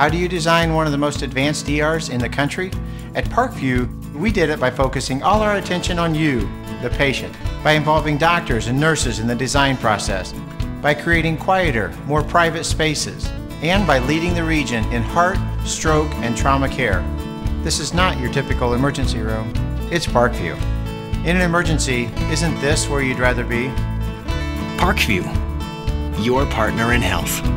How do you design one of the most advanced ERs in the country? At Parkview, we did it by focusing all our attention on you, the patient, by involving doctors and nurses in the design process, by creating quieter, more private spaces, and by leading the region in heart, stroke, and trauma care. This is not your typical emergency room. It's Parkview. In an emergency, isn't this where you'd rather be? Parkview, your partner in health.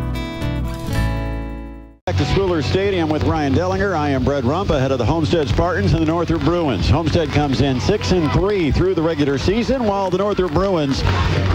Back to Schooler Stadium with Ryan Dellinger. I am Brett Rump ahead of the Homestead Spartans and the Northrop Bruins. Homestead comes in 6-3 through the regular season, while the Northrop Bruins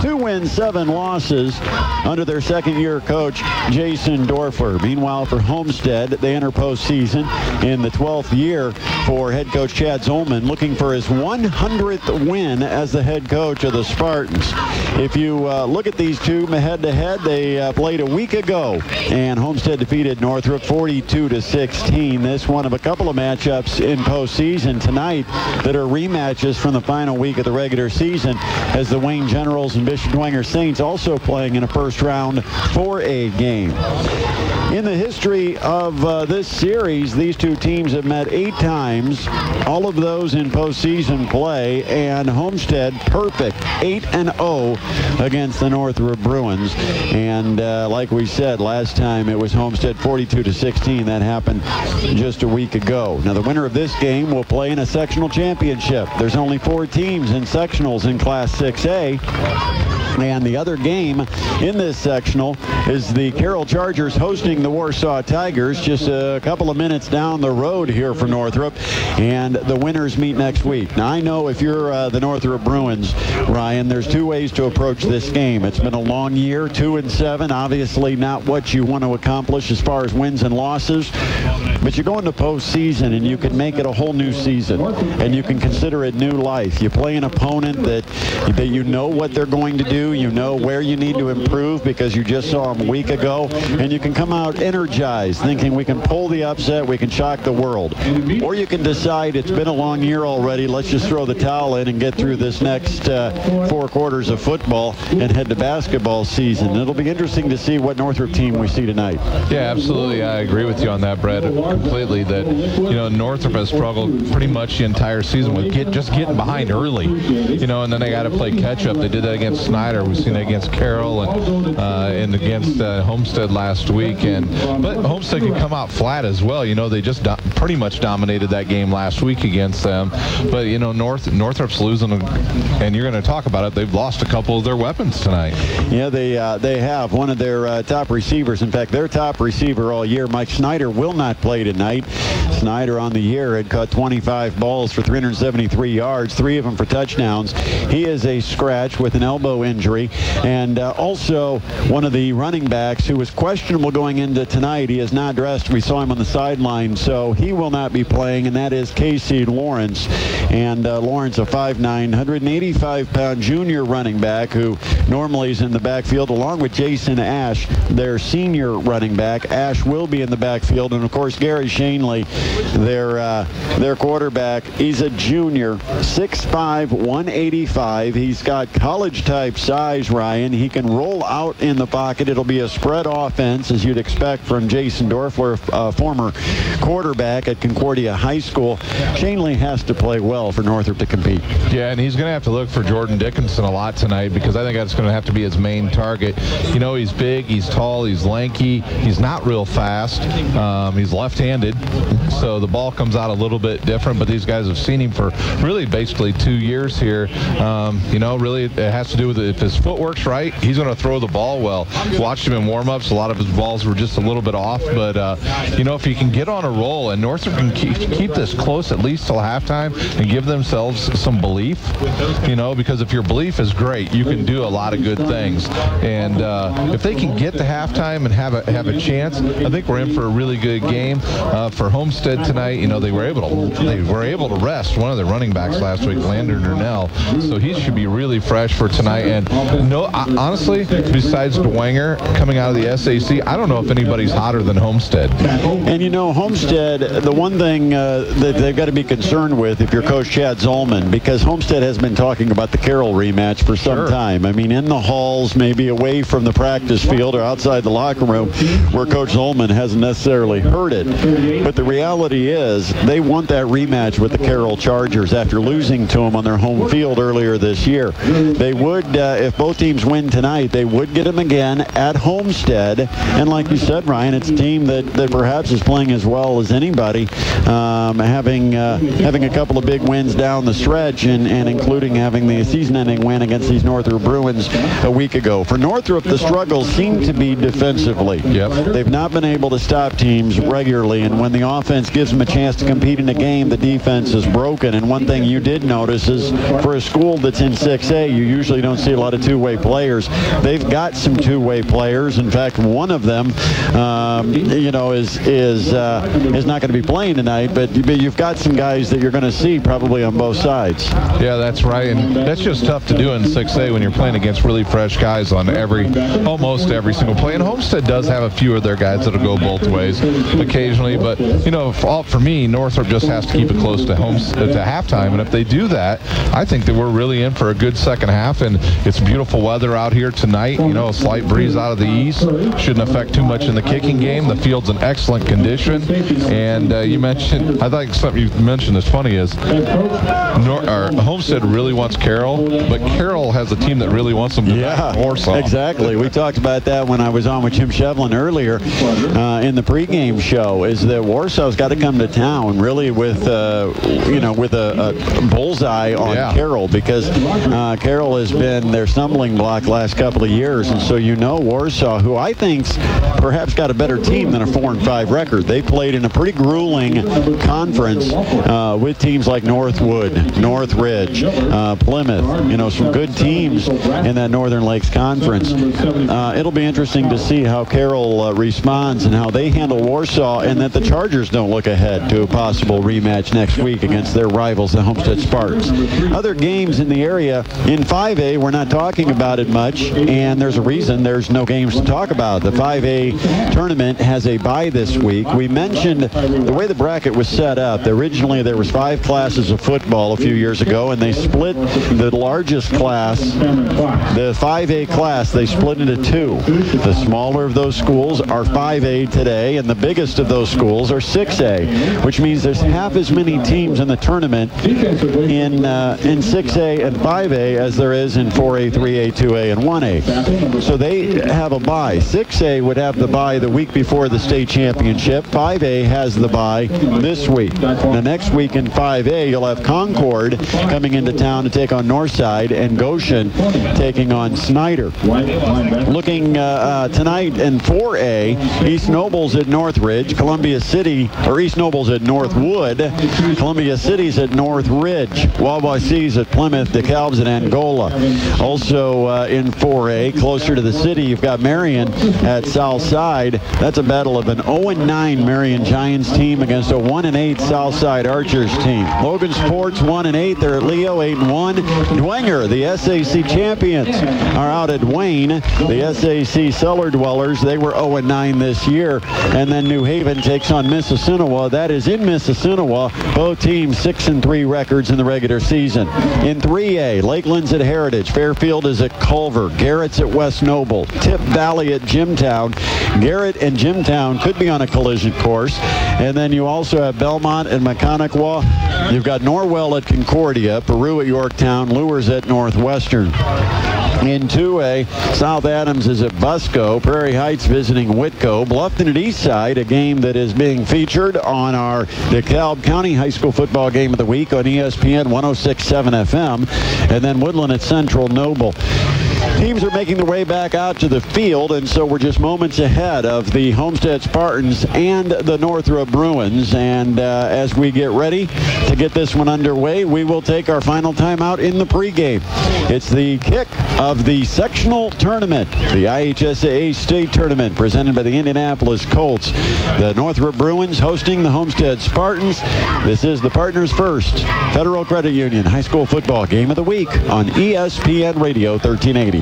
2 wins, 7 losses under their second-year coach, Jason Dorfler. Meanwhile, for Homestead, they enter postseason in the 12th year for head coach Chad Zolman, looking for his 100th win as the head coach of the Spartans. If you look at these two head-to-head, they played a week ago, and Homestead defeated Northrop 42-16. This one of a couple of matchups in postseason tonight that are rematches from the final week of the regular season, as the Wayne Generals and Bishop Dwenger Saints also playing in a first-round 4A game. In the history of this series, these two teams have met 8 times, all of those in postseason play, and Homestead perfect 8-0 against the Northrop Bruins. And like we said last time, it was Homestead 42-16. That happened just a week ago. Now the winner of this game will play in a sectional championship. There's only 4 teams in sectionals in Class 6A. And the other game in this sectional is the Carroll Chargers hosting the Warsaw Tigers, just a couple of minutes down the road here for Northrop, and the winners meet next week. Now I know if you're the Northrop Bruins, Ryan, there's 2 ways to approach this game. It's been a long year, 2-7, obviously not what you want to accomplish as far as wins and losses, but you go into postseason and you can make it a whole new season, and you can consider it new life. You play an opponent that you know what they're going to do. You know where you need to improve because you just saw them a week ago, and you can come out energized thinking we can pull the upset, we can shock the world. Or you can decide it's been a long year already, let's just throw the towel in and get through this next 4 quarters of football and head to basketball season. It'll be interesting to see what Northrop team we see tonight. Yeah, absolutely. I agree with you on that, Brett, completely. That, you know, Northrop has struggled pretty much the entire season with just getting behind early, you know, and then they got to play catch up. They did that against Snyder. We've seen it against Carroll and against Homestead last week. But Homestead can come out flat as well. You know, they just pretty much dominated that game last week against them. But, you know, Northrop's losing, and you're going to talk about it. They've lost a couple of their weapons tonight. Yeah, they have. One of their top receivers, in fact, their top receiver all year, Mike Snyder, will not play tonight. Snyder on the year had caught 25 balls for 373 yards, 3 of them for touchdowns. He is a scratch with an elbow injury, and also one of the running backs who was questionable going into tonight. He is not dressed. We saw him on the sideline, so he will not be playing, and that is Casey Lawrence. And Lawrence, a 5'9", 185-pound junior running back who normally is in the backfield, along with Jason Ash, their senior running back. Ash will be in the backfield, and of course Gary Shanley, their quarterback. He's a junior, 6'5", 185. He's got college-type size, Ryan. He can roll out in the pocket. It'll be a spread offense, as you'd expect from Jason Dorfler, former quarterback at Concordia High School. Shanley has to play well for Northrop to compete. Yeah, and he's going to have to look for Jordan Dickinson a lot tonight, because I think that's going to have to be his main target. You know, he's big, he's tall, he's lanky, he's not real fast. He's left-handed, so the ball comes out a little bit different, but these guys have seen him for really basically 2 years here. You know, really it has to do with it. If his footwork's right, he's going to throw the ball well. Watched him in warm-ups. A lot of his balls were just a little bit off, but you know, if he can get on a roll, and Northrop can keep this close at least till halftime and give themselves some belief, you know, because if your belief is great, you can do a lot of good things. And if they can get to halftime and have a chance, I think we're in for a really good game. For Homestead tonight, you know, they were able to rest one of their running backs last week, Landon Nernell, so he should be really fresh for tonight. And no, honestly, besides Dwenger, coming out of the SAC, I don't know if anybody's hotter than Homestead. And you know, Homestead, the one thing that they've got to be concerned with if you're Coach Chad Zolman, because Homestead has been talking about the Carroll rematch for some time. I mean, in the halls, maybe away from the practice field or outside the locker room where Coach Zolman hasn't necessarily heard it. But the reality is they want that rematch with the Carroll Chargers after losing to them on their home field earlier this year. They would, if both teams win tonight, they would get them again at Homestead. And like you said, Ryan, it's a team that perhaps is playing as well as anybody, having a couple of big wins down the stretch and including having the season-ending win against these Northrop Bruins a week ago. For Northrop, the struggles seem to be defensively. They've not been able to stop teams regularly, and when the offense gives them a chance to compete in a game, the defense is broken. And one thing you did notice is for a school that's in 6A, you usually don't see a lot of two-way players. They've got some two-way players. In fact, one of them, is not going to be playing tonight, but you've got some guys that you're going to see probably on both sides. Yeah, that's right, and that's just tough to do in 6A when you're playing against really fresh guys on almost every single play. And Homestead does have a few of their guys that'll go both ways occasionally, but for me, Northrop just has to keep it close to halftime, and if they do that, I think that we're really in for a good second half. And it's beautiful weather out here tonight. A slight breeze out of the east shouldn't affect too much in the kicking game. The field's in excellent condition, and I think something you mentioned that's funny is Homestead really wants Carroll, but Carroll has a team that really wants them to back Warsaw. Exactly. We talked about that when I was on with Jim Shevlin earlier in the pregame show, is that Warsaw's got to come to town really with a bullseye on Carroll, because Carroll has been their stumbling block last couple of years. And so Warsaw, who I think's perhaps got a better team than a 4-5 record. They played in a pretty grueling conference with teams like Northwood, Northridge, Plymouth, some good teams in that Northern Lakes Conference. It'll be interesting to see how Carroll responds and how they handle Warsaw, and that the Chargers don't look ahead to a possible rematch next week against their rivals, the Homestead Spartans. Other games in the area in 5A, we're not talking about it much, and there's a reason there's no games to talk about. The 5A tournament has a bye this week. We mentioned the way the bracket was set up. Originally, there was 5 classes of football a few years ago, and they split the largest class, the 5A class, they split into 2. The smaller of those schools are 5A today, and the biggest of those schools are 6A, which means there's half as many teams in the tournament in 6A and 5A as there is in 4A, 3A, 2A, and 1A. So they have a bye. 6A would have the bye the week before the state championship. 5A has the bye this week. The next week in 5A, you'll have Concord coming into town to take on Northside, and Goshen taking on Snyder. Looking tonight in 4A, East Nobles at Northridge, East Nobles at Northwood, Columbia City's at Northridge, Wawasi's at Plymouth, DeKalb's at Angola. Also in 4A, closer to the city, you've got Marion at Southside. That's a battle of an 0-9 Marion Giants team against a 1-8 Southside Archers team. Logan Sports 1-8. They're at Leo 8-1. Dwenger, the SAC champions, are out at Wayne. The SAC Cellar Dwellers, they were 0-9 this year. And then New Haven takes on Mississinewa. That is in Mississinewa. Both teams 6-3 records in the regular season. In 3A, Lakeland's at Heritage. Fairfield is at Culver. Garrett's at West Noble. Tip Valley at Jimtown. Garrett and Jimtown could be on a collision course. And then you also have Belmont and Mechanicawa. You've got Norwell at Concordia, Peru at Yorktown, Lures at Northwestern. In 2A, South Adams is at Busco, Prairie Heights visiting Whitco, Bluffton at Eastside, a game that is being featured on our DeKalb County High School Football Game of the Week on ESPN 106.7 FM, and then Woodland at Central Noble. Teams are making their way back out to the field, and so we're just moments ahead of the Homestead Spartans and the Northrop Bruins. And as we get ready to get this one underway, we will take our final timeout in the pregame. It's the kick of the sectional tournament, the IHSAA State Tournament, presented by the Indianapolis Colts. The Northrop Bruins hosting the Homestead Spartans. This is the Partners First Federal Credit Union High School Football Game of the Week on ESPN Radio 1380.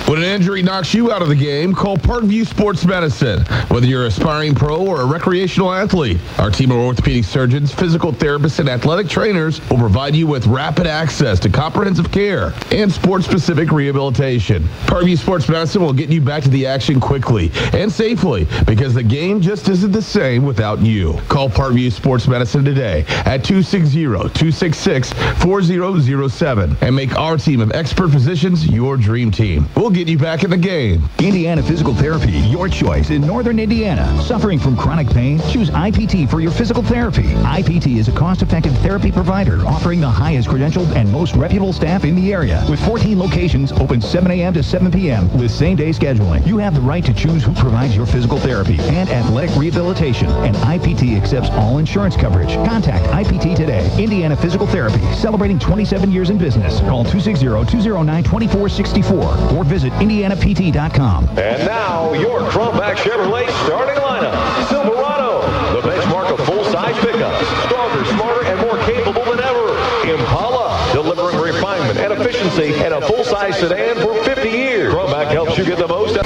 When an injury knocks you out of the game, call Parkview Sports Medicine. Whether you're an aspiring pro or a recreational athlete, our team of orthopedic surgeons, physical therapists, and athletic trainers will provide you with rapid access to comprehensive care and sport-specific rehabilitation. Parkview Sports Medicine will get you back to the action quickly and safely because the game just isn't the same without you. Call Parkview Sports Medicine today at 260-266-4007 and make our team of expert physicians your dream team. We'll get you back in the game. Indiana Physical Therapy, your choice in Northern Indiana. Suffering from chronic pain? Choose IPT for your physical therapy. IPT is a cost-effective therapy provider offering the highest credentialed and most reputable staff in the area. With 14 locations open 7 a.m. to 7 p.m. with same-day scheduling. You have the right to choose who provides your physical therapy and athletic rehabilitation. And IPT accepts all insurance coverage. Contact IPT today. Indiana Physical Therapy, celebrating 27 years in business. Call 260-209-2464 or visit IndianaPT.com. And now, your Crumbach Chevrolet starting lineup. Silverado, the benchmark of full-size pickups. Stronger, smarter, and more capable than ever. Impala, delivering refinement and efficiency in a full-size sedan for 50 years. Crumbach helps you get the most out.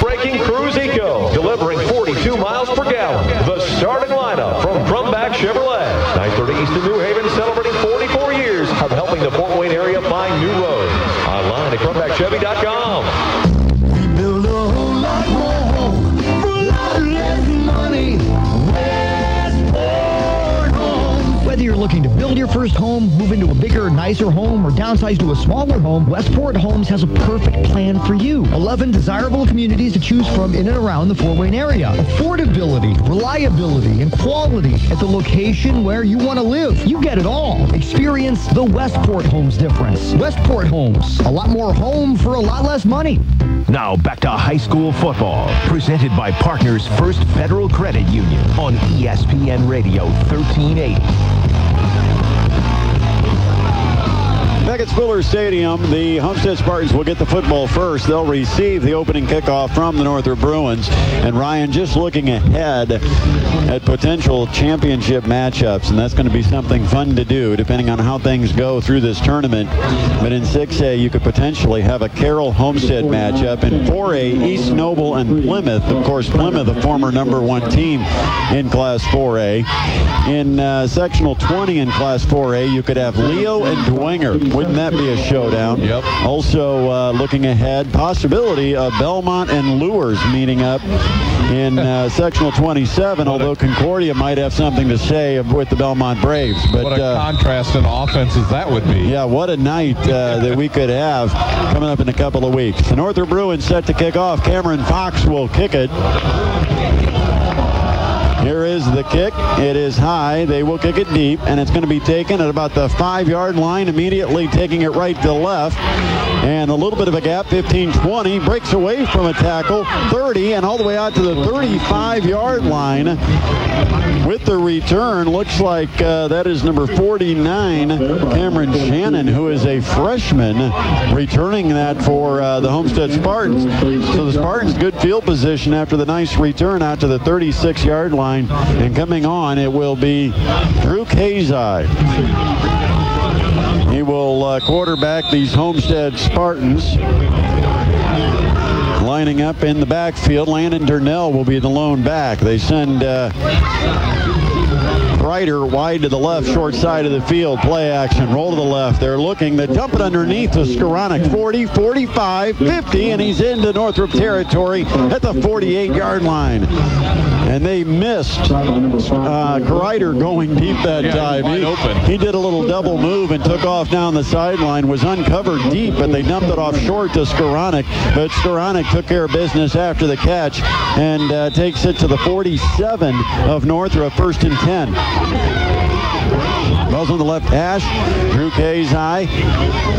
Braking Cruise Eco, delivering 42 miles per gallon. The starting lineup from Crumbach Chevrolet. 930 East in New Haven, celebrating 44 years of helping the Fort Wayne area find new roads. Online at CrumbachChevy.com. We build a whole lot more for a lot less money. Westport Homes. Whether you're looking to build your first home, move into a bigger, nicer home, or downsize to a smaller home, Westport Homes has a perfect plan for you. 11 desirable communities to choose from in and around the Fort Wayne area. Affordability, reliability, and quality at the location where you want to live. You get it all. Experience the Westport Homes difference. Westport Homes. A lot more home for a lot less money. Now back to high school football, presented by Partners First Federal Credit Union on ESPN Radio 1380. Back at Spiller Stadium, the Homestead Spartans will get the football first. They'll receive the opening kickoff from the Northrop Bruins. And Ryan, just looking ahead at potential championship matchups, and that's going to be something fun to do depending on how things go through this tournament. But in 6A, you could potentially have a Carroll Homestead matchup. In 4A, East Noble and Plymouth. Of course, Plymouth, the former #1 team in Class 4A. In Sectional 20 in Class 4A, you could have Leo and Dwenger. Wouldn't that be a showdown? Yep. Also, looking ahead, possibility of Belmont and Lures meeting up in Sectional 27, although Concordia might have something to say with the Belmont Braves. But what a contrast in offenses that would be. Yeah, what a night that we could have coming up in a couple of weeks. The Northrop Bruins set to kick off. Cameron Fox will kick it. Here is the kick. It is high. They will kick it deep, and it's going to be taken at about the 5-yard line, immediately taking it right to left. And a little bit of a gap, 15-20, breaks away from a tackle, 30, and all the way out to the 35-yard line. With the return, looks like that is number 49, Cameron Shannon, who is a freshman, returning that for the Homestead Spartans. So the Spartans, good field position after the nice return out to the 36-yard line. And coming on, it will be Drew Kazai. He will quarterback these Homestead Spartans. Lining up in the backfield, Landon Durnell will be the lone back. They send Ryder wide to the left, short side of the field. Play action, roll to the left. They're looking. They dump it underneath to Skoranek. 40, 45, 50, and he's into Northrop territory at the 48-yard line. And they missed Ryder going deep that time. He did a little double move and took off down the sideline, was uncovered deep, but they dumped it off short to Skoranek. But Skoranek took care of business after the catch and takes it to the 47 of Northrop, 1st and 10. Ball's on the left hash. Drew Kazai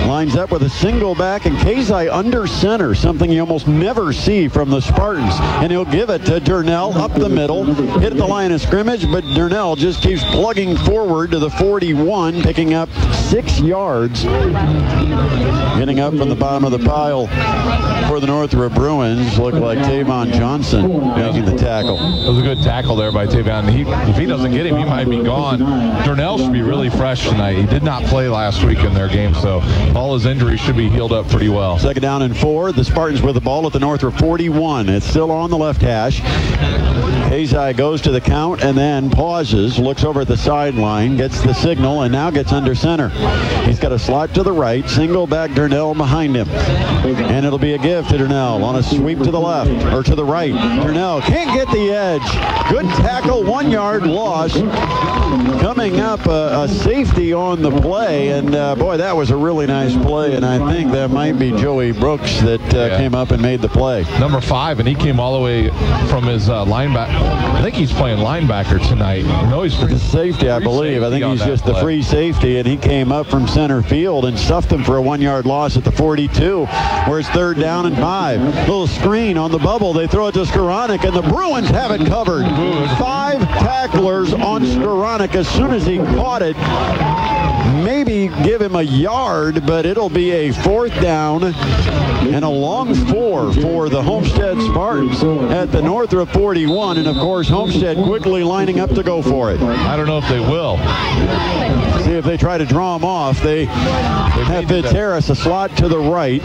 lines up with a single back, and Kazai under center, something you almost never see from the Spartans. And he'll give it to Durnell up the middle, hit the line of scrimmage, but Durnell just keeps plugging forward to the 41, picking up 6 yards. Getting up from the bottom of the pile for the Northrop Bruins, looked like Tavon Johnson making the tackle. It was a good tackle there by Tavon. If he doesn't get him, he might be gone. Durnell be really fresh tonight. He did not play last week in their game, so all his injuries should be healed up pretty well. Second down and 4. The Spartans with the ball at the Northrop 41. It's still on the left hash. Hazai goes to the count and then pauses, looks over at the sideline, gets the signal, and now gets under center. He's got a slot to the right, single back Durnell behind him. And it'll be a give to Durnell on a sweep to the left, or to the right. Durnell can't get the edge. Good tackle, 1 yard loss. Coming up, a safety on the play, and boy, that was a really nice play, and I think that might be Joey Brooks that came up and made the play. Number 5, and he came all the way from his linebacker. I think he's playing linebacker tonight. No, he's the safety, I believe. I think he's just the free safety, and he came up from center field and stuffed him for a 1 yard loss at the 42, where it's third down and 5. Little screen on the bubble. They throw it to Skoranek, and the Bruins have it covered. 5 tacklers on Skoranek. As soon as he caught it, maybe give him a yard, but it'll be a fourth down and a long 4 for the Homestead Spartans at the Northrop 41. And of course, Homestead quickly lining up to go for it. I don't know if they will. See if they try to draw him off. They have Fitzharris a slot to the right.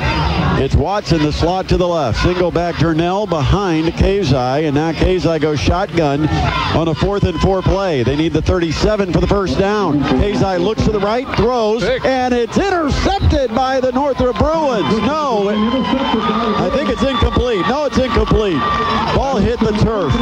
It's Watson the slot to the left. Single back Durnell behind Kazai, and now Kazai goes shotgun on a 4th and 4 play. They need the 37 for the first down. Kazai looks to the right, throws, and it's intercepted by the Northrop Bruins. No, I think it's incomplete. No, it's incomplete. Ball hit the turf.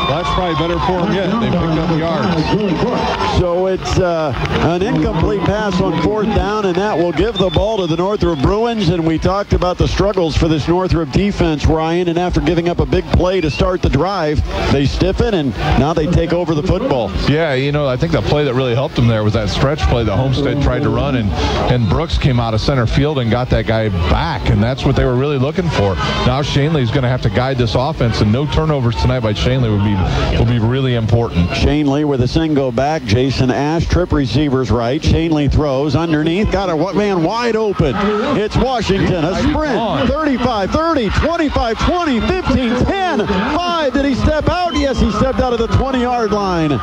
That's probably better for them yet. They picked up yards. So it's an incomplete pass on 4th down, and that will give the ball to the Northrop Bruins. And we talked about the struggles for this Northrop defense, Ryan, and after giving up a big play to start the drive, they stiffen, and now they take over the football. Yeah, you know, I think the play that really helped them there was that stretch play that Homestead tried to run, and Brooks came out of center field and got that guy back, and that's what they were really looking for. Now Shanley's going to have to guide this offense, and no turnovers tonight by Shanley will be really important. Shanley with a single back. Jason Ash, trip receivers right. Shanley throws underneath, got a man wide open. It's Washington, a sprint, 35, 30, 25, 20, 15, 10, 5. Did he step out? Yes, he stepped out of the 20-yard line.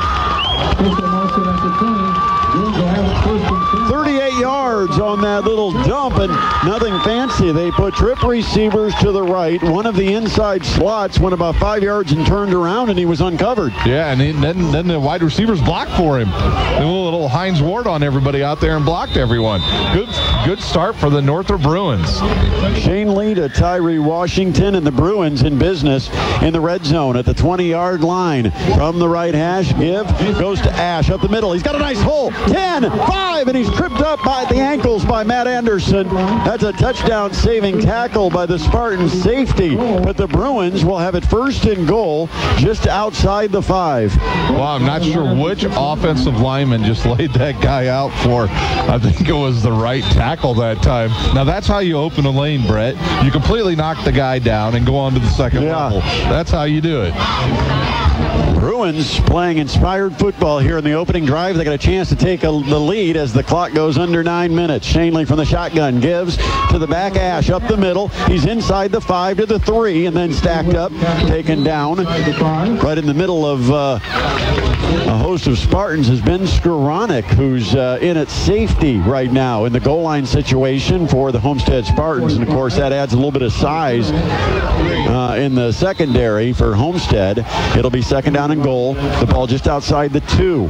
38 yards on that little dump, and nothing fancy. They put trip receivers to the right. One of the inside slots went about 5 yards and turned around, and he was uncovered. Yeah, and then the wide receivers blocked for him. They went a little Heinz Ward on everybody out there and blocked everyone. Good start for the Northrop Bruins. Shane Lee to Tyree Washington, and the Bruins in business in the red zone at the 20-yard line. From the right hash, goes to Ash up the middle. He's got a nice hole. 10, 5, and he's tripped up by the ankles by Matt Anderson. That's a touchdown-saving tackle by the Spartan safety. But the Bruins will have it first and goal just outside the 5. Well, I'm not sure which offensive lineman just laid that guy out for. I think it was the right tackle that time. Now, that's how you open a lane, Brett. You completely knock the guy down and go on to the second level. That's how you do it. Bruins playing inspired football here in the opening drive. They got a chance to take the lead as the clock goes under 9 minutes. Shanley from the shotgun gives to the back. Ash up the middle. He's inside the 5 to the 3, and then stacked up, taken down. Right in the middle of a host of Spartans has been Skoranek, who's in at safety right now in the goal line situation for the Homestead Spartans. And of course, that adds a little bit of size in the secondary for Homestead. It'll be second down and goal. The ball just outside the 2.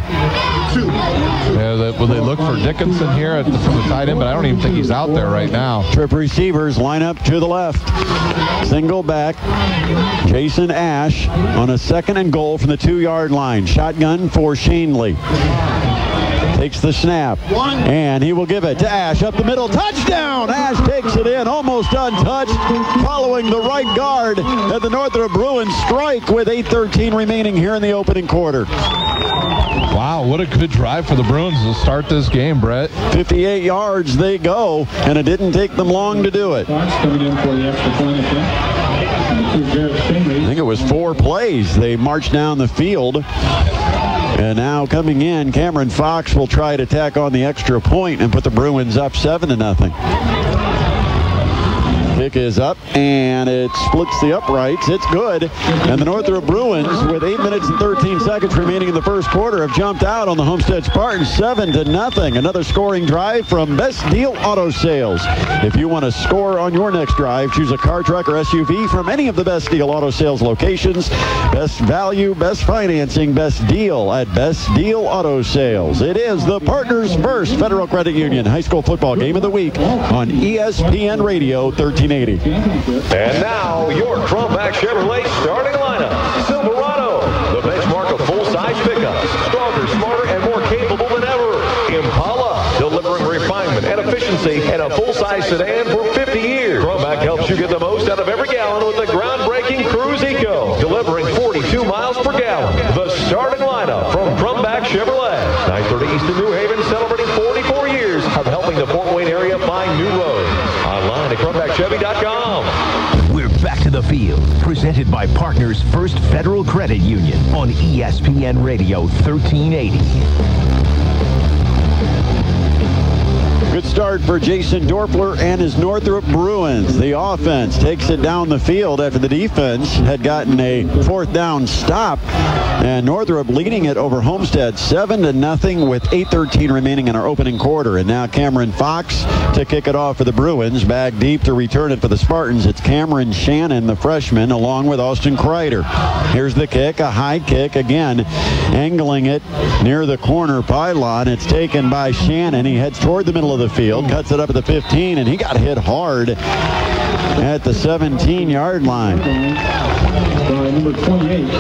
Yeah, will they look for Dickinson here from the tight end? But I don't even think he's out there right now. Trip receivers line up to the left. Single back. Jason Ash on a second and goal from the 2-yard line. Shotgun for Shanley. Takes the snap, and he will give it to Ash up the middle. Touchdown! Ash takes it in, almost untouched, following the right guard at the Northrop Bruins strike with 8:13 remaining here in the opening quarter. Wow, what a good drive for the Bruins to start this game, Brett. 58 yards they go, and it didn't take them long to do it. I think it was 4 plays. They marched down the field. And now coming in, Cameron Fox will try to tack on the extra point and put the Bruins up 7-0. Kick is up, and it splits the uprights. It's good. And the Northrop Bruins, with 8 minutes and 13 seconds remaining in the first quarter, have jumped out on the Homestead Spartans 7-0. Another scoring drive from Best Deal Auto Sales. If you want to score on your next drive, choose a car, truck, or SUV from any of the Best Deal Auto Sales locations. Best value, best financing, best deal at Best Deal Auto Sales. It is the Partners First Federal Credit Union High School Football Game of the Week on ESPN Radio 1380. And now, your Crumbach Chevrolet starting lineup. Silverado, the benchmark of full-size pickups. Stronger, smarter, and more capable than ever. Impala, delivering refinement and efficiency in a full-size sedan for 50 years. Crumbach helps you get the most out of every gallon with the groundbreaking Cruise Eco, delivering 42 miles per gallon. The starting lineup from Crumbach Chevrolet. 930 East in New Haven, celebrating 44 years of helping the Fort Wayne area find new roads. Online at CrumbachChevy.com. We're back to the field, presented by Partners First Federal Credit Union on ESPN Radio 1380. Good start for Jason Dorfler and his Northrop Bruins. The offense takes it down the field after the defense had gotten a fourth down stop. And Northrop leading it over Homestead 7-0 with 8:13 remaining in our opening quarter. And now Cameron Fox to kick it off for the Bruins. Back deep to return it for the Spartans. It's Cameron Shannon, the freshman, along with Austin Kreider. Here's the kick, a high kick again, angling it near the corner pylon. It's taken by Shannon. He heads toward the middle of the field, cuts it up at the 15, and he got hit hard at the 17-yard line.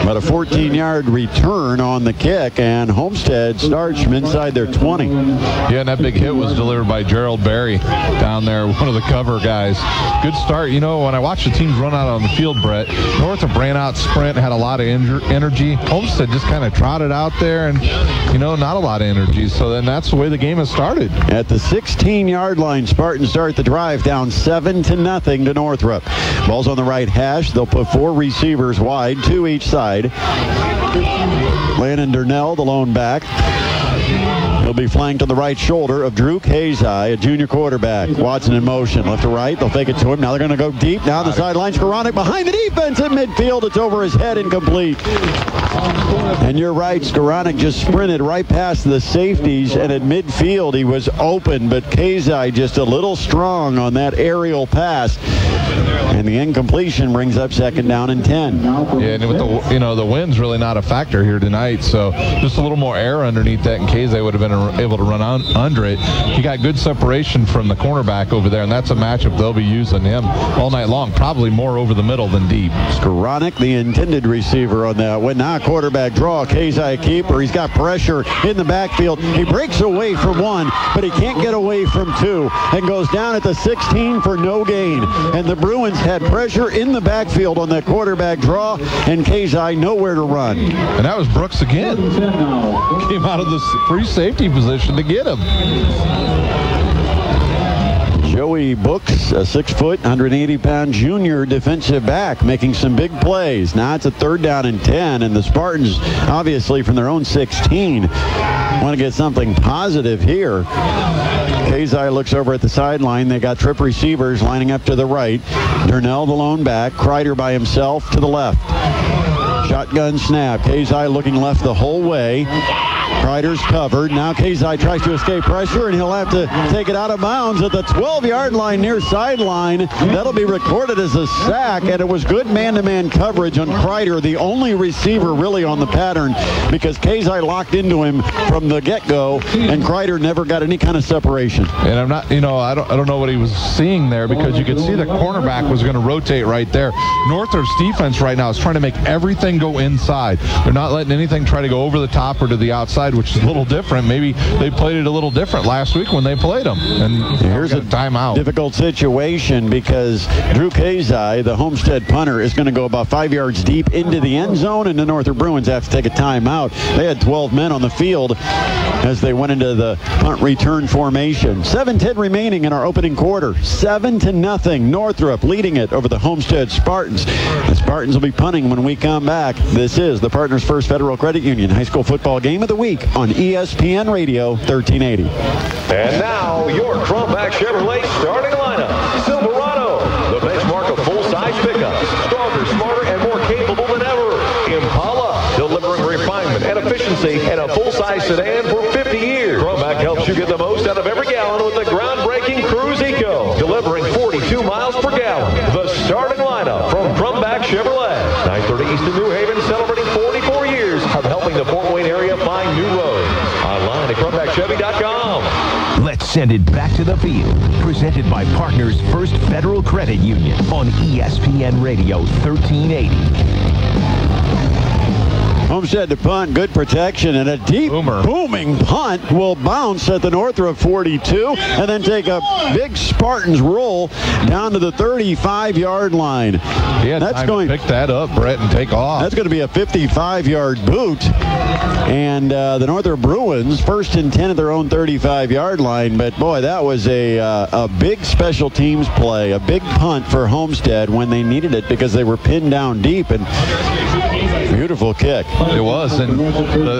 But a 14-yard return on the kick, and Homestead starts from inside their 20. Yeah, and that big hit was delivered by Gerald Berry down there, one of the cover guys. Good start. You know, when I watched the teams run out on the field, Brett, Northrop ran out, sprint, had a lot of energy. Homestead just kind of trotted out there and, you know, not a lot of energy. So then that's the way the game has started. At the 16-yard line, Spartans start the drive down 7-0 to Northrop. Ball's on the right hash. They'll put four receivers wide, two each side. Landon Durnell, the lone back. He'll be flanked on the right shoulder of Drew Kazai, a junior quarterback. Watson in motion, left to right. They'll fake it to him. Now they're going to go deep down the sideline. Skoranek behind the defense at midfield. It's over his head, incomplete. And you're right, Skoranek just sprinted right past the safeties, and at midfield he was open, but Kazai just a little strong on that aerial pass. And the incompletion brings up second down and 10. Yeah, and with the, you know, the wind's really not a factor here tonight, so just a little more air underneath that, and Kazai would have been able to run under it. He got good separation from the cornerback over there, and that's a matchup they'll be using him all night long, probably more over the middle than deep. Skoranek, the intended receiver on that one. Now quarterback draw, Kazai keeper. He's got pressure in the backfield. He breaks away from one, but he can't get away from two, and goes down at the 16 for no gain. And the Bruins had pressure in the backfield on that quarterback draw, and Kazai nowhere to run. And that was Brooks again. Came out of the free safety position to get him. Joey Books, a 6-foot, 180-pound junior defensive back, making some big plays. Now it's a third down and 10, and the Spartans, obviously from their own 16, want to get something positive here. Kazai looks over at the sideline. They got trip receivers lining up to the right. Durnell, the lone back. Kreider by himself to the left. Shotgun snap. Kazai looking left the whole way. Kreider's covered. Now Kazai tries to escape pressure, and he'll have to take it out of bounds at the 12-yard line near sideline. That'll be recorded as a sack, and it was good man-to-man coverage on Kreider, the only receiver really on the pattern, because Kazai locked into him from the get-go, and Kreider never got any kind of separation. And I'm not, you know, I don't know what he was seeing there, because you could see the cornerback was going to rotate right there. Northrop's defense right now is trying to make everything go inside. They're not letting anything try to go over the top or to the outside, which is a little different. Maybe they played it a little different last week when they played them. And here's a timeout. Difficult situation, because Drew Kazai, the Homestead punter, is going to go about 5 yards deep into the end zone, and the Northrop Bruins have to take a timeout. They had 12 men on the field as they went into the punt return formation. 7:10 remaining in our opening quarter. 7-0. Northrop leading it over the Homestead Spartans. The Spartans will be punting when we come back. This is the Partners First Federal Credit Union High School Football Game of the Week on ESPN Radio 1380. And now, your Crumbach Chevrolet starting lineup. Silverado, the bench and efficiency in a full-size sedan for 50 years. Crumback helps you get the most out of every gallon with the groundbreaking Cruise Eco, delivering 42 miles per gallon. The starting lineup from Crumback Chevrolet. 930 East in New Haven, celebrating 44 years of helping the Fort Wayne area find new roads. Online at CrumbackChevy.com. Let's send it back to the field. Presented by Partners First Federal Credit Union on ESPN Radio 1380. Homestead to punt, good protection, and a deep booming punt will bounce at the Northrop 42 and then take a big Spartans roll down to the 35-yard line. That's going to pick that up, Brett, and take off. That's going to be a 55-yard boot. And the Northrop Bruins, first and 10 at their own 35-yard line. But, boy, that was a big special teams play, a big punt for Homestead when they needed it because they were pinned down deep. And beautiful kick. It was. And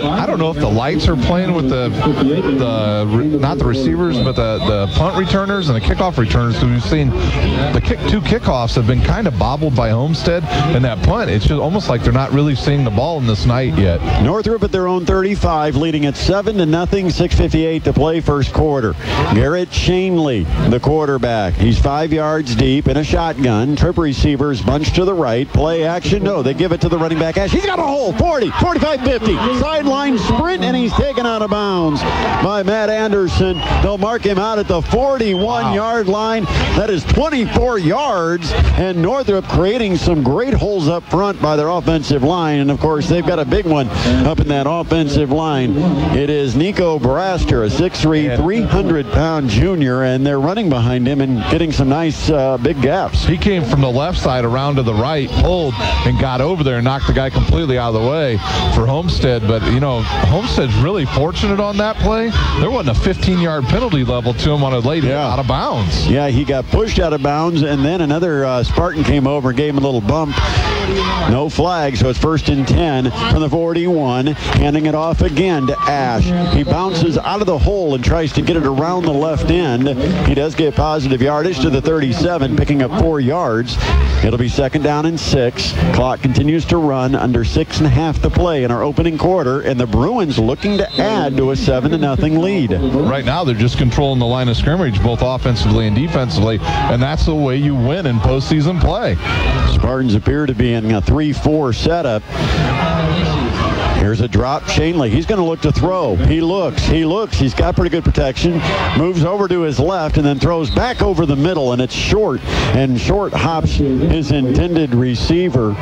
I don't know if the lights are playing with not the receivers, but the punt returners and the kickoff returners. So we've seen the two kickoffs have been kind of bobbled by Homestead, and that punt, it's just almost like they're not really seeing the ball in this night yet. Northrop at their own 35, leading at 7-0, 6:58 to play first quarter. Garrett Shanley, the quarterback. He's 5 yards deep in a shotgun. Trip receivers bunched to the right. Play action. No, they give it to the running back. Ash. He's got a hole. 40, 45, 50. Sideline sprint, and he's taken out of bounds by Matt Anderson. They'll mark him out at the 41-yard line. That is 24 yards, and Northrop creating some great holes up front by their offensive line. And, of course, they've got a big one up in that offensive line. It is Nico Braster, a 6'3", 300-pound junior, and they're running behind him and getting some nice big gaps. He came from the left side around to the right, pulled, and got over there and knocked the guy completely out of the way for Homestead. But, Homestead's really fortunate on that play. There wasn't a 15-yard penalty level to him on a lady out of bounds. Yeah, he got pushed out of bounds, and then another Spartan came over and gave him a little bump. No flag, so it's first and 10 from the 41, handing it off again to Ash. He bounces out of the hole and tries to get it around the left end. He does get positive yardage to the 37, picking up 4 yards. It'll be 2nd down and 6. Clock continues to run, under 6.5 to play in our opening quarter, and the Bruins looking to add to a 7-0 lead. Right now, they're just controlling the line of scrimmage, both offensively and defensively, and that's the way you win in postseason play. Spartans appear to be in a 3-4 setup. Here's a drop. Shanley, he's going to look to throw. He looks. He's got pretty good protection. Moves over to his left and then throws back over the middle, and it's short. And short hops his intended receiver.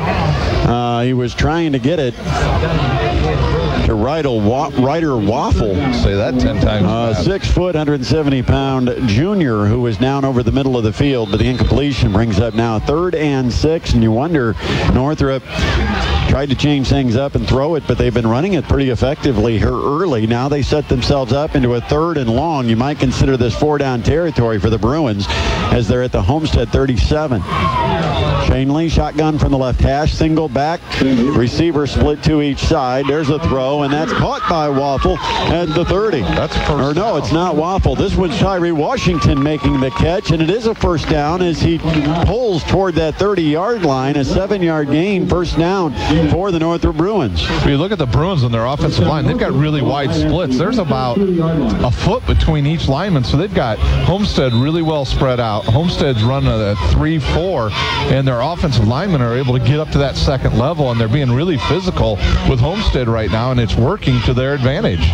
He was trying to get it to Ryder Waffle. Say that 10 times. 6 foot, 170-pound junior who was down over the middle of the field, but the incompletion brings up now 3rd and 6, and you wonder, Northrop tried to change things up and throw it, but they've been running it pretty effectively here early. Now they set themselves up into a 3rd and long. You might consider this 4-down territory for the Bruins as they're at the Homestead 37. Shanley, shotgun from the left hash, single back, receiver split to each side. There's a throw, and that's caught by Waffle at the 30. That's first down. No, it's not Waffle. This one's Tyree Washington making the catch, and it is a first down as he pulls toward that 30-yard line. A 7-yard gain, first down for the Northrop Bruins. If you look at the Bruins on their offensive line, they've got really wide splits. There's about a foot between each lineman, so they've got Homestead really well spread out. Homestead's running a 3-4, and their offensive linemen are able to get up to that second level, and they're being really physical with Homestead right now, and it's working to their advantage.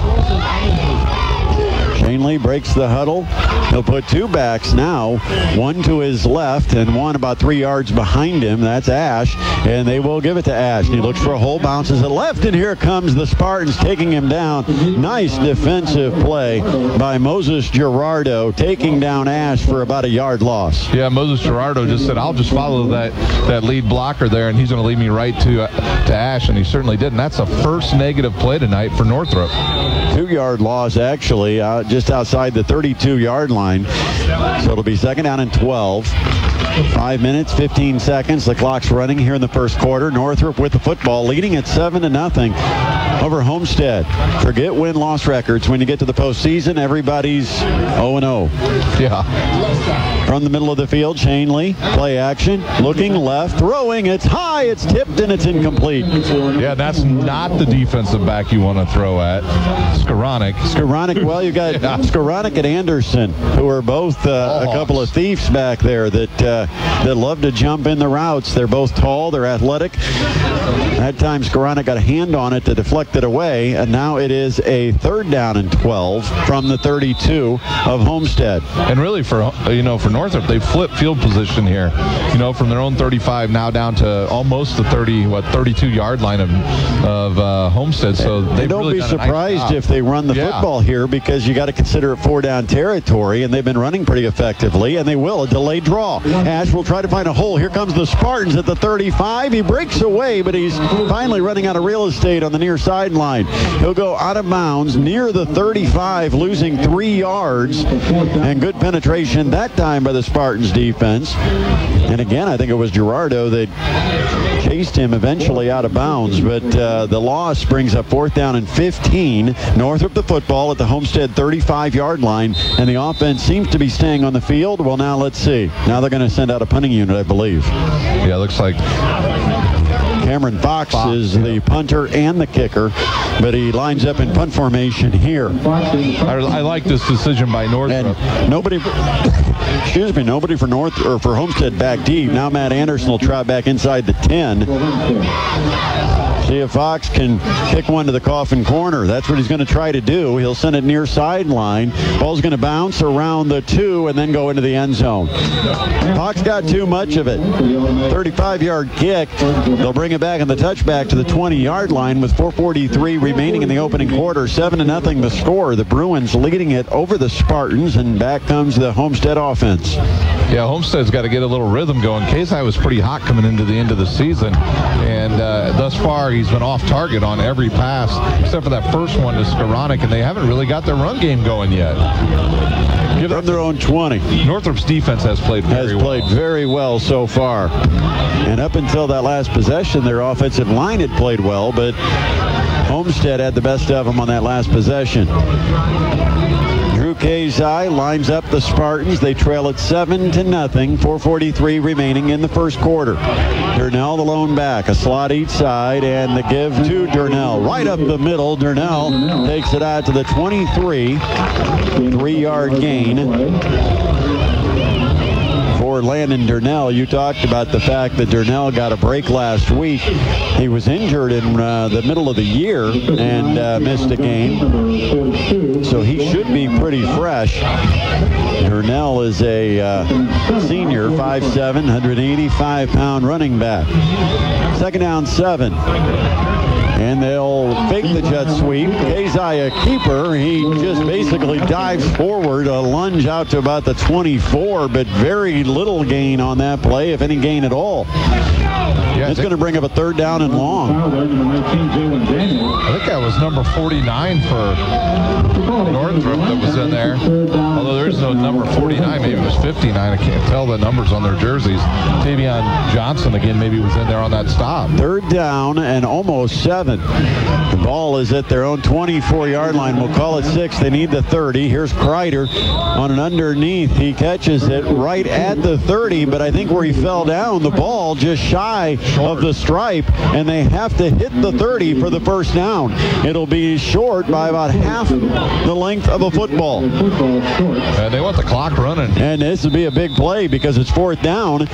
Shanley breaks the huddle. He'll put 2 backs now, one to his left and one about 3 yards behind him. That's Ash, and they will give it to Ash. He looks for a hole, bounces it left, and here comes the Spartans taking him down. Nice defensive play by Moses Gerardo, taking down Ash for about a yard loss. Yeah, Moses Gerardo just said, I'll just follow that lead blocker there, and he's going to lead me right to Ash, and he certainly did. And that's a first negative play tonight for Northrop. 2-yard loss, actually, just outside the 32-yard line. So it'll be 2nd down and 12. 5 minutes, 15 seconds. The clock's running here in the first quarter. Northrop with the football, leading at 7-0. over Homestead. Forget win-loss records. When you get to the postseason, everybody's 0-0. Yeah. From the middle of the field, Shane Lee, play action, looking left, throwing. It's high, it's tipped, and it's incomplete. Yeah, that's not the defensive back you want to throw at. Skowronek, well, you got Skowronek and Anderson, who are both a couple of thieves back there that love to jump in the routes. They're both tall, they're athletic. That time Skowronek got a hand on it to deflect it away, and now it is a 3rd down and 12 from the 32 of Homestead. And really, for Northrop, they flip field position here. From their own 35 now down to almost the 32-yard line of Homestead. So they don't really be surprised if they run the football here, because you got to consider it 4-down territory, and they've been running pretty effectively, and they will. A delayed draw. Ash will try to find a hole. Here comes the Spartans at the 35. He breaks away, but he's finally running out of real estate on the near sideline. He'll go out of bounds near the 35, losing 3 yards, and good penetration that time by the Spartans defense. And again, I think it was Gerardo that chased him eventually out of bounds, but the loss brings up 4th down and 15. Northrop the football at the Homestead 35-yard line, and the offense seems to be staying on the field. Well, now let's see. Now they're going to send out a punting unit, I believe. Yeah, it looks like Cameron Fox is the punter and the kicker, but he lines up in punt formation here. I like this decision by Northrop. And nobody for Homestead back deep. Now Matt Anderson will trot back inside the 10. See if Fox can kick one to the coffin corner. That's what he's going to try to do. He'll send it near sideline. Ball's going to bounce around the 2 and then go into the end zone. Fox got too much of it. 35-yard kick. They'll bring it back on the touchback to the 20-yard line with 4:43 remaining in the opening quarter. 7-0 the score. The Bruins leading it over the Spartans, and back comes the Homestead offense. Yeah, Homestead's got to get a little rhythm going. Casey was pretty hot coming into the end of the season, and thus far he's been off target on every pass except for that first one to Skowronek, and they haven't really got their run game going yet. From their own 20. Northrop's defense has played very well so far. And up until that last possession, their offensive line had played well, but Homestead had the best of them on that last possession. Drew Kazai lines up the Spartans. They trail it 7-0. 4:43 remaining in the first quarter. Durnell, the lone back, a slot each side, and the give to Durnell. Right up the middle, Durnell takes it out to the 23. 3-yard gain for Landon Durnell. You talked about the fact that Durnell got a break last week. He was injured in the middle of the year and missed a game, so he should be pretty fresh. Durnell is a senior, 5'7", 185-pound running back. 2nd down, 7. And they'll fake the jet sweep. Kazai, a keeper. He just basically dives forward, a lunge out to about the 24, but very little gain on that play, if any gain at all. Yeah, it's going to bring up a 3rd down and long. I think that was number 49 for Northrop that was in there. Although there's no number 49, maybe it was 59. I can't tell the numbers on their jerseys. Tavion Johnson again maybe was in there on that stop. 3rd down and almost 7. The ball is at their own 24-yard line. We'll call it 6. They need the 30. Here's Kreider on an underneath. He catches it right at the 30, but I think where he fell down, the ball just shy of the stripe, and they have to hit the 30 for the first down. It'll be short by about half the length of a football. And they want the clock running. And this would be a big play because it's 4th down.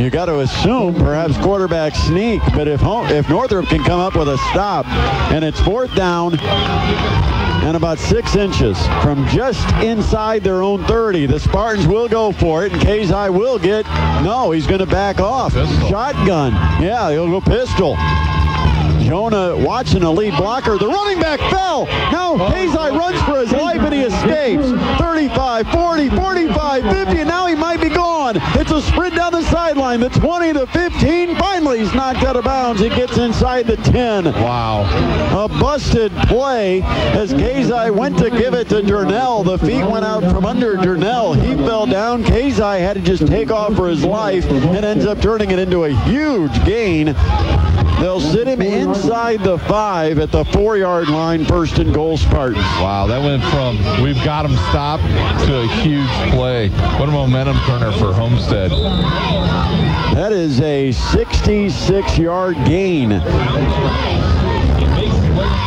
You got to assume perhaps quarterback sneak, but if Northrop can come up with a stop, and it's 4th down and about 6 inches from just inside their own 30, the Spartans will go for it, and Kazai will get, no, he's going to back off. Pistol. Shotgun. Yeah, he'll go pistol. Jonah Watson, a lead blocker. The running back fell. Now Kazai runs for his life, and he escapes. 35, 40, 45, 50, and now he might be gone. It's a sprint down the sideline. The 20 to 15. Finally, he's knocked out of bounds. He gets inside the 10. Wow. A busted play as Kazai went to give it to Durnell. The feet went out from under Durnell. He fell down. Kazai had to just take off for his life and ends up turning it into a huge gain They'll sit him inside the 5 at the 4-yard line, 1st and goal Spartans. Wow, that went from we've got him stopped to a huge play. What a momentum turner for Homestead. That is a 66-yard gain.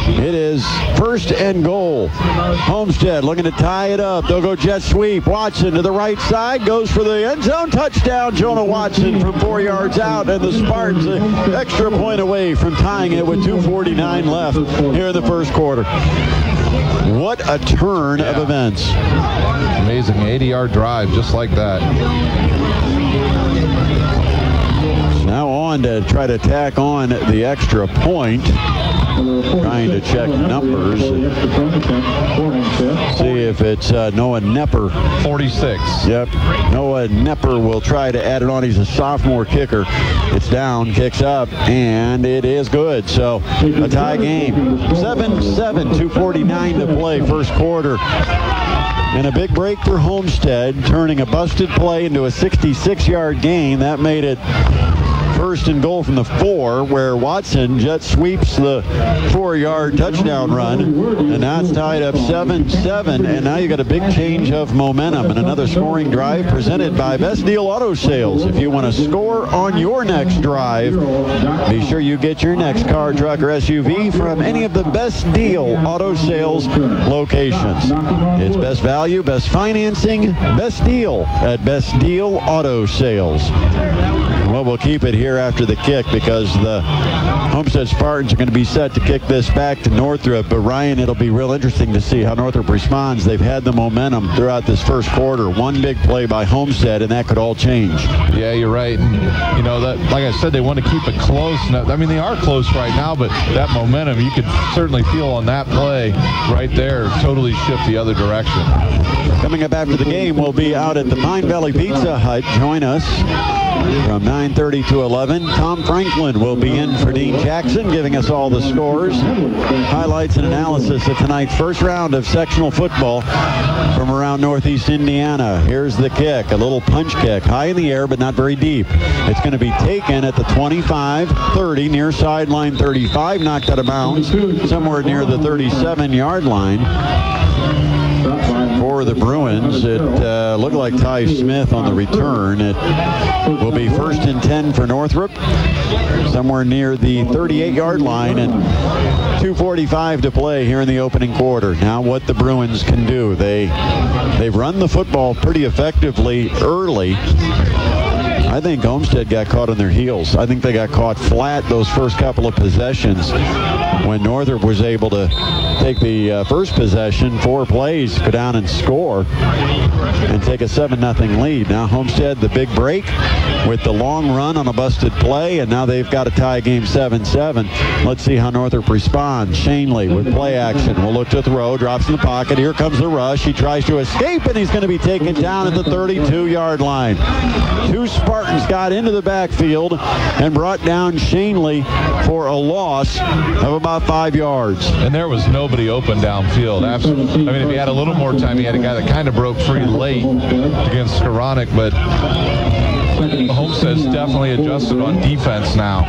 It is 1st and goal. Homestead looking to tie it up. They'll go jet sweep. Watson to the right side. Goes for the end zone. Touchdown, Jonah Watson from 4 yards out. And the Spartans an extra point away from tying it with 2:49 left here in the first quarter. What a turn of events. Amazing 80-yard drive just like that. Now on to try to tack on the extra point. Trying to check numbers. See if it's Noah Nepper. 46. Yep. Noah Nepper will try to add it on. He's a sophomore kicker. It's down, kicks up, and it is good. So a tie game. 7-7, 2:49 to play, first quarter. And a big break for Homestead, turning a busted play into a 66-yard gain. That made it 1st and goal from the 4, where Watson jet sweeps the 4-yard touchdown run. And now it's tied up 7-7. And now you got a big change of momentum and another scoring drive presented by Best Deal Auto Sales. If you want to score on your next drive, be sure you get your next car, truck, or SUV from any of the Best Deal Auto Sales locations. It's best value, best financing, best deal at Best Deal Auto Sales. Well, we'll keep it here after the kick because the Homestead Spartans are going to be set to kick this back to Northrop. But Ryan, it'll be real interesting to see how Northrop responds. They've had the momentum throughout this first quarter. One big play by Homestead, and that could all change. Yeah, you're right. And, you know, that, like I said, they want to keep it close. I mean, they are close right now, but that momentum, you could certainly feel on that play right there, totally shift the other direction. Coming up after the game, we'll be out at the Pine Valley Pizza Hut. Join us from 9:30 to 11. Tom Franklin will be in for Dean Jackson, giving us all the scores, highlights, and analysis of tonight's first round of sectional football from around Northeast Indiana. Here's the kick, a little punch kick, high in the air but not very deep. It's going to be taken at the 25-30, near sideline 35, knocked out of bounds somewhere near the 37-yard line. For the Bruins, it looked like Ty Smith on the return. It will be 1st and 10 for Northrop, somewhere near the 38-yard line, and 2:45 to play here in the opening quarter. Now what the Bruins can do. They've run the football pretty effectively early. I think Homestead got caught on their heels. I think they got caught flat those first couple of possessions when Northrop was able to take the first possession, 4 plays, go down and score, and take a 7-0 lead. Now Homestead, the big break with the long run on a busted play, and now they've got to tie game 7-7. Let's see how Northrop responds. Shanley with play action will look to throw, drops in the pocket. Here comes the rush. He tries to escape, and he's going to be taken down at the 32-yard line. 2 Spartans got into the backfield and brought down Shanley for a loss of about 5 yards. And there was nobody open downfield. I mean, if he had a little more time, he had a guy that kind of broke free late against Skowronek, but Homestead's definitely adjusted on defense now.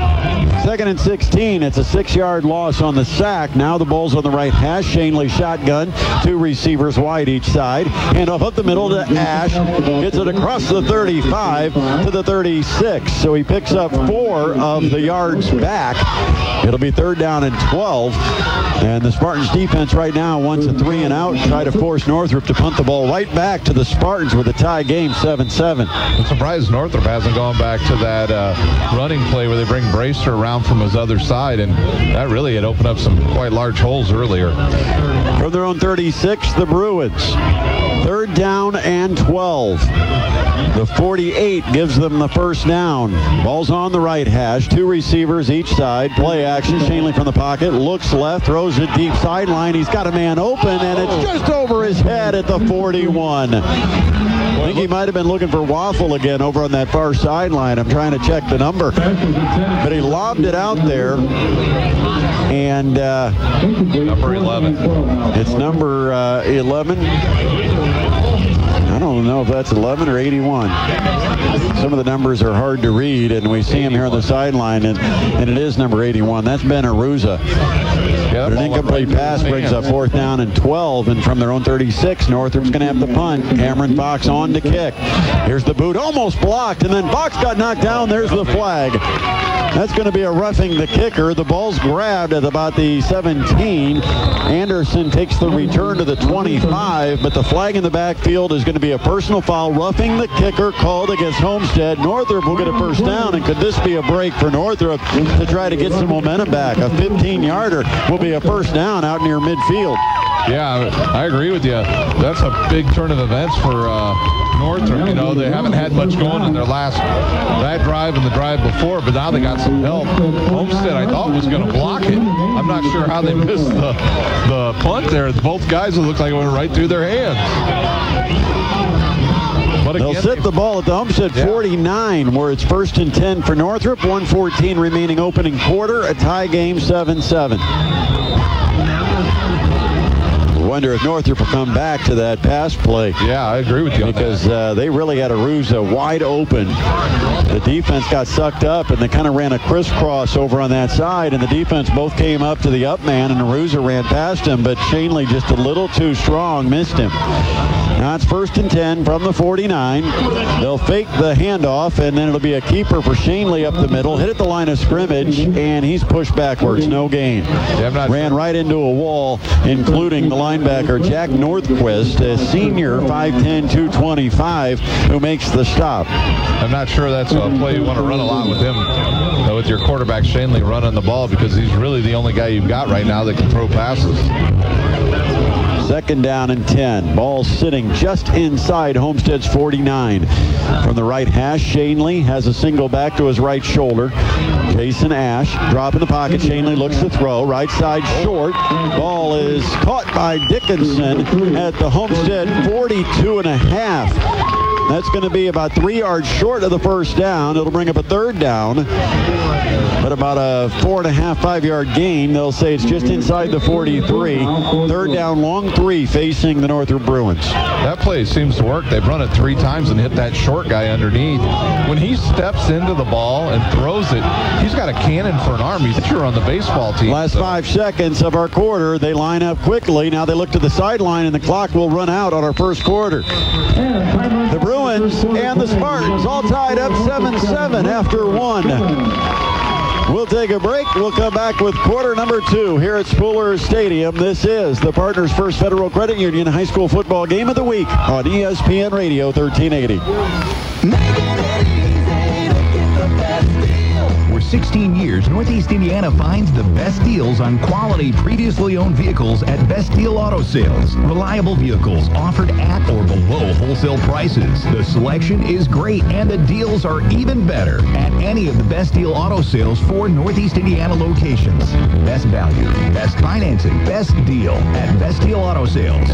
2nd and 16. It's a 6-yard loss on the sack. Now the Bulls on the right hash. Shanley shotgun. 2 receivers wide each side. And up the middle to Ash. Gets it across the 35 to the 36. So he picks up 4 of the yards back. It'll be 3rd down and 12. And the Spartans defense right now wants a 3 and out. Try to force Northrop to punt the ball right back to the Spartans with a tie game 7-7. I'm surprised Northrop hasn't gone back to that running play where they bring Bracer around from his other side, and that really had opened up some quite large holes earlier. From their own 36, the Bruins. 3rd down and 12. The 48 gives them the first down. Ball's on the right hash. 2 receivers each side. Play action. Shanley from the pocket. Looks left. Throws it deep sideline. He's got a man open, and it's just over his head at the 41. I think he might have been looking for Waffle again over on that far sideline. I'm trying to check the number. But he lobbed it out there. And number 11. It's number 11. I don't know if that's 11 or 81. Some of the numbers are hard to read, and we see him here on the sideline, and it is number 81. That's Ben Aruza. But an incomplete pass brings up 4th down and 12, and from their own 36, Northrop's going to have the punt. Cameron Fox on to kick. Here's the boot, almost blocked, and then Fox got knocked down. There's the flag. That's going to be a roughing the kicker. The ball's grabbed at about the 17. Anderson takes the return to the 25, but the flag in the backfield is going to be a personal foul. Roughing the kicker called against Homestead. Northrop will get a 1st down, and could this be a break for Northrop to try to get some momentum back? A 15-yarder will be a 1st down out near midfield. Yeah, I agree with you. That's a big turn of events for Northrop. You know, they haven't had much going in their that drive and the drive before, but now they got some help. Homestead, I thought, was going to block it. I'm not sure how they missed the punt there. Both guys, it looked like it went right through their hands. But again, they'll sit the ball at the Homestead 49, where it's 1st and 10 for Northrop. 1:14 remaining opening quarter. A tie game, 7-7. Wonder if Northrop will come back to that pass play. Yeah, I agree with you. Because they really had Aruza wide open. The defense got sucked up, and they kind of ran a crisscross over on that side, and the defense both came up to the up man, and Aruza ran past him, but Shanley just a little too strong, missed him. Now it's 1st and 10 from the 49. They'll fake the handoff, and then it'll be a keeper for Shanley up the middle. Hit at the line of scrimmage, and he's pushed backwards. No gain. Ran right into a wall, including the linebacker Jack Northquist, a senior, 5'10", 225, who makes the stop. I'm not sure that's a play you want to run a lot with him, with your quarterback Shanley running the ball, because he's really the only guy you've got right now that can throw passes. 2nd down and 10. Ball sitting just inside Homestead's 49. From the right hash, Shanley has a single back to his right shoulder. Jason Ash, drop in the pocket. Shanley looks to throw. Right side short. Ball is caught by Dickinson at the Homestead 42.5. That's going to be about 3 yards short of the 1st down. It'll bring up a 3rd down, but about a 4.5, 5-yard gain. They'll say it's just inside the 43. 3rd down, long 3 facing the Northrop Bruins. That play seems to work. They've run it 3 times and hit that short guy underneath. When he steps into the ball and throws it, he's got a cannon for an arm. He's sure on the baseball team. Last 5 seconds of our quarter. They line up quickly. Now they look to the sideline, and the clock will run out on our 1st quarter. The Bruins and the Spartans all tied up 7-7 after 1. We'll take a break. We'll come back with quarter number 2 here at Spooler Stadium. This is the Partners First Federal Credit Union High School Football Game of the Week on ESPN Radio 1380. 16 years, Northeast Indiana finds the best deals on quality previously owned vehicles at Best Deal Auto Sales. Reliable vehicles offered at or below wholesale prices. The selection is great, and the deals are even better at any of the Best Deal Auto Sales for Northeast Indiana locations. Best value, best financing, best deal at Best Deal Auto Sales.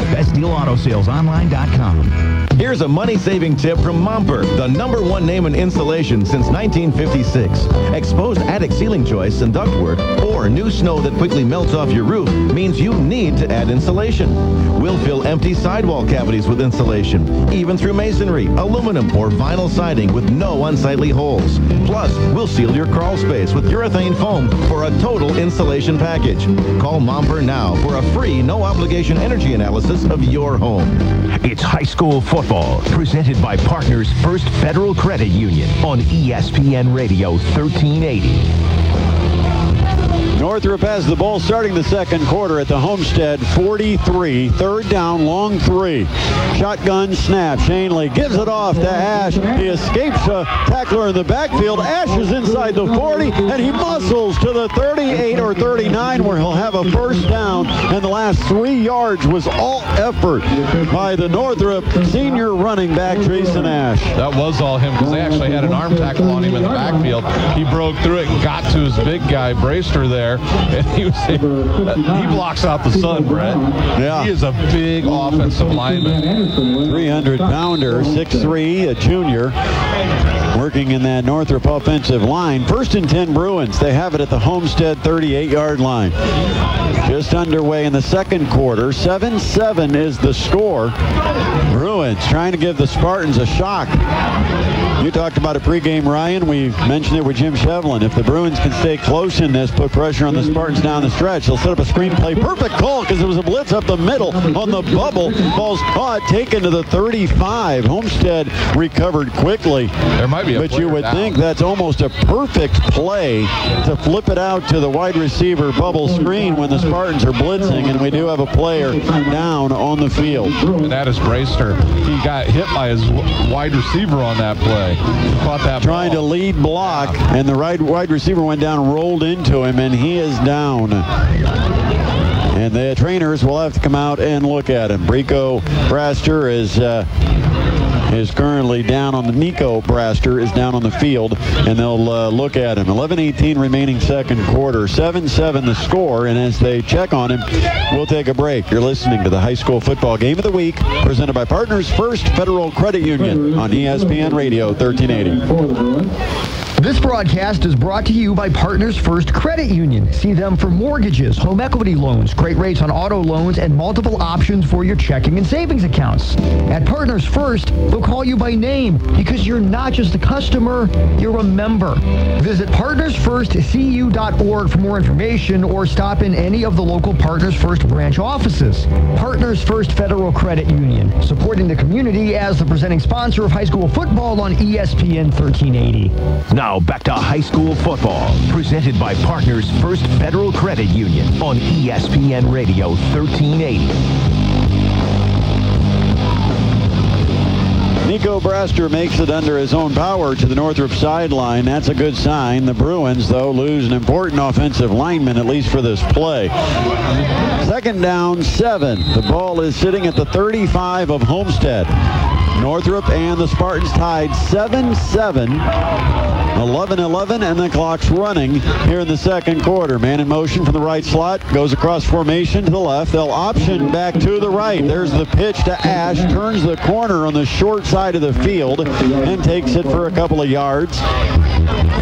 BestDealAutoSalesOnline.com. Here's a money-saving tip from Momper, the #1 name in insulation since 1956. Exposed attic ceiling joists and ductwork, or new snow that quickly melts off your roof, means you need to add insulation. We'll fill empty sidewall cavities with insulation, even through masonry, aluminum, or vinyl siding with no unsightly holes. Plus, we'll seal your crawl space with urethane foam for a total insulation package. Call Momper now for a free, no-obligation energy analysis of your home. It's high school football, presented by Partners First Federal Credit Union on ESPN Radio 1380. Northrop has the ball starting the 2nd quarter at the Homestead 43. 3rd down, long 3. Shotgun snap. Shanley gives it off to Ash. He escapes a tackler in the backfield. Ash is inside the 40, and he muscles to the 38 or 39, where he'll have a 1st down. And the last 3 yards was all effort by the Northrop senior running back, Jason Ash. That was all him, because they actually had an arm tackle on him in the backfield. He broke through it and got to his big guy, Braster, there. And he blocks out the sun, Brett. Yeah. He is a big offensive lineman. 300-pounder, 6'3", a junior. working in that Northrop offensive line. 1st and 10 Bruins. They have it at the Homestead 38-yard line. Just underway in the second quarter. 7-7 is the score. Bruins trying to give the Spartans a shock. You talked about a pregame, Ryan. We mentioned it with Jim Shevlin. If the Bruins can stay close in this, put pressure on the Spartans down the stretch, they'll set up a screenplay. Perfect call because it was a blitz up the middle on the bubble. Ball's caught, taken to the 35. Homestead recovered quickly. There might be a but you would think that's almost a perfect play to flip it out to the wide receiver bubble screen when the Spartans are blitzing, and we do have a player down on the field. And that is Brayster. He got hit by his wide receiver on that play. Caught that trying to lead block, and the wide receiver went down and rolled into him, and he is down. And the trainers will have to come out and look at him. Brico Braster is currently down on the Nico Braster is down on the field, and they'll look at him. 11:18 remaining second quarter. 7-7 the score, and as they check on him, we'll take a break. You're listening to the High School Football Game of the Week, presented by Partners First Federal Credit Union on ESPN Radio 1380. This broadcast is brought to you by Partners First Credit Union. See them for mortgages, home equity loans, great rates on auto loans, and multiple options for your checking and savings accounts. At Partners First, they'll call you by name because you're not just a customer, you're a member. Visit partnersfirstcu.org for more information or stop in any of the local Partners First branch offices. Partners First Federal Credit Union, supporting the community as the presenting sponsor of high school football on ESPN 1380. Now back to high school football, presented by Partners First Federal Credit Union on ESPN Radio 1380. Nico Braster makes it under his own power to the Northrop sideline. That's a good sign. The Bruins, though, lose an important offensive lineman, at least for this play. 2nd down, 7. The ball is sitting at the 35 of Homestead. Northrop and the Spartans tied 7-7. 11-11, and the clock's running here in the second quarter. Man in motion from the right slot, goes across formation to the left. They'll option back to the right. There's the pitch to Ash, turns the corner on the short side of the field and takes it for a couple of yards.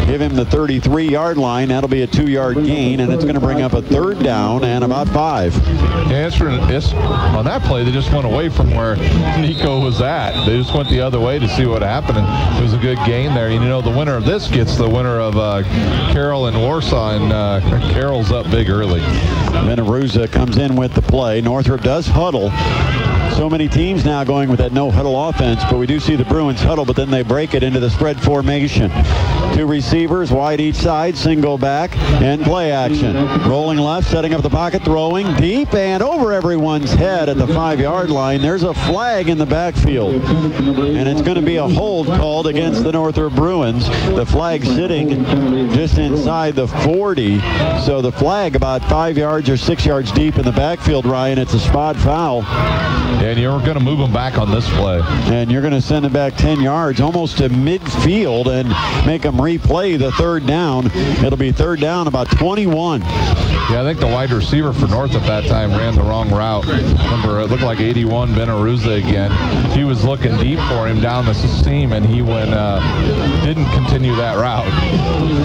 Give him the 33-yard line. That'll be a 2-yard gain, and it's going to bring up a 3rd down and about 5. Yeah, on that play, they just went away from where Nico was at. They just went the other way to see what happened, and it was a good gain there. You know, the winner of this gets the winner of Carroll and Warsaw, and Carroll's up big early. Veneruza comes in with the play. Northrop does huddle. So many teams now going with that no-huddle offense, but we do see the Bruins huddle, but then they break it into the spread formation. 2 receivers, wide each side, single back, and play action. Rolling left, setting up the pocket, throwing deep, and over everyone's head at the 5-yard line. There's a flag in the backfield, and it's going to be a hold called against the Northrop Bruins. The flag sitting just inside the 40, so the flag about 5 yards or 6 yards deep in the backfield, Ryan. It's a spot foul. And you're going to move them back on this play. And you're going to send them back 10 yards, almost to midfield, and make them replay the 3rd down. It'll be 3rd down, about 21. Yeah, I think the wide receiver for Northrop that time ran the wrong route. Remember, it looked like 81, Veneruza again. He was looking deep for him down the seam, and he didn't continue that route.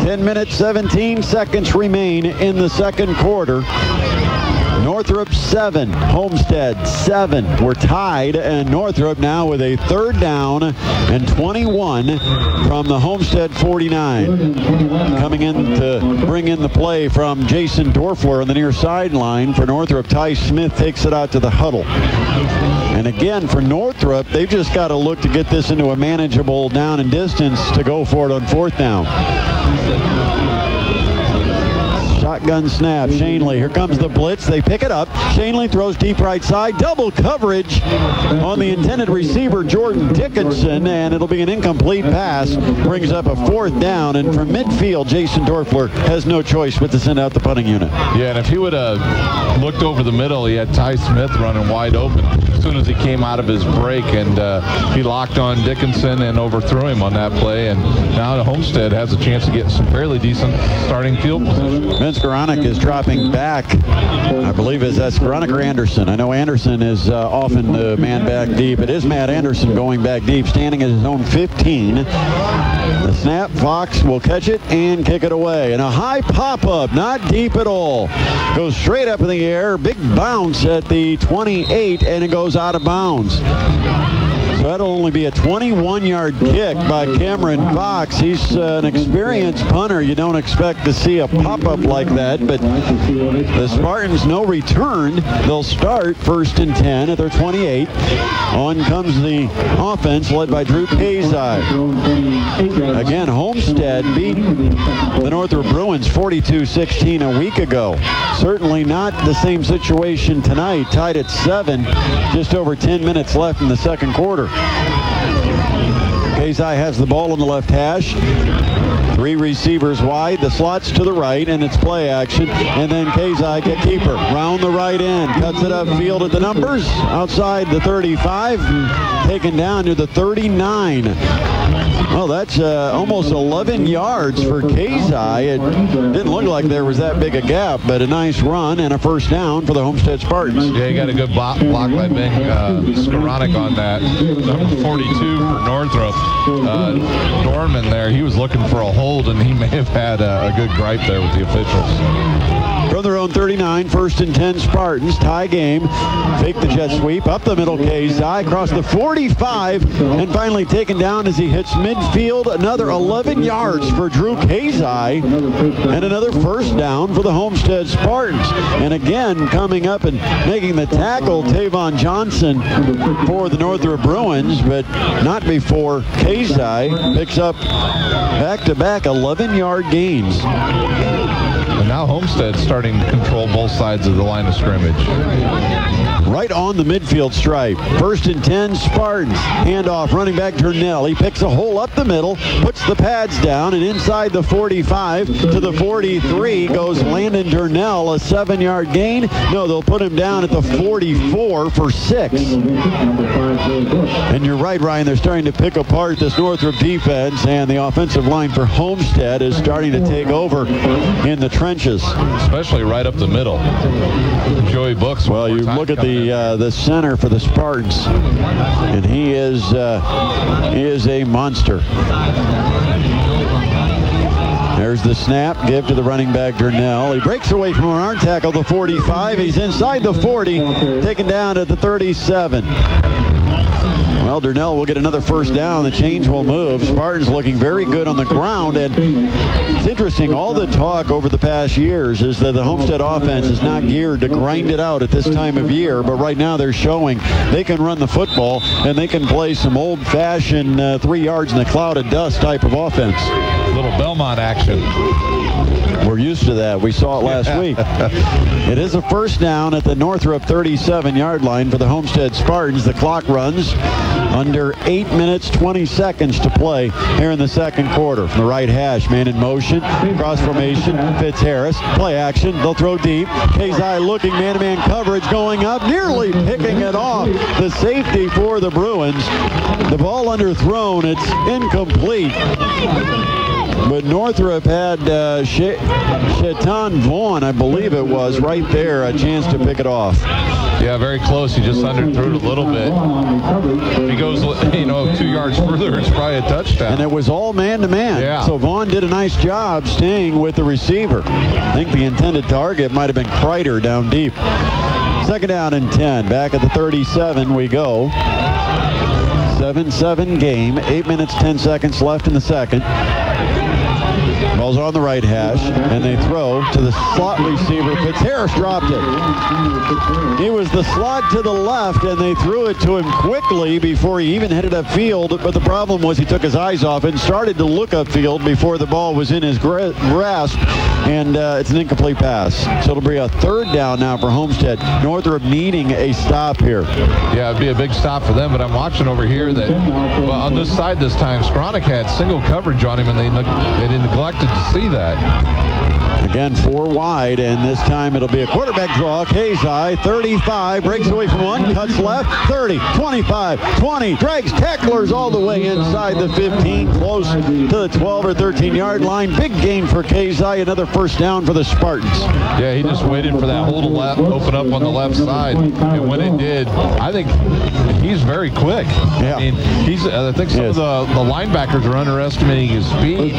10 minutes, 17 seconds remain in the second quarter. Northrop 7, Homestead 7. We're tied, and Northrop now with a 3rd down and 21 from the Homestead 49. Coming in to bring in the play from Jason Dorfler on the near sideline for Northrop. Ty Smith takes it out to the huddle. And again, for Northrop, they've just got to look to get this into a manageable down and distance to go for it on 4th down. Shotgun snap. Shanley. Here comes the blitz. They pick it up. Shanley throws deep right side. Double coverage on the intended receiver, Jordan Dickinson, and it'll be an incomplete pass. Brings up a 4th down, and from midfield, Jason Dorfler has no choice but to send out the punting unit. Yeah, and if he would have looked over the middle, he had Ty Smith running wide open as soon as he came out of his break, and he locked on Dickinson and overthrew him on that play, and now the Homestead has a chance to get some fairly decent starting field position. Vince Skoranek is dropping back. I believe that's Skoranek or Anderson. I know Anderson is often the man back deep. It is Matt Anderson going back deep, standing at his own 15. The snap. Fox will catch it and kick it away. And a high pop-up, not deep at all. Goes straight up in the air. Big bounce at the 28, and it goes out of bounds. So that'll only be a 21-yard kick by Cameron Fox. He's an experienced punter. You don't expect to see a pop-up like that, but the Spartans no return. They'll start 1st and 10 at their 28. On comes the offense led by Drew Kazai. Again, Homestead beat the Northrop Bruins 42-16 a week ago. Certainly not the same situation tonight. Tied at 7, just over 10 minutes left in the second quarter. Kazai has the ball on the left hash. 3 receivers wide, the slots to the right, and it's play action. And then Kazai, get keeper, round the right end, cuts it upfield at the numbers, outside the 35, taken down to the 39. Well, that's almost 11 yards for Kazai. It didn't look like there was that big a gap, but a nice run and a first down for the Homestead Spartans. Yeah, he got a good block by Ben Skoranek on that. Number 42 for Northrop. Dorman there, he was looking for a hold, and he may have had a good gripe there with the officials. From their own 39, 1st and 10 Spartans, tie game. Fake the jet sweep, up the middle, Kazai, across the 45, and finally taken down as he hits midfield. Another 11 yards for Drew Kazai, and another first down for the Homestead Spartans. And again, coming up and making the tackle, Tavon Johnson for the Northrop Bruins, but not before Kazai picks up back-to-back 11-yard gains. And now Homestead's starting to control both sides of the line of scrimmage. Right on the midfield stripe. 1st and 10 Spartans. Handoff, running back Durnell. He picks a hole up the middle, puts the pads down, and inside the 45 to the 43 goes Landon Durnell, a 7-yard gain. No, they'll put him down at the 44 for 6. And you're right, Ryan, they're starting to pick apart this Northrop defense, and the offensive line for Homestead is starting to take over in the trenches. Especially right up the middle. Joey Books. Well, you look at the center for the Spartans, and he is a monster. There's the snap, give to the running back Durnell. He breaks away from an arm tackle, the 45. He's inside the 40, taken down at the 37. Well, Durnell will get another first down. The chains will move. Spartans looking very good on the ground. And it's interesting, all the talk over the past years is that the Homestead offense is not geared to grind it out at this time of year. But right now they're showing they can run the football and they can play some old-fashioned 3 yards in the cloud of dust type of offense. Little Belmont action. We're used to that. We saw it last week. It is a first down at the Northrop 37-yard line for the Homestead Spartans. The clock runs under 8 minutes, 20 seconds to play here in the second quarter. From the right hash, man in motion, cross formation, Fitz-Harris, play action, they'll throw deep. Kazai looking, man-to-man coverage going up, nearly picking it off. The safety for the Bruins. The ball underthrown, it's incomplete. But Northrop had Shaitan Vaughn, I believe it was, right there, a chance to pick it off. Yeah, very close. He just underthrew it a little bit. If he goes, 2 yards further, it's probably a touchdown. And it was all man-to-man. Yeah. So Vaughn did a nice job staying with the receiver. I think the intended target might have been Kreider down deep. Second down and 10. Back at the 37 we go. 7-7 game. 8 minutes, 10 seconds left in the second. Ball's on the right hash, and they throw to the slot receiver. Fitz-Harris dropped it. He was the slot to the left, and they threw it to him quickly before he even headed upfield. But the problem was he took his eyes off and started to look upfield before the ball was in his grasp, and it's an incomplete pass. So it'll be a third down now for Homestead. Northrop needing a stop here. Yeah, it'd be a big stop for them, but I'm watching over here that on this side this time, Skoranek had single coverage on him, and they neglected to see that. Again, 4 wide, and this time it'll be a quarterback draw. Kazai, 35, breaks away from one, cuts left, 30, 25, 20, drags tacklers all the way inside the 15, close to the 12 or 13-yard line. Big gain for Kazai, another first down for the Spartans. Yeah, he just waited for that hole to open up on the left side, and when it did, I think he's very quick. Yeah. I mean, I think some of the linebackers are underestimating his speed.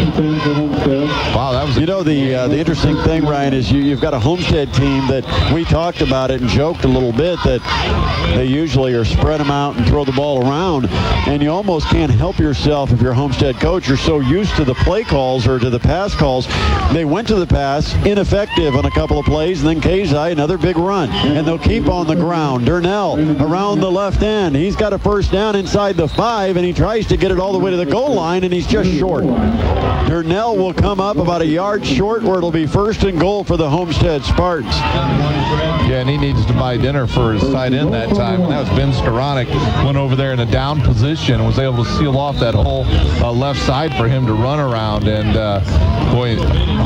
Wow, that was... You know, the interesting thing, Ryan, is you've got a Homestead team that we talked about it and joked a little bit that they usually are spread them out and throw the ball around, and you almost can't help yourself if you're a Homestead coach. You're so used to the play calls or to the pass calls. They went to the pass, ineffective on a couple of plays, and then Kazai, another big run, and they'll keep on the ground. Durnell around the left end. He's got a first down inside the 5, and he tries to get it all the way to the goal line, and he's just short. Durnell will come up about a yard short, where it'll be first and goal for the Homestead Spartans. Yeah, and he needs to buy dinner for his tight end that time. And that was Ben Skoranek. Went over there in a down position and was able to seal off that whole left side for him to run around. And, boy,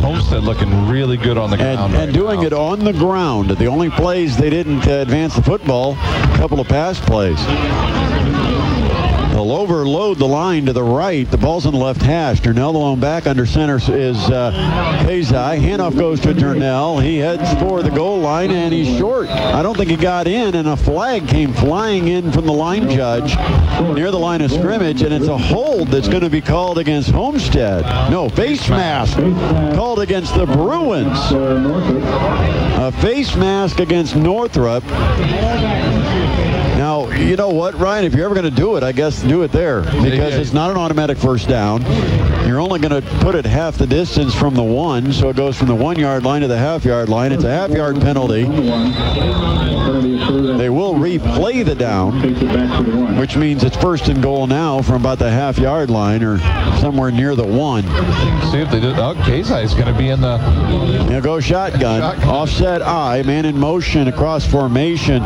Homestead looking really good on the ground. And doing it on the ground. The only plays they didn't advance the football, a couple of pass plays. They'll overload the line to the right. The ball's on the left hash. Durnell, the lone back, under center is Kazai. Handoff goes to Durnell. He heads for the goal line, and he's short. I don't think he got in, and a flag came flying in from the line judge near the line of scrimmage, and it's a hold that's going to be called against Homestead. No, face mask called against the Bruins. A face mask against Northrop. Now, you know what, Ryan, if you're ever going to do it, I guess do it there, because it's not an automatic first down. You're only going to put it half the distance from the 1, so it goes from the 1-yard line to the half-yard line. It's a half-yard penalty. They will replay the down, which means it's first and goal now from about the half-yard line or somewhere near the 1. See if they do. Oh, Kazai is going to be in the... He'll go shotgun. Offset I, man in motion across formation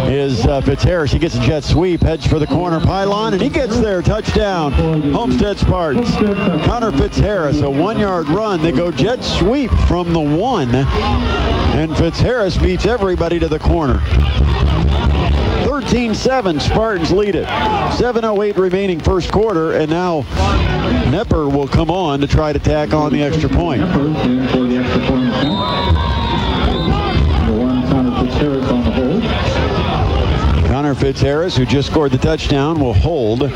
is Fitzharris. He gets a jet sweep, heads for the corner pylon, and he gets there. Touchdown, Homestead Spartans. Connor Fitzharris, a 1-yard run. They go jet sweep from the 1, and Fitzharris beats everybody to the corner. 13-7, Spartans lead it. 7:08 remaining first quarter, and now Nepper will come on to try to tack on the extra point. Connor Fitzharris, who just scored the touchdown, will hold.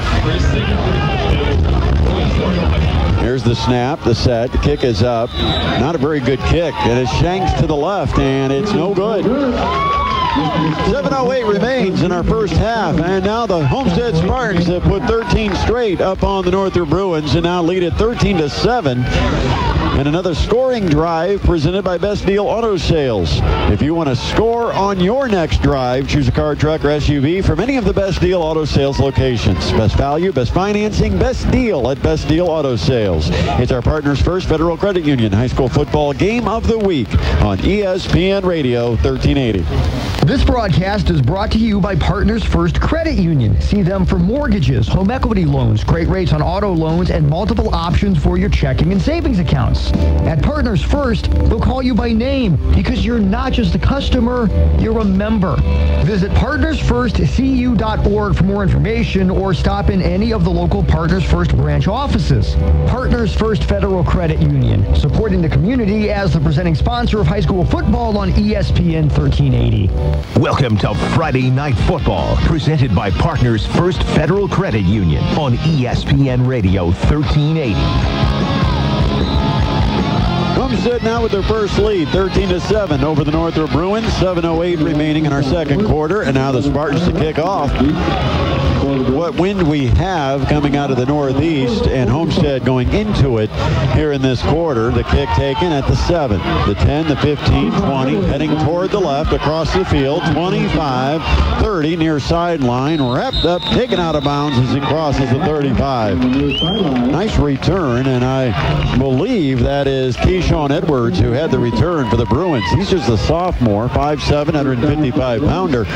Here's the snap, the set, the kick is up. Not a very good kick, and it shanks to the left, and it's no good. 7:08 remains in our first half, and now the Homestead Spartans have put 13 straight up on the Northrop Bruins and now lead it 13-7. And another scoring drive presented by Best Deal Auto Sales. If you want to score on your next drive, choose a car, truck, or SUV from any of the Best Deal Auto Sales locations. Best value, best financing, best deal at Best Deal Auto Sales. It's our Partners First Federal Credit Union High School Football Game of the Week on ESPN Radio 1380. This broadcast is brought to you by Partners First Credit Union. See them for mortgages, home equity loans, great rates on auto loans, and multiple options for your checking and savings accounts. At Partners First, they'll call you by name because you're not just a customer, you're a member. Visit partnersfirstcu.org for more information or stop in any of the local Partners First branch offices. Partners First Federal Credit Union, supporting the community as the presenting sponsor of high school football on ESPN 1380. Welcome to Friday Night Football, presented by Partners First Federal Credit Union on ESPN Radio 1380. Homestead now with their first lead, 13-7 over the Northrop Bruins. 7:08 remaining in our second quarter, and now the Spartans to kick off. What wind we have coming out of the northeast, and Homestead going into it here in this quarter. The kick taken at the 7, the 10, the 15, 20, heading toward the left across the field, 25, 30 near sideline, wrapped up, taken out of bounds as he crosses the 35. Nice return, and I believe that is Keyshawn Edwards who had the return for the Bruins. He's just a sophomore, 5'7", 155-pounder.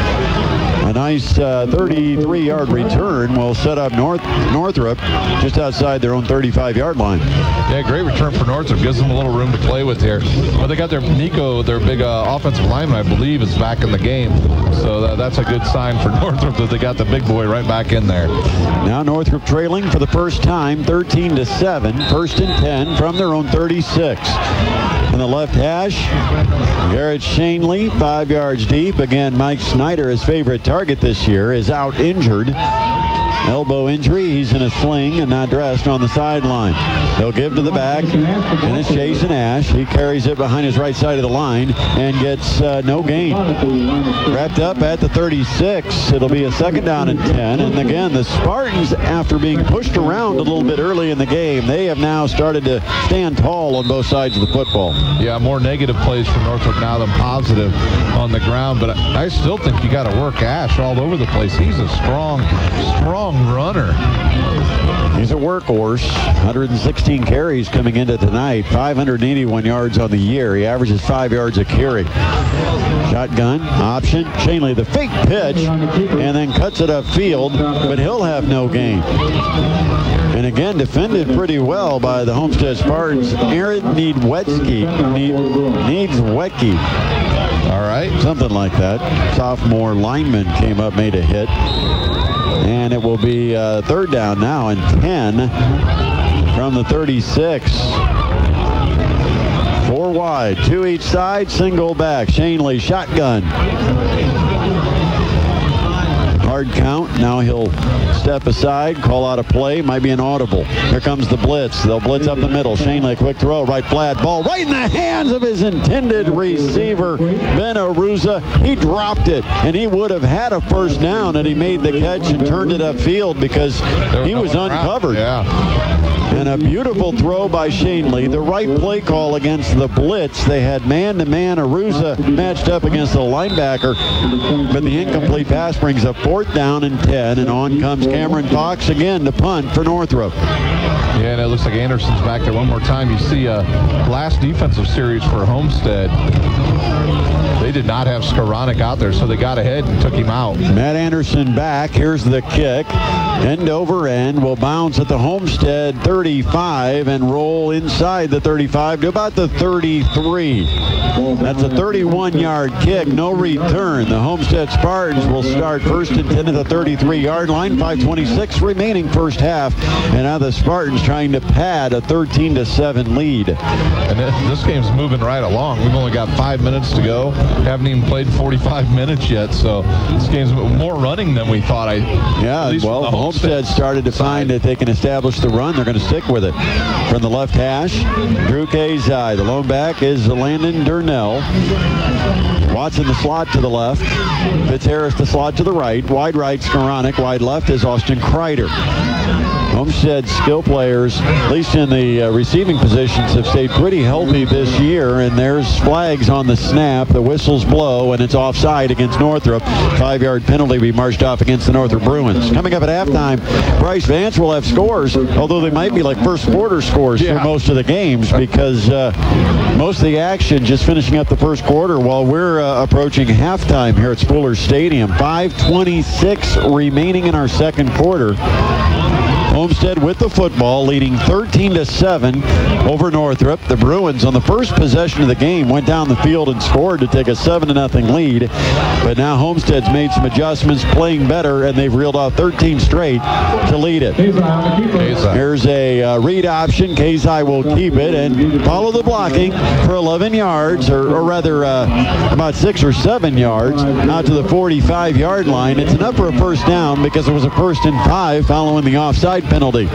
A nice 33-yard return will set up Northrop just outside their own 35-yard line. Yeah, great return for Northrop. Gives them a little room to play with here. But they got their Nico, their big offensive lineman, I believe, is back in the game. So that's a good sign for Northrop that they got the big boy right back in there. Now Northrop trailing for the first time, 13-7. First and 10 from their own 36. On the left hash, Garrett Shanley, 5 yards deep. Again, Mike Snyder, his favorite target this year, is out injured. Elbow injury. He's in a sling and not dressed on the sideline. They'll give to the back, and it's Jason Ash. He carries it behind his right side of the line and gets no gain. Wrapped up at the 36. It'll be a second down and 10. And again, the Spartans, after being pushed around a little bit early in the game, they have now started to stand tall on both sides of the football. Yeah, more negative plays for Northrop now than positive on the ground. But I still think you got to work Ash all over the place. He's a strong runner. He's a workhorse. 116 carries coming into tonight. 581 yards on the year. He averages 5 yards a carry. Shotgun, option. Shanley, the fake pitch, and then cuts it upfield, but he'll have no gain. And again, defended pretty well by the Homestead Spartans. Aaron Niedzwecki. All right. Something like that. Sophomore lineman came up, made a hit. And it will be third down now and 10 from the 36. 4 wide, 2 each side, single back. Shanley, shotgun. Hard count. Now he'll step aside, call out a play. Might be an audible. Here comes the blitz. They'll blitz up the middle. Shanley, quick throw, right flat, ball right in the hands of his intended receiver, Ben Aruza. He dropped it, and he would have had a first down had he made the catch and turned it upfield because he was uncovered. Yeah. And a beautiful throw by Shanley. The right play call against the blitz. They had man-to-man Aruza matched up against the linebacker, but the incomplete pass brings up 4th down and 10, and on comes Cameron Fox again to punt for Northrop. Yeah, and it looks like Anderson's back there one more time. You see last defensive series for Homestead. They did not have Skoranek out there, so they got ahead and took him out. Matt Anderson back. Here's the kick. End over end will bounce at the Homestead 35 and roll inside the 35 to about the 33. That's a 31-yard kick, no return. The Homestead Spartans will start first and 10 at the 33-yard line. 5:26 remaining first half. And now the Spartans trying to pad a 13-7 lead. And this game's moving right along. We've only got 5 minutes to go. Haven't even played 45 minutes yet, so this game's more running than we thought. Well, Homestead started to find that they can establish the run. They're going to stick with it. From the left hash, Drew Kazai. The lone back is Landon Durnell. Watson the slot to the left. Fitzharris the slot to the right. Wide right, Skoranek. Wide left is Austin Kreider. Homestead skill players, at least in the receiving positions, have stayed pretty healthy this year, and there's flags on the snap. The whistles blow, and it's offside against Northrop. 5-yard penalty be marched off against the Northrop Bruins. Coming up at halftime, Bryce Vance will have scores, although they might be like first quarter scores for most of the games, because most of the action just finishing up the first quarter while we're approaching halftime here at Spooler Stadium. 5:26 remaining in our second quarter. Homestead with the football, leading 13-7 over Northrop. The Bruins on the first possession of the game went down the field and scored to take a 7-0 lead. But now Homestead's made some adjustments, playing better, and they've reeled off 13 straight to lead it. Here's a read option. Kazai will keep it and follow the blocking for 11 yards, or rather about 6 or 7 yards, out to the 45-yard line. It's enough for a first down because it was a 1st and 5 following the offside penalty.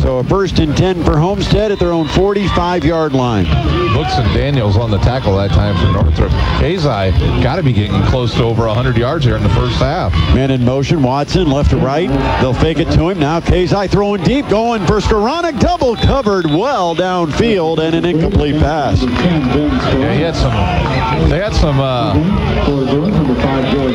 So a 1st and 10 for Homestead at their own 45-yard line. Brooks and Daniels on the tackle that time for Northrop. Kazai got to be getting close to over 100 yards here in the first half. Man in motion, Watson left to right. They'll fake it to him. Now Kazai throwing deep, going for Skoranek. Double covered well downfield, and an incomplete pass. Yeah,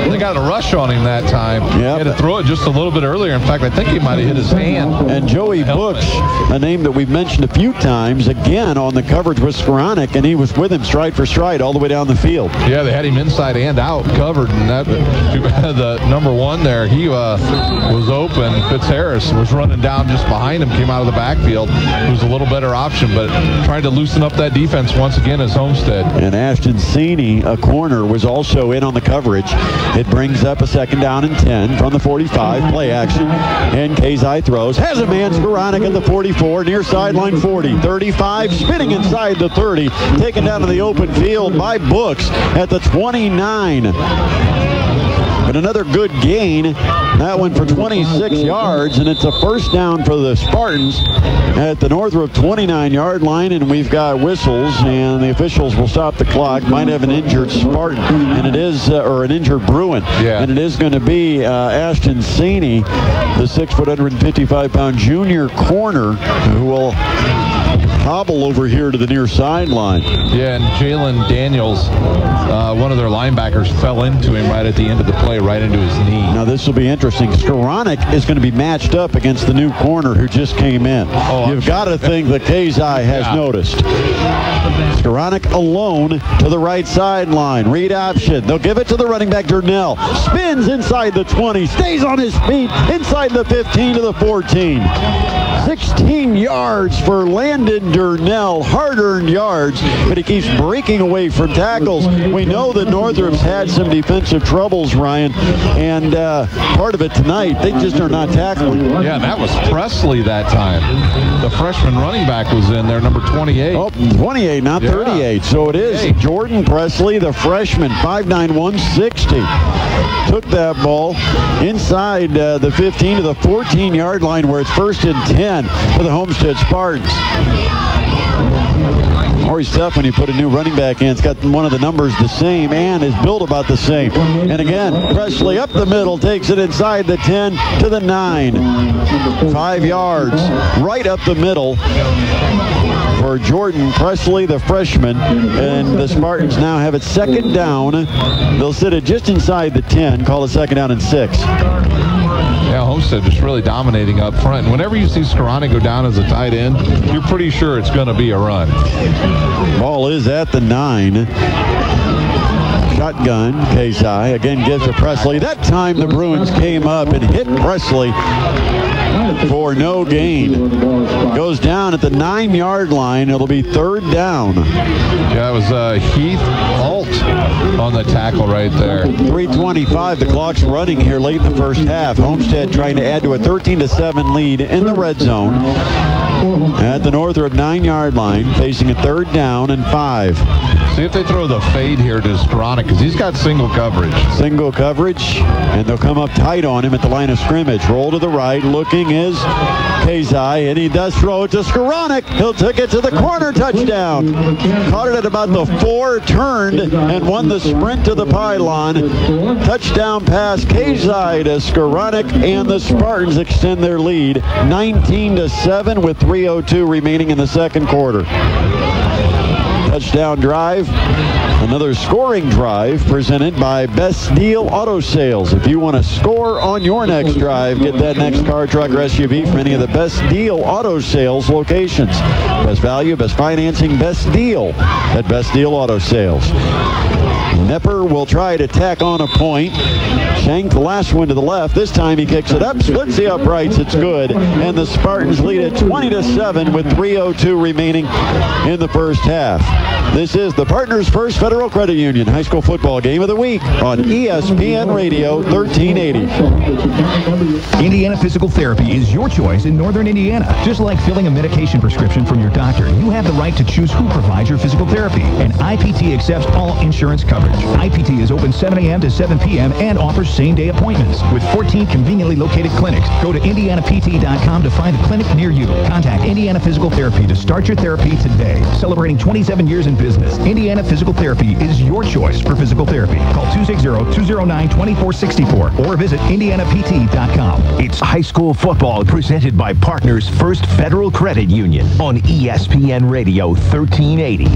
they got a rush on him that time. He had to throw it just a little bit earlier. In fact, I think he might have hit his hand. And Joey Bush Books, a name that we've mentioned a few times, again on the coverage with Skoranek, and he was with him stride for stride all the way down the field. Yeah, they had him inside and out covered, and that the number one there, he was open. Fitzharris was running down just behind him, came out of the backfield. It was a little better option, but trying to loosen up that defense once again is Homestead. And Ashton Seeney, a corner, was also in on the coverage. It brings up a 2nd down and 10 from the 45, play action, and Kazai throws. Has a man, Skoranek at the 44, near sideline 40, 35, spinning inside the 30, taken down to the open field by Books at the 29. But another good gain, that one for 26 yards, and it's a first down for the Spartans at the Northrop 29-yard line, and we've got whistles, and the officials will stop the clock. Might have an injured Spartan, and it is, or an injured Bruin, and it is going to be Ashton Seeney, the 6', 155-pound junior corner, who will hobble over here to the near sideline. Yeah, and Jalen Daniels, one of their linebackers, fell into him right at the end of the play, right into his knee. Now this will be interesting. Skoranek is going to be matched up against the new corner who just came in. You've got to think that Kazai has noticed. Skoranek alone to the right sideline. Read option. They'll give it to the running back, Durnell. Spins inside the 20. Stays on his feet inside the 15 to the 14. 16 yards for Landon Durnell, hard-earned yards, but he keeps breaking away from tackles. We know that Northrop's had some defensive troubles, Ryan, and part of it tonight, they just are not tackling. Yeah, that was Presley that time. The freshman running back was in there, number 28. Oh, 28, not 38. So it is Jordan Presley, the freshman, 5'9", 160. Took that ball inside the 15 to the 14-yard line where it's 1st and 10 for the Homestead Spartans. Always tough when you put a new running back in. It's got one of the numbers the same and is built about the same. And again, Presley up the middle, takes it inside the 10 to the 9. 5 yards right up the middle for Jordan Presley, the freshman, and the Spartans now have it 2nd down. They'll sit it just inside the 10, call it 2nd down and 6. Yeah, Homestead just really dominating up front. And whenever you see Skoranek go down as a tight end, you're pretty sure it's going to be a run. Ball is at the 9. Shotgun, Kazai again gives to Presley. That time the Bruins came up and hit Presley for no gain. Goes down at the 9-yard line. It'll be 3rd down. Yeah, it was Heath Alt on the tackle right there. 3:25. The clock's running here late in the first half. Homestead trying to add to a 13-7 lead in the red zone at the Northrop 9-yard line, facing a 3rd down and 5. See if they throw the fade here to Skoranek, because he's got single coverage. Single coverage, and they'll come up tight on him at the line of scrimmage. Roll to the right, looking is Kazai, and he does throw it to Skoranek. He'll take it to the corner, touchdown. Caught it at about the 4, turned, and won the sprint to the pylon. Touchdown pass, Kazai to Skoranek, and the Spartans extend their lead 19-7 with 3:02 remaining in the second quarter. Touchdown drive, another scoring drive presented by Best Deal Auto Sales. If you want to score on your next drive, get that next car, truck, or SUV from any of the Best Deal Auto Sales locations. Best value, best financing, best deal at Best Deal Auto Sales. Nepper will try to tack on a point. Shank, the last one to the left. This time he kicks it up, splits the uprights. It's good. And the Spartans lead at 20-7 with 3:02 remaining in the first half. This is the Partners First Federal Credit Union High School Football Game of the Week on ESPN Radio 1380. Indiana Physical Therapy is your choice in Northern Indiana. Just like filling a medication prescription from your doctor, you have the right to choose who provides your physical therapy. And IPT accepts all insurance coverage. IPT is open 7 a.m. to 7 p.m. and offers same-day appointments with 14 conveniently located clinics. Go to IndianaPT.com to find a clinic near you. Contact Indiana Physical Therapy to start your therapy today. Celebrating 27 years in business, Indiana Physical Therapy is your choice for physical therapy. Call 260-209-2464 or visit IndianaPT.com. It's high school football presented by Partners First Federal Credit Union on ESPN Radio 1380.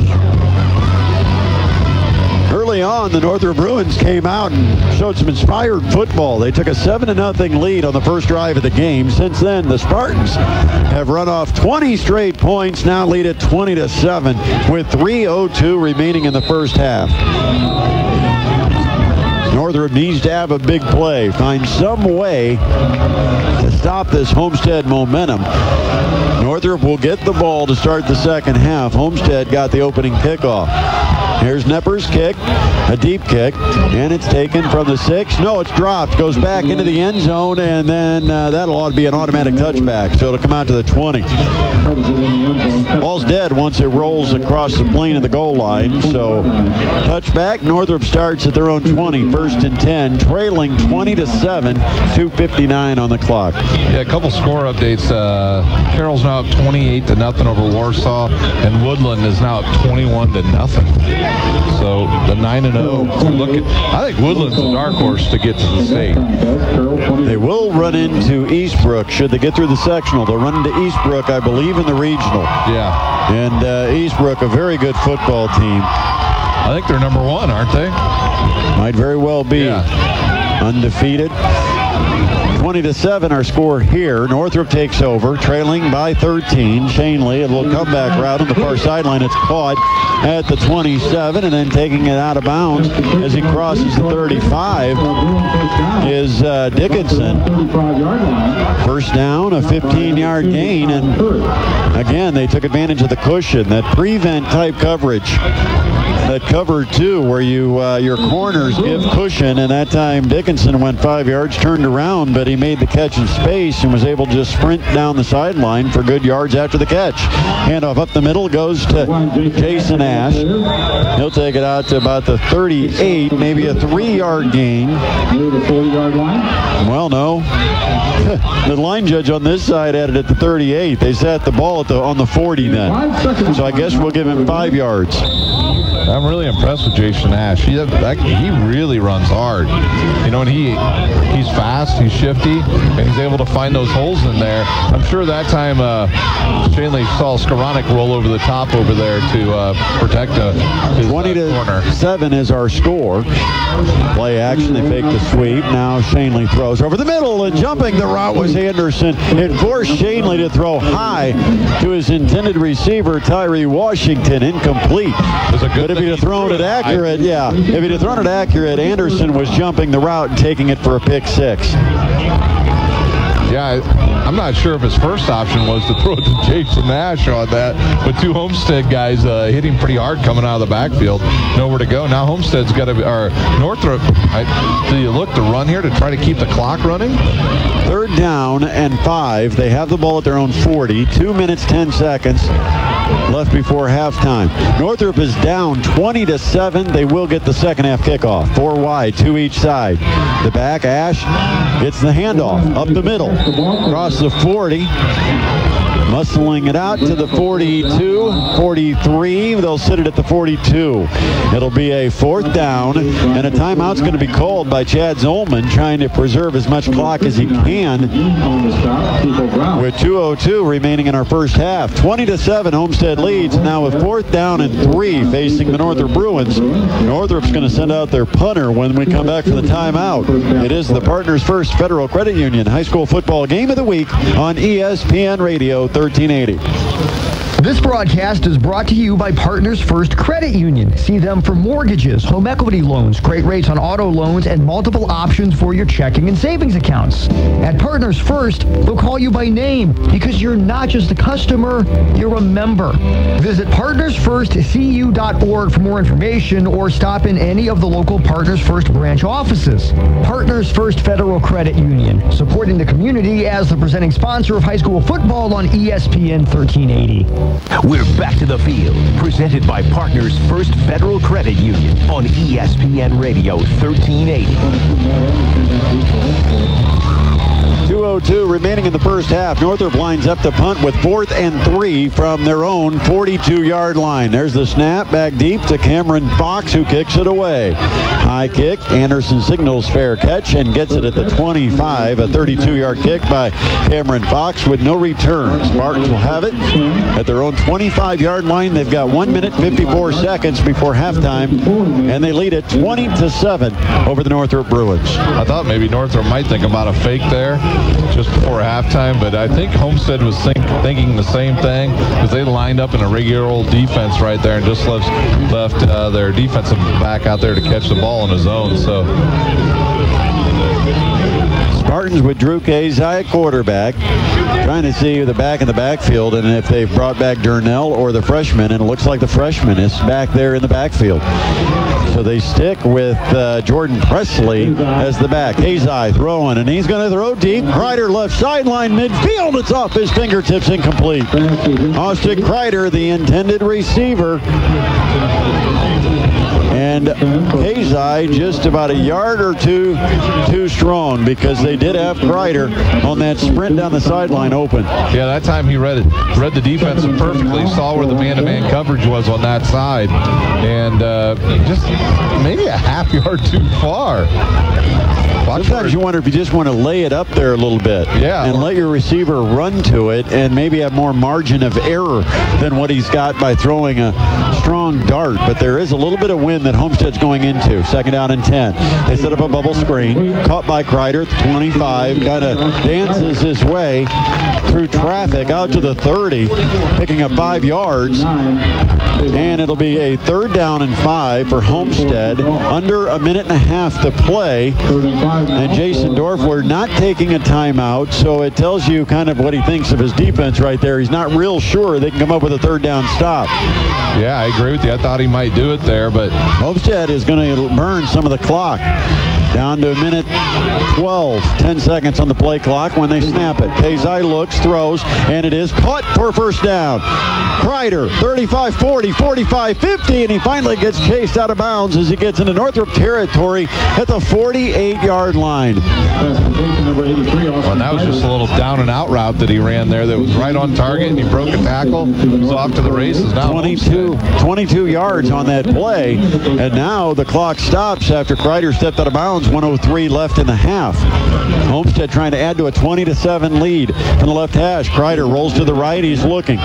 Early early on, the Northrop Bruins came out and showed some inspired football. They took a 7-0 lead on the first drive of the game. Since then, the Spartans have run off 20 straight points, now lead at 20-7 with 3:02 remaining in the first half. Northrop needs to have a big play, find some way to stop this Homestead momentum. Northrop will get the ball to start the second half. Homestead got the opening kickoff. Here's Nepper's kick, a deep kick, and it's taken from the 6. No, it's dropped, goes back into the end zone, and then that'll ought to be an automatic touchback, so it'll come out to the 20. Ball's dead once it rolls across the plane of the goal line, so touchback. Northrop starts at their own 20, 1st and 10, trailing 20-7, 2:59 on the clock. Yeah, a couple score updates. Carroll's now up 28-0 over Warsaw, and Woodland is now up 21-0. So the 9-0. I think Woodland's a dark horse to get to the state. They will run into Eastbrook should they get through the sectional. They'll run into Eastbrook, I believe, in the regional. Yeah. And Eastbrook, a very good football team. I think they're number 1, aren't they? Might very well be. Yeah. Undefeated. 20-7 our score here. Northrop takes over, trailing by 13. Shanley, a little comeback route on the far sideline. It's caught at the 27, and then taking it out of bounds as he crosses the 35 is Dickinson. First down, a 15-yard gain, and again, they took advantage of the cushion, that prevent type coverage. That cover 2 where you your corners give cushion, and that time Dickinson went 5 yards, turned around, but he made the catch in space and was able to just sprint down the sideline for good yards after the catch. Handoff up the middle goes to Jason Ash. He'll take it out to about the 38, maybe a 3-yard gain. Well, no. The line judge on this side had it at the 38. They set the ball on the 40 then. So I guess we'll give him 5 yards. I'm really impressed with Jason Ash. He really runs hard. You know, and he's fast, he's shifty, and he's able to find those holes in there. I'm sure that time Shanley saw Skoranek roll over the top over there to protect his 20-7 is our score. Play action, they fake the sweep. Now Shanley throws over the middle, and jumping the route was Anderson. It forced Shanley to throw high to his intended receiver, Tyree Washington. Incomplete. But if he'd have thrown it accurate, if he'd have thrown it accurate, Anderson was jumping the route and taking it for a pick 6. Yeah, I'm not sure if his first option was to throw it to Jason Nash on that, but 2 Homestead guys hit him pretty hard coming out of the backfield. Nowhere to go. Now Homestead's got to be, or Northrop, do you look to run here to try to keep the clock running? 3rd down and 5. They have the ball at their own 40. 2 minutes, 10 seconds left before halftime. Northrop is down 20-7. They will get the second half kickoff. 4 wide, 2 each side. The back, Ash gets the handoff up the middle, across the 40. Muscling it out to the 42, 43. They'll sit it at the 42. It'll be a 4th down, and a timeout's going to be called by Chad Zolman, trying to preserve as much clock as he can with 2:02 remaining in our first half. 20-7, Homestead leads. Now with 4th down and 3 facing the Northrop Bruins. Northrop's going to send out their punter when we come back from the timeout. It is the Partners First Federal Credit Union High School Football Game of the Week on ESPN Radio 1380. This broadcast is brought to you by Partners First Credit Union. See them for mortgages, home equity loans, great rates on auto loans, and multiple options for your checking and savings accounts. At Partners First, they'll call you by name because you're not just a customer, you're a member. Visit partnersfirstcu.org for more information or stop in any of the local Partners First branch offices. Partners First Federal Credit Union, supporting the community as the presenting sponsor of high school football on ESPN 1380. We're back to the field, presented by Partners First Federal Credit Union on ESPN Radio 1380. 2:02 remaining in the first half. Northrop lines up to punt with 4th and 3 from their own 42-yard line. There's the snap back deep to Cameron Fox, who kicks it away. High kick. Anderson signals fair catch and gets it at the 25. A 32-yard kick by Cameron Fox with no return. Spartans will have it at their own 25-yard line. They've got 1 minute 54 seconds before halftime, and they lead it 20-7 over the Northrop Bruins. I thought maybe Northrop might think about a fake there just before halftime, but I think Homestead was thinking the same thing, because they lined up in a regular old defense right there and just left their defensive back out there to catch the ball in his zone. So Spartans with Drew Kazai at quarterback, trying to see the back in the backfield and if they've brought back Durnell or the freshman, and it looks like the freshman is back there in the backfield. So they stick with Jordan Presley as the back. Kazai throwing, and he's going to throw deep. Kreider left sideline midfield. It's off his fingertips, incomplete. Austin Kreider, the intended receiver. And Kazai just about a yard or two too strong, because they did have Kreider on that sprint down the sideline open. Yeah, that time he read the defense perfectly, saw where the man-to-man coverage was on that side, and just maybe a half yard too far. Sometimes you wonder if you just want to lay it up there a little bit, and let your receiver run to it and maybe have more margin of error than what he's got by throwing a strong dart. But there is a little bit of wind that Homestead's going into. 2nd down and 10. They set up a bubble screen. Caught by Kreider, 25. Kind of dances his way through traffic out to the 30, picking up 5 yards. And it'll be a 3rd down and 5 for Homestead. Under a minute and a half to play. And Jason Dorf, we're not taking a timeout, so it tells you kind of what he thinks of his defense right there. He's not real sure they can come up with a 3rd down stop. Yeah, I agree with you. I thought he might do it there, but Homestead is going to burn some of the clock. Down to a minute 12, 10 seconds on the play clock when they snap it. Kazai looks, throws, and it is caught for 1st down. Kreider, 35-40, 45-50, and he finally gets chased out of bounds as he gets into Northrop territory at the 48-yard line. Well, and that was just a little down and out route that he ran there that was right on target, and he broke a tackle. Was off to the races now. 22 yards on that play, and now the clock stops after Kreider stepped out of bounds. 1:03 left in the half. Homestead trying to add to a 20-7 lead from the left hash. Kreider rolls to the right. He's looking.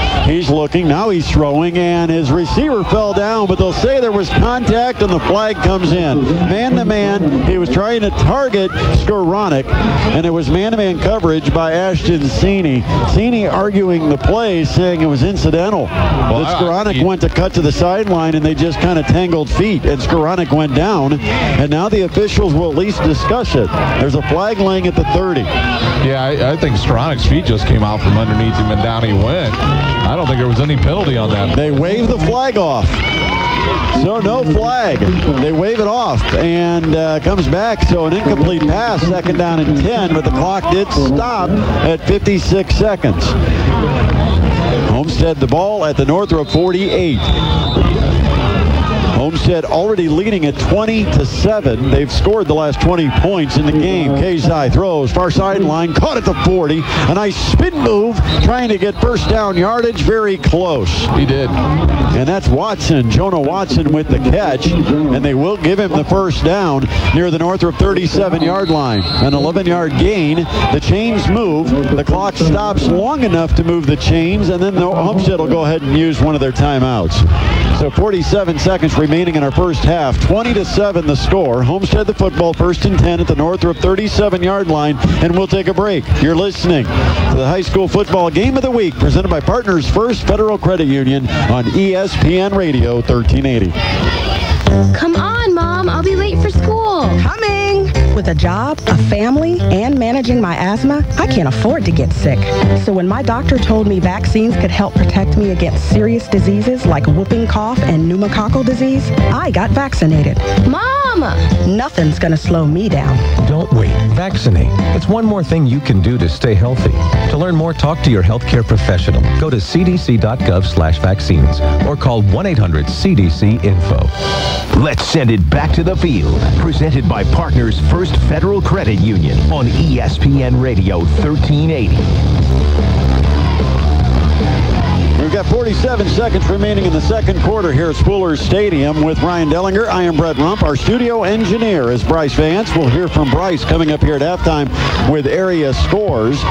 Now he's throwing, and his receiver fell down, but they'll say there was contact, and the flag comes in. Man-to-man, he was trying to target Skowronek, and it was man-to-man coverage by Ashton Seeney. Seeney arguing the play, saying it was incidental. But Skowronek went to cut to the sideline, and they just kind of tangled feet, and Skowronek went down, and now the officials will at least discuss it. There's a flag laying at the 30. Yeah, I think Skowronek's feet just came out from underneath him, and down he went. I don't think there was any penalty on that. They wave the flag off. So no flag. They wave it off, and comes back. So an incomplete pass, 2nd down and 10, but the clock did stop at 56 seconds. Homestead the ball at the Northrop 48. Homestead already leading at 20-7. They've scored the last 20 points in the game. Kazai throws, far sideline, caught at the 40. A nice spin move, trying to get 1st down yardage, very close. He did. And that's Watson, Jonah Watson with the catch, and they will give him the 1st down near the Northrop 37-yard line. An 11-yard gain. The chains move. The clock stops long enough to move the chains, and then Homestead will go ahead and use one of their timeouts. So 47 seconds remaining in our first half. 20-7 the score. Homestead the football, 1st and 10 at the Northrop 37-yard line, and we'll take a break. You're listening to the high school football game of the week, presented by Partners First Federal Credit Union on ESPN Radio 1380. Come on, Mom. I'll be late for school. Coming! With a job, a family, and managing my asthma, I can't afford to get sick. So when my doctor told me vaccines could help protect me against serious diseases like whooping cough and pneumococcal disease, I got vaccinated. Mom! Mama. Nothing's going to slow me down. Don't wait. Vaccinate. It's one more thing you can do to stay healthy. To learn more, talk to your healthcare professional. Go to cdc.gov/vaccines or call 1-800-CDC-INFO. Let's send it back to the field. Presented by Partners First Federal Credit Union on ESPN Radio 1380. We've got 47 seconds remaining in the second quarter here at Spoolers Stadium with Ryan Dellinger. I am Brett Rump. Our studio engineer is Bryce Vance. We'll hear from Bryce coming up here at halftime with area scores.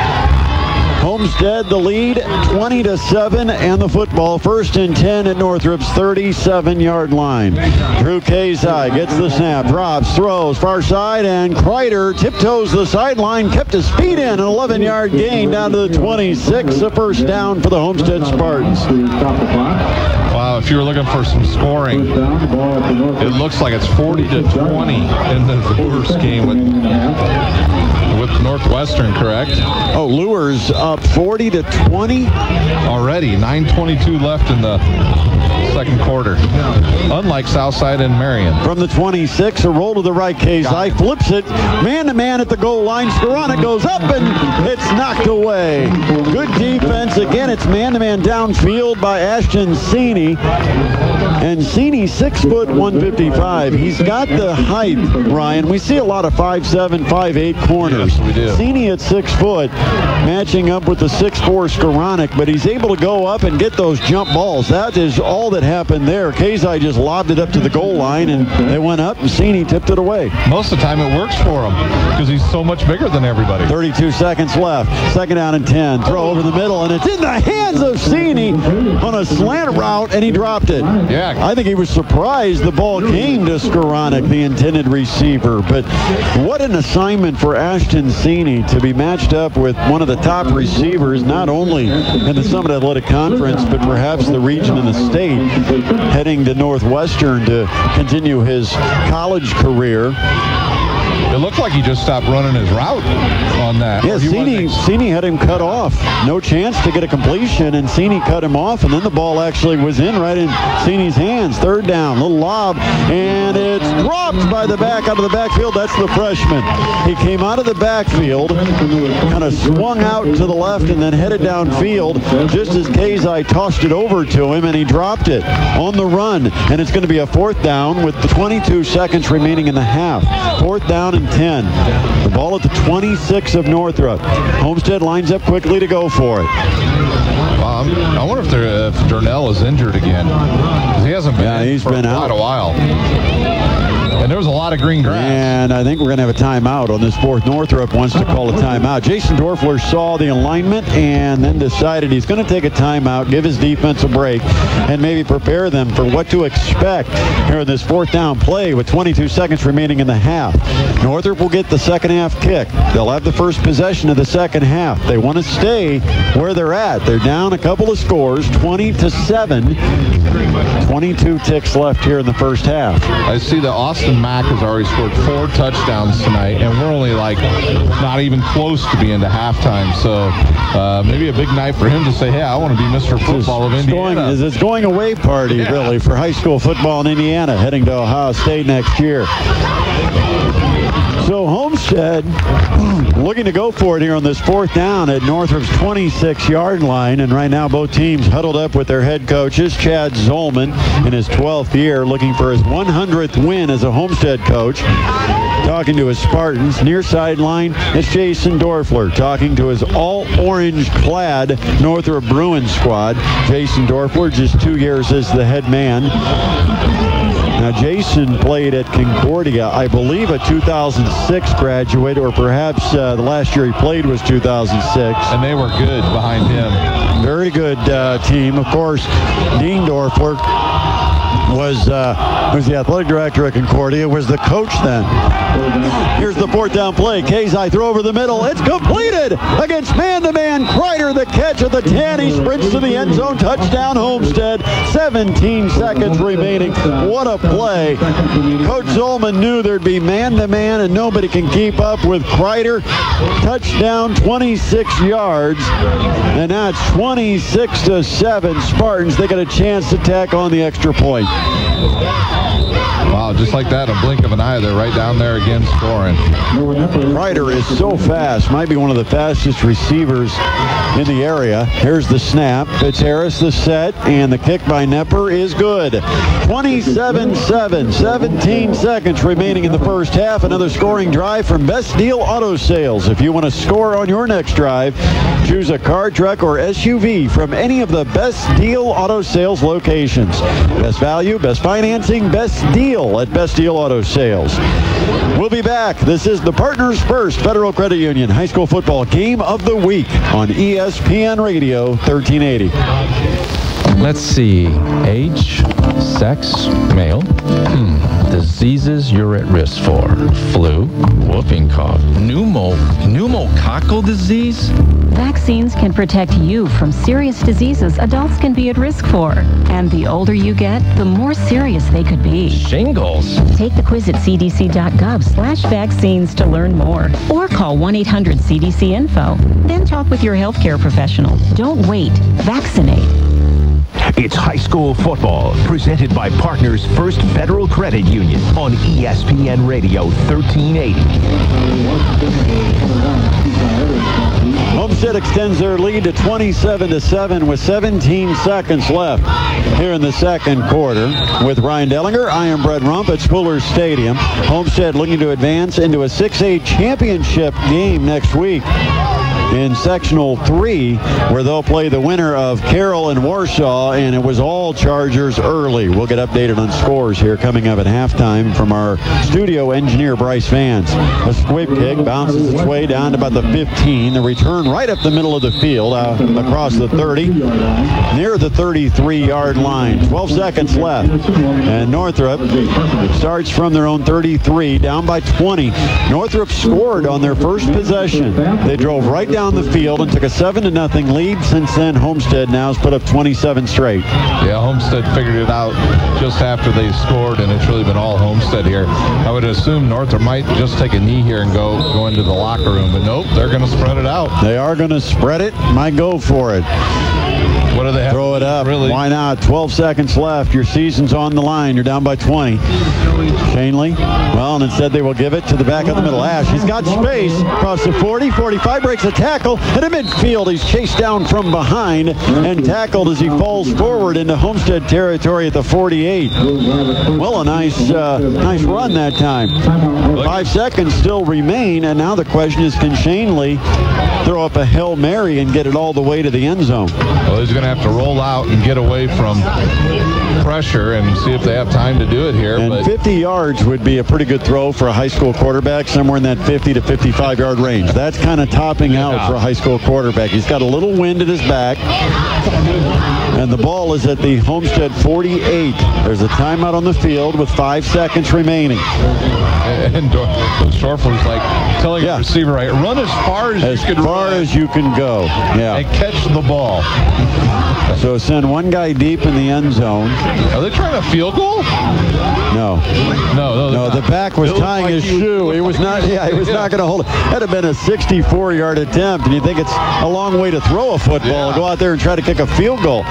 Homestead the lead 20-7 and the football 1st and 10 at Northrop's 37-yard line. Drew Kazai gets the snap, drops, throws far side, and Kreider tiptoes the sideline, kept his feet in, an 11-yard gain down to the 26, a first down for the Homestead Spartans. Wow, if you were looking for some scoring, it looks like it's 40-20 in the Lures game with Northwestern, correct? Oh, Lures up 40-20 already. 9:22 left in the second quarter. Unlike Southside and Marion. From the 26, a roll to the right. Kazai flips it, man-to-man at the goal line. Skoranek goes up, and it's knocked away. Good defense. Again, it's man-to-man downfield by Ashton Sini. And Sini, 6 foot, 155. He's got the height, Ryan. We see a lot of 5'7", 5'8" corners. Yes, we do. Sini at 6 foot, matching up with the 6'4" Skoranek, but he's able to go up and get those jump balls. That is all that happened there. Kazai just lobbed it up to the goal line, and they went up, and Sini tipped it away. Most of the time it works for him because he's so much bigger than everybody. 32 seconds left. Second down and 10. Throw over the middle, and it's in the hands of Sini on a slant route, and he dropped it. Yeah. I think he was surprised the ball came to Skoranek, the intended receiver. But what an assignment for Ashton Sini to be matched up with one of the top receivers, not only in the Summit Athletic Conference, but perhaps the region and the state, heading to Northwestern to continue his college career. It looked like he just stopped running his route on that. Yeah, Sini had him cut off. No chance to get a completion, and Sini cut him off, and then the ball actually was in right in Sini's hands. Third down, little lob, and it's dropped by the back out of the backfield. That's the freshman. He came out of the backfield, kind of swung out to the left, and then headed downfield just as Kazai tossed it over to him, and he dropped it on the run. And it's going to be a fourth down with the 22 seconds remaining in the half. Fourth down and 10. The ball at the 26 of Northrop. Homestead lines up quickly to go for it. I wonder if Darnell is injured again. He hasn't been. He's been out quite a while. And there was a lot of green grass. And I think we're going to have a timeout on this fourth. Northrop wants to call a timeout. Jason Dorfler saw the alignment and then decided he's going to take a timeout, give his defense a break, and maybe prepare them for what to expect here in this fourth down play with 22 seconds remaining in the half. Northrop will get the second half kick. They'll have the first possession of the second half. They want to stay where they're at. They're down a couple of scores, 20-7. 22 ticks left here in the first half. I see that Austin Mack has already scored 4 touchdowns tonight, and we're only like not even close to being to halftime. So maybe a big night for him to say, hey, I want to be Mr. Football of Indiana. It's going away party, really, for high school football in Indiana, heading to Ohio State next year. So Homestead looking to go for it here on this fourth down at Northrop's 26-yard line. And right now both teams huddled up with their head coaches. Chad Zolman in his 12th year looking for his 100th win as a Homestead coach. Talking to his Spartans. Near sideline, it's Jason Dorfler talking to his all-orange clad Northrop Bruins squad. Jason Dorfler, just 2 years as the head man. Now, Jason played at Concordia, I believe a 2006 graduate, or perhaps the last year he played was 2006. And they were good behind him. Very good team. Of course, Dean Dorfler was the athletic director at Concordia, was the coach then. Here's the fourth down play. Kazai throw over the middle. It's completed against man-to-man. Kreider the catch at the 10. He sprints to the end zone. Touchdown Homestead. 17 seconds remaining. What a play. Coach Zolman knew there'd be man-to-man and nobody can keep up with Kreider. Touchdown, 26 yards. And now it's 26-7. Spartans, they got a chance to tack on the extra point. Wow, just like that, a blink of an eye, they're right down there again scoring. Ryder is so fast, might be one of the fastest receivers in the area. Here's the snap. Fitzharris the set, and the kick by Nepper is good. 27-7, 17 seconds remaining in the first half. Another scoring drive from Best Deal Auto Sales. If you want to score on your next drive, choose a car, truck, or SUV from any of the Best Deal Auto Sales locations. Best value, best financing, best deal at Best Deal Auto Sales. We'll be back. This is the Partners First Federal Credit Union High School Football Game of the Week on ESPN Radio 1380. Let's see. Age, sex, male. Diseases you're at risk for. Flu, whooping cough, pneumococcal disease. Vaccines can protect you from serious diseases adults can be at risk for. And the older you get, the more serious they could be. Shingles. Take the quiz at cdc.gov/vaccines to learn more. Or call 1-800-CDC-INFO. Then talk with your healthcare professional. Don't wait. Vaccinate. It's high school football, presented by Partners First Federal Credit Union on ESPN Radio 1380. Homestead extends their lead to 27-7 with 17 seconds left here in the second quarter. With Ryan Dellinger, I am Brett Rump at Spuller Stadium. Homestead looking to advance into a 6A championship game next week in Sectional 3, where they'll play the winner of Carroll and Warsaw, and it was all Chargers early. We'll get updated on scores here coming up at halftime from our studio engineer, Bryce Vance. A squib kick bounces its way down to about the 15. The return right up the middle of the field, across the 30, near the 33-yard line. 12 seconds left, and Northrop starts from their own 33, down by 20. Northrop scored on their first possession. They drove right down the field and took a 7-0 lead. Since then, Homestead now has put up 27 straight. Yeah, Homestead figured it out just after they scored, and it's really been all Homestead here. I would assume Northrop might just take a knee here and go into the locker room, but nope, they're going to spread it out. They are going to spread it. Might go for it. What do they have? Throw it up. Really? Why not? 12 seconds left. Your season's on the line. You're down by 20. Shanley. Well, and instead they will give it to the back of the middle. Ash. He's got space. Across the 40, 45, breaks a tackle. And in midfield, he's chased down from behind and tackled as he falls forward into Homestead territory at the 48. Well, a nice run that time. 5 seconds still remain, and now the question is, can Shanley throw up a Hail Mary and get it all the way to the end zone? Well, he's going to have to roll out and get away from pressure and see if they have time to do it here. And 50 yards would be a pretty good throw for a high school quarterback, somewhere in that 50 to 55-yard range. That's kind of topping out for a high school quarterback. He's got a little wind at his back. And the ball is at the Homestead 48. There's a timeout on the field with 5 seconds remaining. And Storfler's like telling the receiver, right, run as far as you can go. Yeah. And catch the ball. So send one guy deep in the end zone. Are they trying a field goal? No. No, the back was tying his shoe. He was not going to hold it. That'd have been a 64-yard attempt, and you think it's a long way to throw a football. Go out there and try to kick a field goal.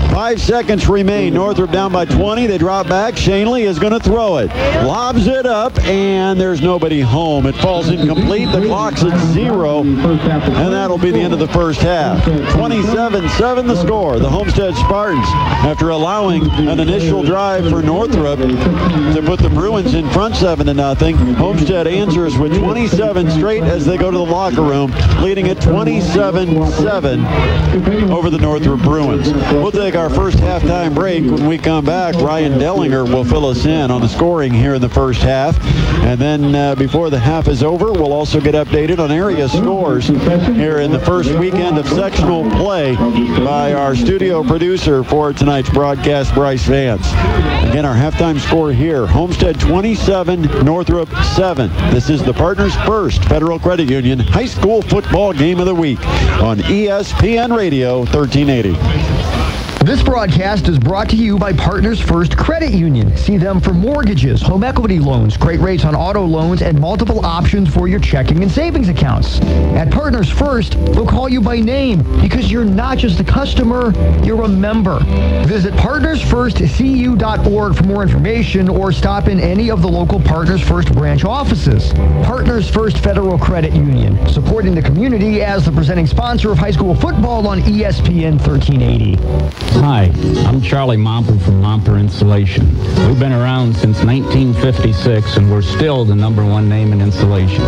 5 seconds remain. Northrop down by 20. They drop back. Shanley is going to throw it. Lobs it up, and there's nobody home. It falls incomplete. The clock's at 0, and that'll be the end of the first half. 27-7 the score. The Homestead Spartans, after allowing an initial drive for Northrop to put the Bruins in front 7-0, Homestead answers with 27 straight as they go to the locker room, leading at 27-7 over the Northrop Bruins. We'll take our first halftime break. When we come back, Ryan Dellinger will fill us in on the scoring here in the first half. And then before the half is over, we'll also get updated on area scores here in the first weekend of sectional play by our studio producer for tonight's broadcast, Bryce Vance. Again, our halftime score here, Homestead 27, Northrop 7. This is the Partners First Federal Credit Union High School Football Game of the Week on ESPN Radio 1380. This broadcast is brought to you by Partners First Credit Union. See them for mortgages, home equity loans, great rates on auto loans, and multiple options for your checking and savings accounts. At Partners First, they'll call you by name because you're not just a customer, you're a member. Visit partnersfirstcu.org for more information or stop in any of the local Partners First branch offices. Partners First Federal Credit Union, supporting the community as the presenting sponsor of high school football on ESPN 1380. Hi, I'm Charlie Momper from Momper Insulation. We've been around since 1956 and we're still the #1 name in insulation.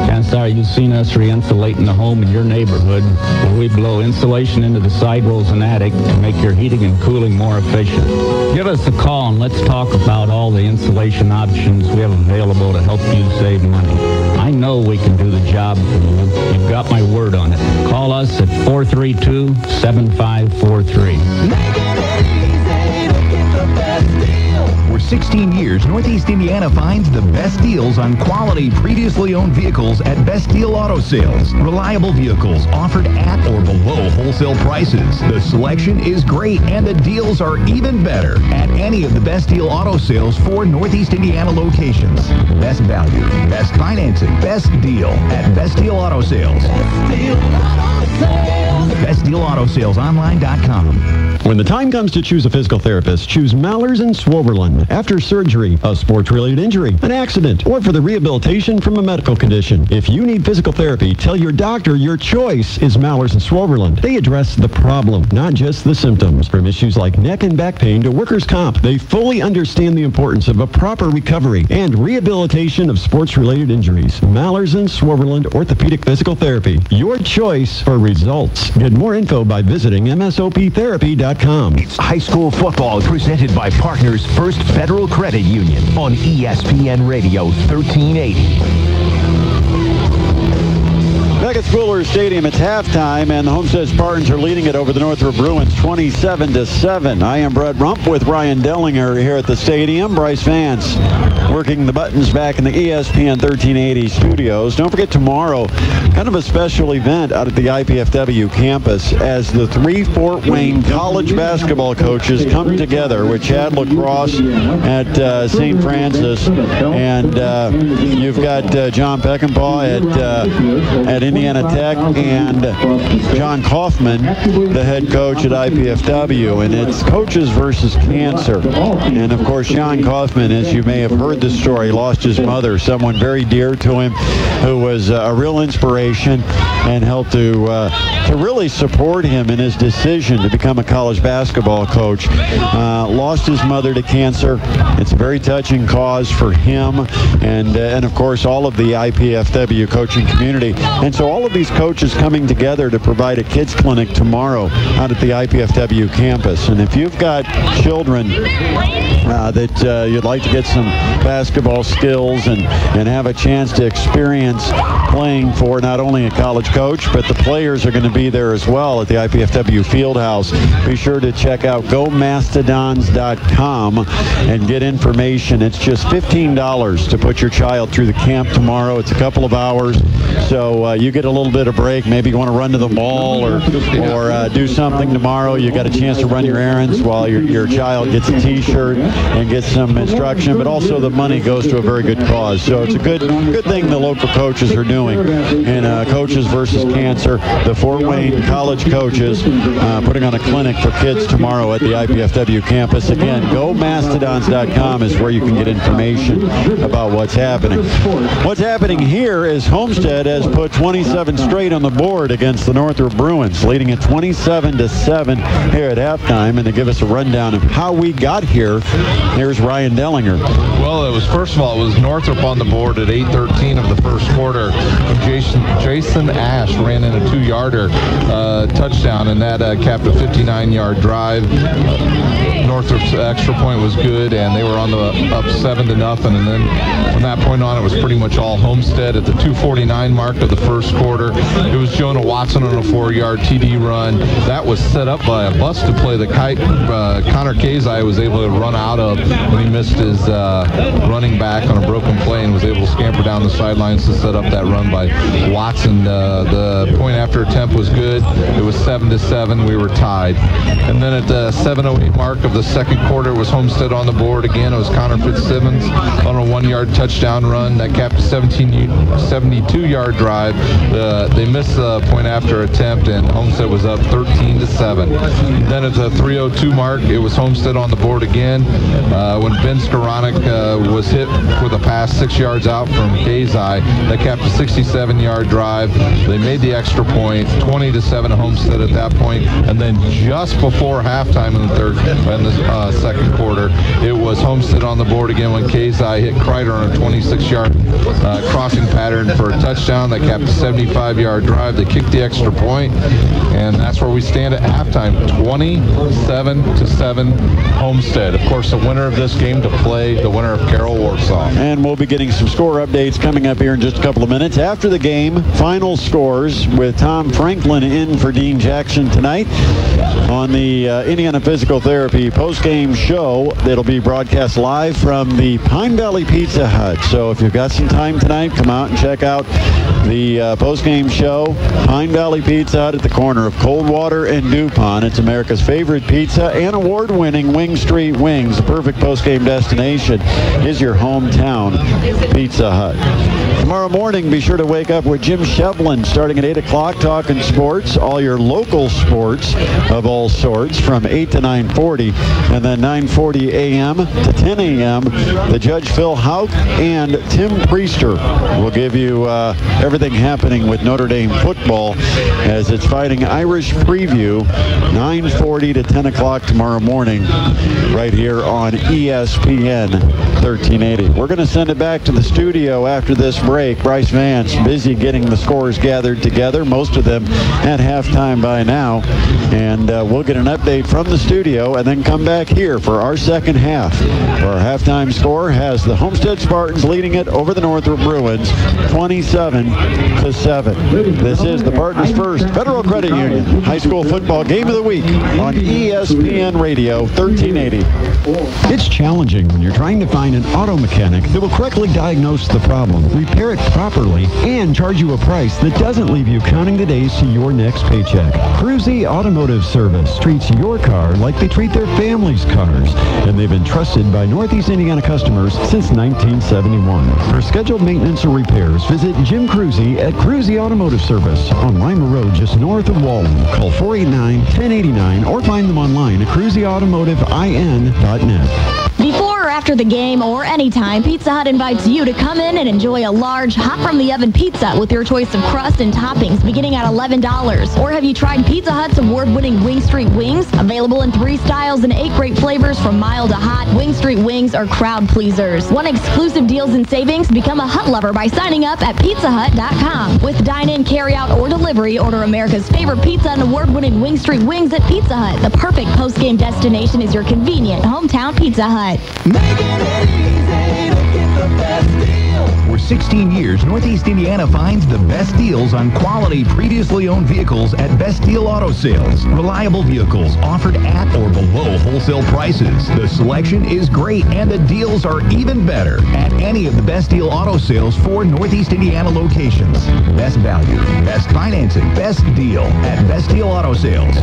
Chances are you've seen us re-insulating the home in your neighborhood where we blow insulation into the sidewalls and attic to make your heating and cooling more efficient. Give us a call and let's talk about all the insulation options we have available to help you save money. I know we can do the job for you. You've got my word on it. Call us at 432-7543. For 16 years, Northeast Indiana finds the best deals on quality previously owned vehicles at Best Deal Auto Sales. Reliable vehicles offered at or below wholesale prices. The selection is great and the deals are even better at any of the Best Deal Auto Sales for Northeast Indiana locations. Best value, best financing, best deal at Best Deal Auto Sales. BestDealAutoSalesOnline.com. When the time comes to choose a physical therapist, choose Mallers and Swoberlin. After surgery, a sports-related injury, an accident, or for the rehabilitation from a medical condition. If you need physical therapy, tell your doctor your choice is Mallers and Swoberlin. They address the problem, not just the symptoms. From issues like neck and back pain to workers' comp, they fully understand the importance of a proper recovery and rehabilitation of sports-related injuries. Mallers and Swoberlin Orthopedic Physical Therapy. Your choice for results. Get more info by visiting msoptherapy.com. High school football presented by Partners First Federal Credit Union on ESPN Radio 1380. Back at Spooler Stadium, it's halftime, and the Homestead Spartans are leading it over the Northrop Bruins 27-7. I am Brett Rump with Ryan Dellinger here at the stadium. Bryce Vance working the buttons back in the ESPN 1380 studios. Don't forget tomorrow, kind of a special event out at the IPFW campus as the three Fort Wayne college basketball coaches come together with Chad Lacrosse at St. Francis, and you've got John Peckinpah at Indiana Tech, and John Kaufman, the head coach at IPFW, and it's coaches versus cancer. And of course, John Kaufman, as you may have heard the story, lost his mother, someone very dear to him, who was a real inspiration and helped to really support him in his decision to become a college basketball coach. Lost his mother to cancer. It's a very touching cause for him, and of course all of the IPFW coaching community. And so all of these coaches coming together to provide a kids clinic tomorrow out at the IPFW campus. And if you've got children that you'd like to get some basketball skills and have a chance to experience playing for not only a college coach, but the players are going to be there as well at the IPFW Fieldhouse. Be sure to check out GoMastodons.com and get information. It's just $15 to put your child through the camp tomorrow. It's a couple of hours, so you get a little bit of break. Maybe you want to run to the mall or do something tomorrow. You got a chance to run your errands while your child gets a T-shirt and gets some instruction, but also the money goes to a very good cause. So it's a good thing the local coaches are doing. And Coaches versus Cancer, the Fort Wayne college coaches putting on a clinic for kids tomorrow at the IPFW campus. Again, GoMastodons.com is where you can get information about what's happening. What's happening here is Homestead has put 27 straight on the board against the Northrop Bruins, leading at 27-7 here at halftime. And to give us a rundown of how we got here, here's Ryan Dellinger. Well, it was, first of all, it was Northrop on the board at 8:13 of the first quarter. Jason Ash ran in a 2-yarder touchdown, and that capped a 59-yard drive. Northrop's extra point was good, and they were on the up 7-0. And then from that point on, it was pretty much all Homestead. At the 2:49 mark of the first first quarter. It was Jonah Watson on a 4-yard TD run. That was set up by a busted play that Connor Kazai was able to run out of when he missed his running back on a broken play and was able to scamper down the sidelines to set up that run by Watson. The point after attempt was good. It was 7-7. We were tied. And then at the 7:08 mark of the second quarter, it was Homestead on the board again. It was Connor Fitzsimmons on a 1-yard touchdown run that capped a 72-yard drive. They missed the point after attempt, and Homestead was up 13-7. Then at the 3:02 mark, it was Homestead on the board again when Ben Skoranek was hit with a pass 6 yards out from Kazai. That capped a 67-yard drive. They made the extra point, 20-7 Homestead at that point. And then just before halftime in the second quarter, it was Homestead on the board again when Kazai hit Kreider on a 26-yard crossing pattern for a touchdown. That capped a 75-yard drive. They kicked the extra point, and that's where we stand at halftime, 27-7 Homestead. Of course, the winner of this game to play the winner of Carroll Warsaw. And we'll be getting some score updates coming up here in just a couple of minutes. After the game, final scores with Tom Franklin in for Dean Jackson tonight on the Indiana Physical Therapy post-game show. It'll be broadcast live from the Pine Valley Pizza Hut. So if you've got some time tonight, come out and check out the post-game show. Pine Valley Pizza Hut at the corner of Coldwater and DuPont. It's America's favorite pizza and award-winning Wing Street Wings. The perfect post-game destination is your hometown Pizza Hut. Tomorrow morning, be sure to wake up with Jim Shevlin starting at 8 o'clock talking sports, all your local sports of all sorts from 8 to 9:40. And then 9:40 a.m. to 10 a.m., the Judge Phil Hauk and Tim Priester will give you everything happening with Notre Dame football as it's Fighting Irish Preview, 9:40 to 10 o'clock tomorrow morning right here on ESPN 1380. We're going to send it back to the studio after this break. Bryce Vance busy getting the scores gathered together, most of them at halftime by now. And we'll get an update from the studio and then come back here for our second half. Our halftime score has the Homestead Spartans leading it over the Northrop Bruins 27-7. This is the Partners First Federal Credit Union High School Football Game of the Week on ESPN Radio 1380. It's challenging when you're trying to find an auto mechanic that will correctly diagnose the problem, repair it properly, and charge you a price that doesn't leave you counting the days to your next paycheck. Cruzy Automotive Service treats your car like they treat their family's cars, and they've been trusted by Northeast Indiana customers since 1971. For scheduled maintenance or repairs, visit Jim Cruzy at Cruzy Automotive Service on Lima Road just north of Walden. Call 489-1089 or find them online at cruzyautomotivein.net. Before or after the game or anytime, Pizza Hut invites you to come in and enjoy a large hot-from-the-oven pizza with your choice of crust and toppings beginning at $11. Or have you tried Pizza Hut's award-winning Wing Street Wings? Available in 3 styles and 8 great flavors from mild to hot, Wing Street Wings are crowd pleasers. Want exclusive deals and savings? Become a Hut lover by signing up at pizzahut.com. With dine-in, carry-out, or delivery, order America's favorite pizza and award-winning Wing Street Wings at Pizza Hut. The perfect post-game destination is your convenient hometown Pizza Hut. For 16 years, Northeast Indiana finds the best deals on quality previously owned vehicles at Best Deal Auto Sales. Reliable vehicles offered at or below wholesale prices. The selection is great and the deals are even better at any of the Best Deal Auto Sales 4 Northeast Indiana locations. Best value, best financing, best deal at Best Deal Auto Sales.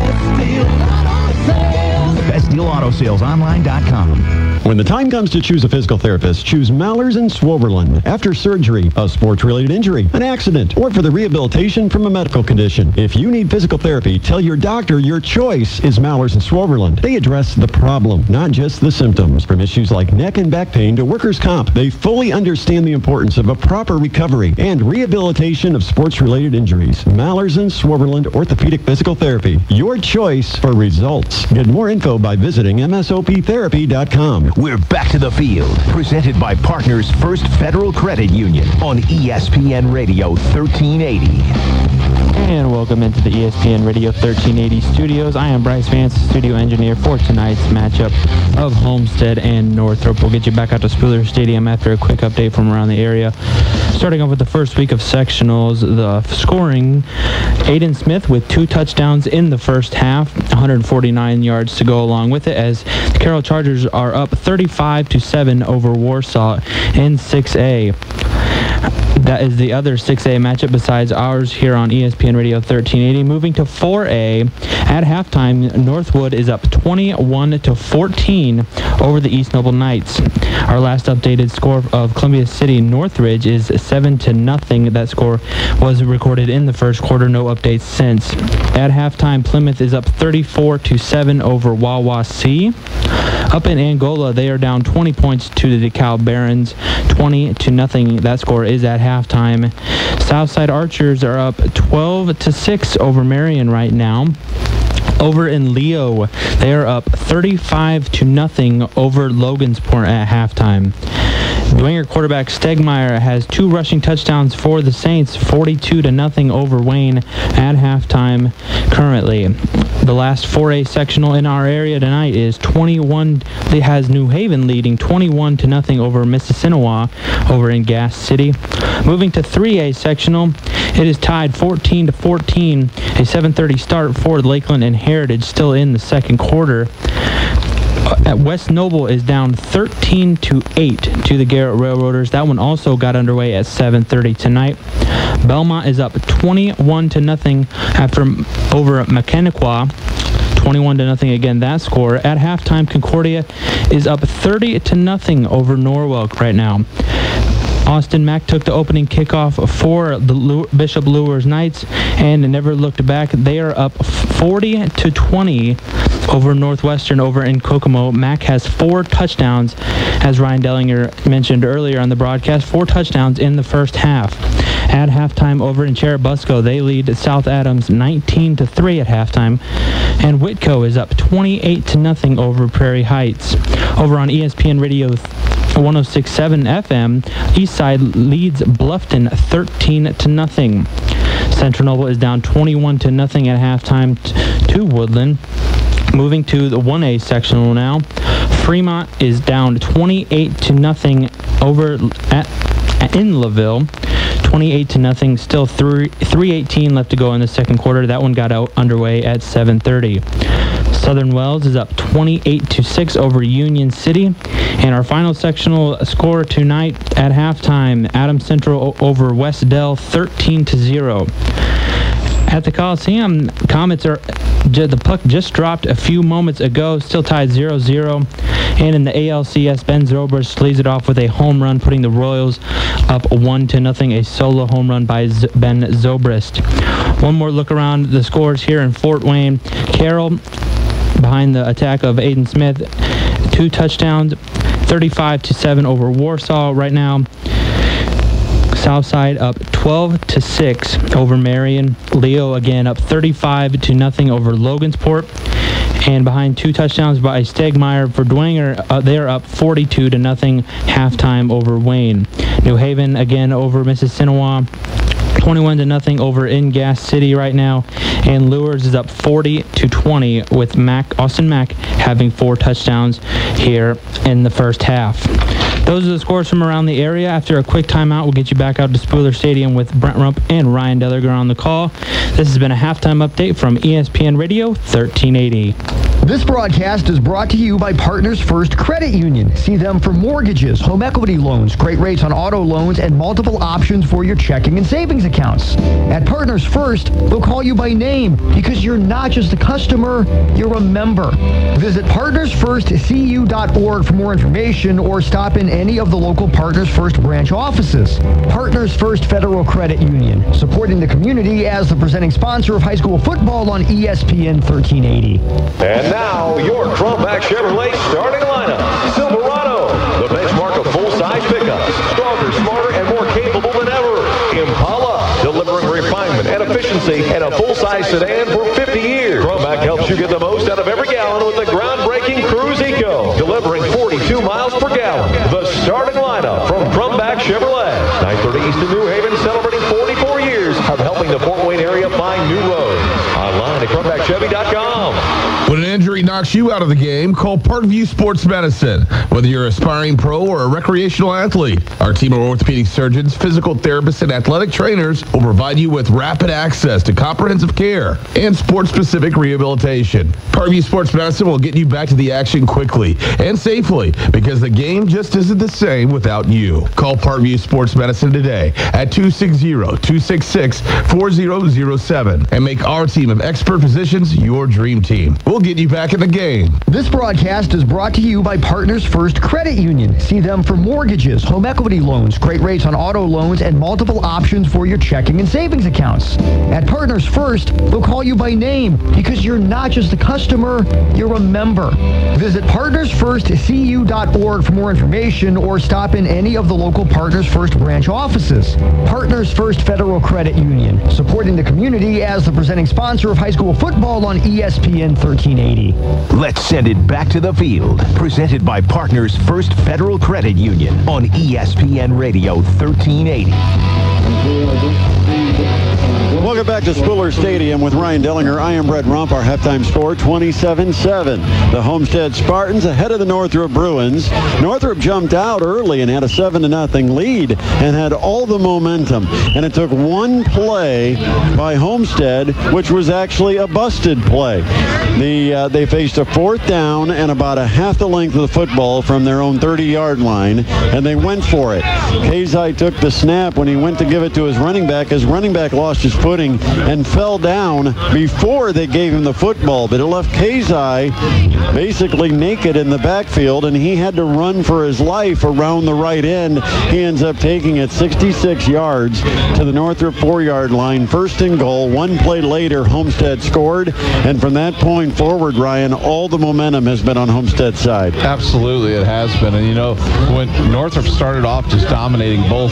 BestDealAutoSalesOnline.com. When the time comes to choose a physical therapist, choose Mallers and Swoverland. After surgery, a sports-related injury, an accident, or for the rehabilitation from a medical condition. If you need physical therapy, tell your doctor your choice is Mallers and Swoverland. They address the problem, not just the symptoms. From issues like neck and back pain to workers' comp, they fully understand the importance of a proper recovery and rehabilitation of sports-related injuries. Mallers and Swoverland Orthopedic Physical Therapy. Your choice for results. Get more info by visiting msoptherapy.com. We're back to the field, presented by Partners First Federal Credit Union on ESPN Radio 1380. And welcome into the ESPN Radio 1380 studios. I am Bryce Vance, studio engineer for tonight's matchup of Homestead and Northrop. We'll get you back out to Spooler Stadium after a quick update from around the area. Starting off with the first week of sectionals, the scoring, Aiden Smith with 2 touchdowns in the first half, 149 yards to go along with it, as the Carroll Chargers are up 35-7 over Warsaw in 6A. That is the other 6A matchup besides ours here on ESPN Radio 1380. Moving to 4A, at halftime, Northwood is up 21-14 over the East Noble Knights. Our last updated score of Columbia City Northridge is 7-0. That score was recorded in the first quarter. No updates since. At halftime, Plymouth is up 34-7 over Wawa C. Up in Angola, they are down 20 points to the DeKalb Barons, 20-0. That score is at halftime. Southside Archers are up 12-6 over Marion right now. Over in Leo, they are up 35-0 over Logansport at halftime. Dwenger quarterback Stegmeyer has 2 rushing touchdowns for the Saints, 42-0 over Wayne at halftime currently. The last 4A sectional in our area tonight is 21. It has New Haven leading 21-0 over Mississinawa over in Gas City. Moving to 3A sectional, it is tied 14-14. A 7:30 start for Lakeland and Heritage still in the second quarter. At West Noble is down 13-8 to the Garrett Railroaders. That one also got underway at 7:30 tonight. Belmont is up 21-0 after over Mechaniqua. 21-0 again, that score. At halftime, Concordia is up 30-0 over Norwalk right now. Austin Mack took the opening kickoff for the Bishop Lures Knights and never looked back. They are up 40-20 over Northwestern over in Kokomo. Mack has 4 touchdowns, as Ryan Dellinger mentioned earlier on the broadcast, 4 touchdowns in the first half. At halftime over in Cherubusco, they lead South Adams 19-3 at halftime. And Whitco is up 28-0 over Prairie Heights. Over on ESPN Radio 106.7 FM, Eastside leads Bluffton 13-0. Central Noble is down 21-0 at halftime to Woodland. Moving to the 1A sectional now, Fremont is down 28-0 over in LaVille. 28-0. Still 3:18 left to go in the second quarter. That one got out underway at 7:30. Southern Wells is up 28-6 over Union City. And our final sectional score tonight at halftime, Adams Central over West Dell 13-0. At the Coliseum, Comets the puck just dropped a few moments ago, still tied 0-0. And in the ALCS, Ben Zobrist leads it off with a home run, putting the Royals up 1-0, a solo home run by Ben Zobrist. One more look around the scores here in Fort Wayne. Carroll, behind the attack of Aiden Smith, 2 touchdowns, 35-7 over Warsaw right now. Southside up 12-6 over Marion. Leo again up 35-0 over Logansport. And behind 2 touchdowns by Stegmeyer for Dwenger, they are up 42-0 halftime over Wayne. New Haven again over Mississinawa, 21-0 over in Gas City right now. And Lures is up 40-20 with Austin Mack having 4 touchdowns here in the first half. Those are the scores from around the area. After a quick timeout, we'll get you back out to Spooler Stadium with Brent Rump and Ryan Dellinger on the call. This has been a halftime update from ESPN Radio 1380. This broadcast is brought to you by Partners First Credit Union. See them for mortgages, home equity loans, great rates on auto loans, and multiple options for your checking and savings accounts. At Partners First, they'll call you by name because you're not just a customer, you're a member. Visit partnersfirstcu.org for more information or stop in any of the local Partners First branch offices. Partners First Federal Credit Union, supporting the community as the presenting sponsor of high school football on ESPN 1380. And now, your Crumbach Chevrolet starting lineup. Silverado, the benchmark of full-size pickups. Stronger, smarter, and more capable than ever. Impala, delivering refinement and efficiency in a full-size sedan for 50 years. Crumbach helps you get the most out of every gallon with the groundbreaking Cruise Eco, delivering 42 miles per gallon. The starting lineup from Crumbach Chevrolet. 930 East in New Haven, celebrating 44 years of helping the Fort Wayne area find ParkviewChevy.com. When an injury knocks you out of the game, call Parkview Sports Medicine. Whether you're an aspiring pro or a recreational athlete, our team of orthopedic surgeons, physical therapists, and athletic trainers will provide you with rapid access to comprehensive care and sport-specific rehabilitation. Parkview Sports Medicine will get you back to the action quickly and safely because the game just isn't the same without you. Call Parkview Sports Medicine today at 260-266-4007 and make our team of expert physicians your dream team. We'll get you back in the game. This broadcast is brought to you by Partners First Credit Union. See them for mortgages, home equity loans, great rates on auto loans, and multiple options for your checking and savings accounts. At Partners First, they'll call you by name because you're not just a customer, you're a member. Visit partnersfirstcu.org for more information or stop in any of the local Partners First branch offices. Partners First Federal Credit Union, supporting the community as the presenting sponsor of high school football on ESPN 1380. Let's send it back to the field. Presented by Partners First Federal Credit Union on ESPN Radio 1380. Welcome back to Spooler Stadium with Ryan Dellinger. I am Brett Rump. Our halftime score, 27-7. The Homestead Spartans ahead of the Northrop Bruins. Northrop jumped out early and had a 7-0 lead and had all the momentum. And it took one play by Homestead, which was actually a busted play. They faced a fourth down and about a half the length of the football from their own 30-yard line, and they went for it. Kazai took the snap. When he went to give it to his running back lost his footing and fell down before they gave him the football, but it left Kazai basically naked in the backfield, and he had to run for his life around the right end. He ends up taking it 66 yards to the Northrop 4-yard line, first and goal. One play later, Homestead scored, and from that point forward, Ryan, all the momentum has been on Homestead's side. Absolutely, it has been. And, you know, when Northrop started off just dominating both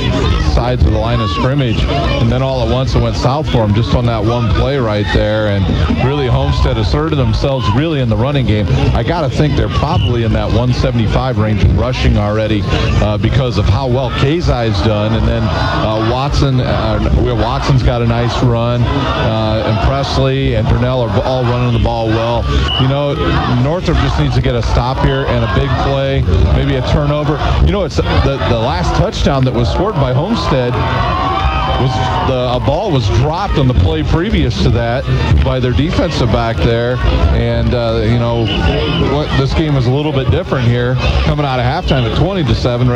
sides of the line of scrimmage, and then all at once it went south for them just on that one play right there, and really Homestead asserted themselves really in the running game. I got to think they're probably in that 175 range rushing already because of how well Kazai's done, and then Watson's got a nice run, and Presley and Purnell are all running the ball well. You know, Northrop just needs to get a stop here and a big play, maybe a turnover. You know, it's the last touchdown that was scored by Homestead a ball was dropped on the play previous to that by their defensive back there, and you know, this game was a little bit different here, coming out of halftime at 20-7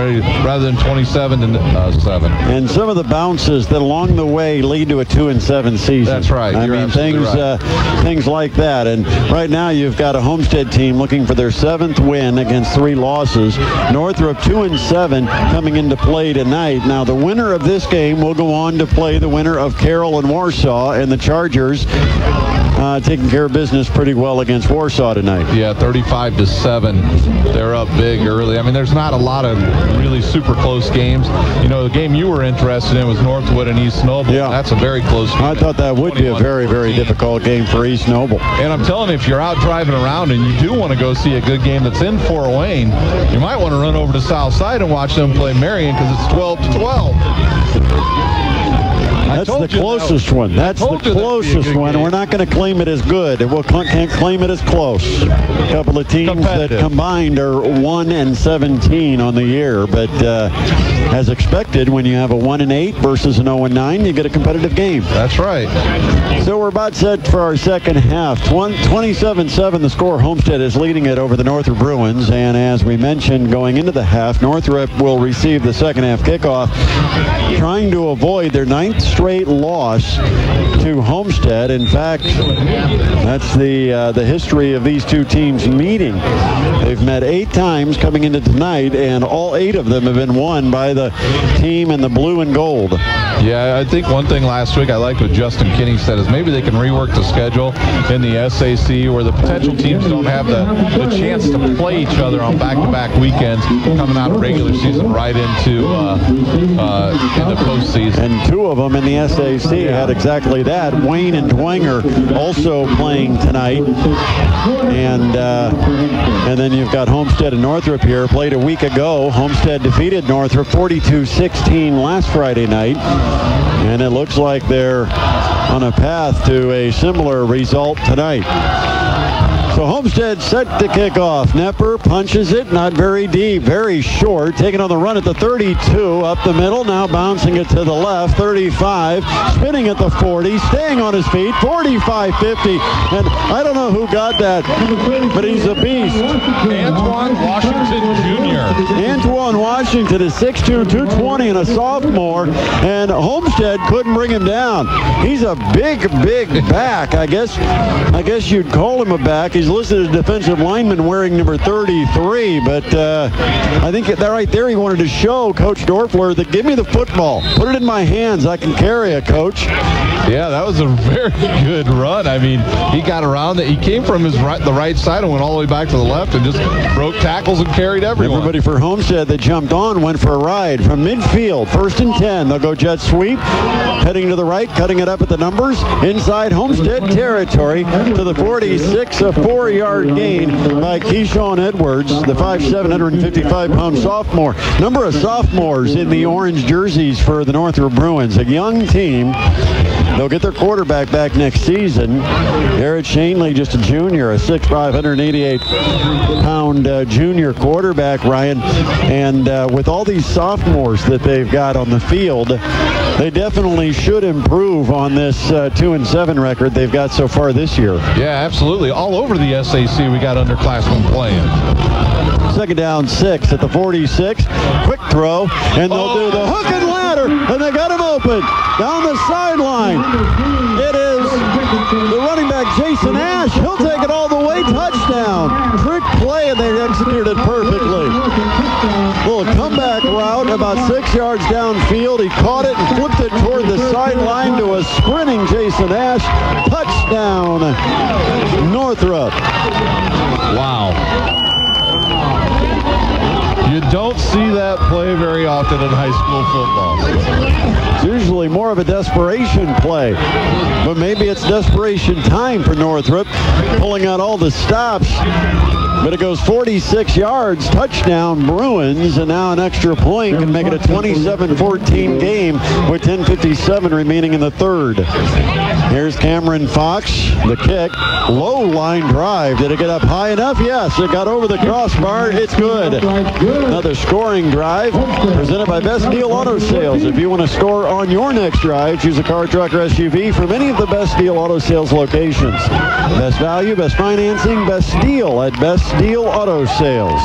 rather than 27-7. And some of the bounces that along the way lead to a 2-7 season. That's right. I mean, things like that. And right now you've got a Homestead team looking for their 7th win against 3 losses. Northrop 2-7 coming into play tonight. Now the winner of this game will go on to play the winner of Carroll and Warsaw, and the Chargers taking care of business pretty well against Warsaw tonight. Yeah, 35-7. They're up big early. I mean, there's not a lot of really super close games. You know, the game you were interested in was Northwood and East Noble. Yeah. That's a very close game. I thought that would be a very, very difficult game for East Noble. And I'm telling you, if you're out driving around and you do want to go see a good game that's in Fort Wayne, you might want to run over to South Side and watch them play Marion because it's 12-12. That's the closest one. That's the closest one. We're not going to claim it as good. We can't claim it as close. A couple of teams that combined are 1-17 on the year, but as expected, when you have a 1-8 versus an 0-9, you get a competitive game. That's right. So we're about set for our second half. 27-7 the score. Homestead is leading it over the Northrop Bruins, and as we mentioned going into the half, Northrop will receive the second half kickoff, trying to avoid their 9th straight loss to Homestead. In fact, that's the history of these two teams meeting. They've met 8 times coming into tonight, and all 8 of them have been won by the team in the blue and gold. Yeah, I think one thing last week I liked what Justin Kinney said is maybe they can rework the schedule in the SAC where the potential teams don't have the chance to play each other on back-to-back weekends coming out of regular season right into the postseason. And 2 of them in the the SAC had exactly that. Wayne and Dwenger also playing tonight. And then you've got Homestead and Northrop here. Played a week ago. Homestead defeated Northrop 42-16 last Friday night. And it looks like they're on a path to a similar result tonight. So Homestead set to kick off. Nepper punches it, not very deep, very short. Taking on the run at the 32, up the middle, now bouncing it to the left, 35, spinning at the 40, staying on his feet, 45-50. And I don't know who got that, but he's a beast. Antoine Washington Jr. Antoine Washington is 6'2", 220 and a sophomore, and Homestead couldn't bring him down. He's a big back. I guess you'd call him a back. He's listed as defensive lineman wearing number 33, but I think that right there he wanted to show Coach Dorfler that give me the football. Put it in my hands. I can carry it, Coach. Yeah, that was a very good run. I mean, he got around it. He came from the right side and went all the way back to the left and just broke tackles and carried everyone. Everybody for Homestead that jumped on went for a ride from midfield. 1st and 10. They'll go jet sweep. Heading to the right, cutting it up at the numbers. Inside Homestead territory to the 46, a 4-yard gain by Keyshawn Edwards, the 5'7", 155-pound sophomore. Number of sophomores in the orange jerseys for the Northrop Bruins. A young team. They'll get their quarterback back next season. Garrett Shanley, just a junior, a 6'5", 188-pound junior quarterback, Ryan. And with all these sophomores that they've got on the field, they definitely should improve on this 2-7 record they've got so far this year. Yeah, absolutely. All over the SAC, we got underclassmen playing. 2nd down, 6 at the 46. Quick throw, and they'll do the hook and ladder, and they got him open down the sideline. It is the running back, Jason Ash. He'll take it all the way. Touchdown. Trick play, and they executed it perfectly. Little comeback route about 6 yards downfield. He caught it and flipped it toward the sideline to a sprinting Jason Ash. Touchdown, Northrop. Wow. You don't see that play very often in high school football. It's usually more of a desperation play, but maybe it's desperation time for Northrop, pulling out all the stops. But it goes 46 yards, touchdown Bruins, and now an extra point can make it a 27-14 game with 10:57 remaining in the third. Here's Cameron Fox, the kick, low line drive. Did it get up high enough? Yes, it got over the crossbar. It's good. Another scoring drive presented by Best Deal Auto Sales. If you want to score on your next drive, choose a car, truck, or SUV from any of the Best Deal Auto Sales locations. Best value, best financing, best deal at Best Deal Auto Sales.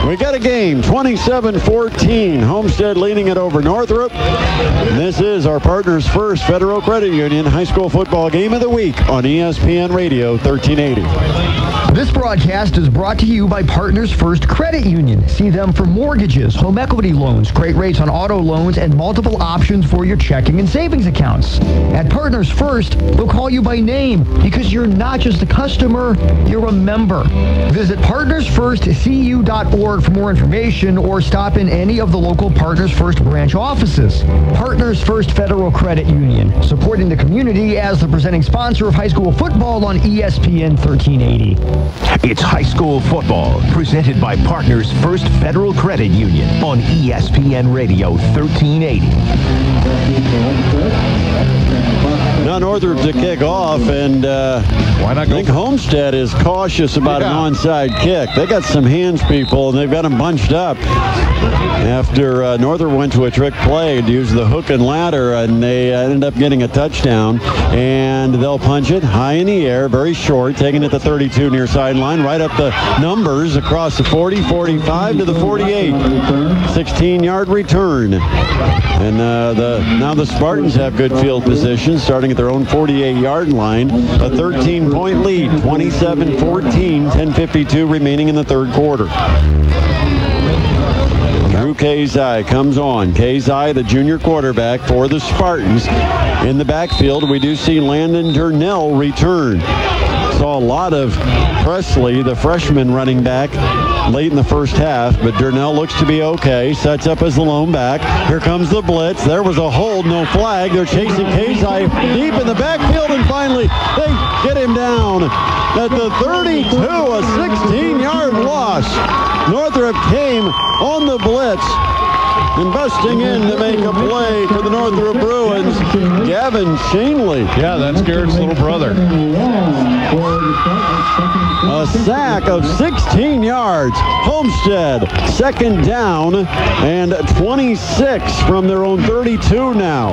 We got a game, 27-14. Homestead leading it over Northrop. And this is our Partners First Federal Credit Union High School Football Game of the Week on ESPN Radio 1380. This broadcast is brought to you by Partners First Credit Union. See them for mortgages, home equity loans, great rates on auto loans, and multiple options for your checking and savings accounts. At Partners First, they'll call you by name because you're not just a customer, you're a member. Visit partnersfirstcu.org for more information or stop in any of the local Partners First branch offices. Partners First Federal Credit Union, supporting the community as the presenting sponsor of high school football on ESPN 1380. It's high school football, presented by Partners First Federal Credit Union on ESPN Radio 1380. Now Northrop to kick off, and why not go? I think Homestead is cautious about an onside kick. They got some hands, people, and they've got them bunched up. After Northrop went to a trick play to use the hook and ladder, and they ended up getting a touchdown. And they'll punch it high in the air, very short, taking it to 32 near sideline, right up the numbers across the 40, 45 to the 48. 16-yard return. And now the Spartans have good field position, starting at their own 48-yard line. A 13-point lead, 27-14, 10:52 remaining in the third quarter. Drew Kazai comes on. Kazai, the junior quarterback for the Spartans. In the backfield, we do see Landon Durnell return. Saw a lot of Presley, the freshman running back, late in the first half, but Durnell looks to be okay. Sets up as the lone back. Here comes the blitz. There was a hold, no flag. They're chasing Kazai deep in the backfield, and finally they get him down at the 32, a 16-yard loss. Northrop came on the blitz and busting in to make a play for the Northrop Bruins, Gavin Shanley. Yeah, that's Garrett's little brother. A sack of 16 yards. Homestead, second down and 26 from their own 32 now.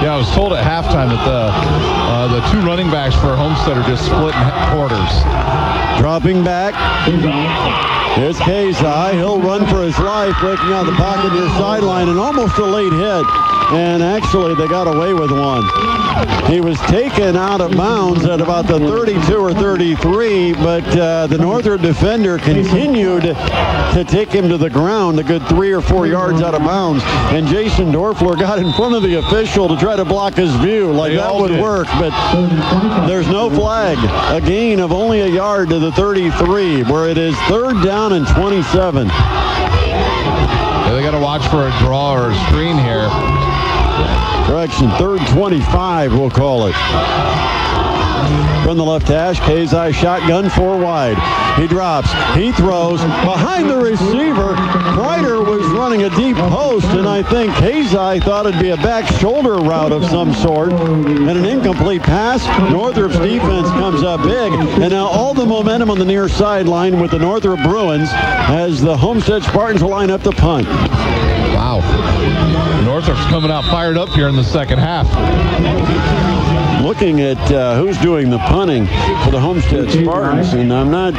Yeah, I was told at halftime that the two running backs for Homestead are just split in quarters. Dropping back. Here's Kazai. He'll run for his life, breaking out of the pocket near sideline, and almost a late hit. And actually, they got away with one. He was taken out of bounds at about the 32 or 33, but the Northrop defender continued to take him to the ground a good 3 or 4 yards out of bounds. And Jason Dorfler got in front of the official to try to block his view. Like that would work, but there's no flag. A gain of only a yard to the 33, where it is third down and 27. Yeah, they got to watch for a draw or a screen here. Correction, third 25, we'll call it. From the left hash, Kazai shotgun 4 wide. He drops, he throws behind the receiver. Kreider was running a deep post, and I think Kazai thought it'd be a back shoulder route of some sort. And an incomplete pass. Northrop's defense comes up big, and now all the momentum on the near sideline with the Northrop Bruins as the Homestead Spartans will line up to punt. Wow. Northrop's coming out fired up here in the second half. Looking at who's doing the punting for the Homestead Spartans, and I'm not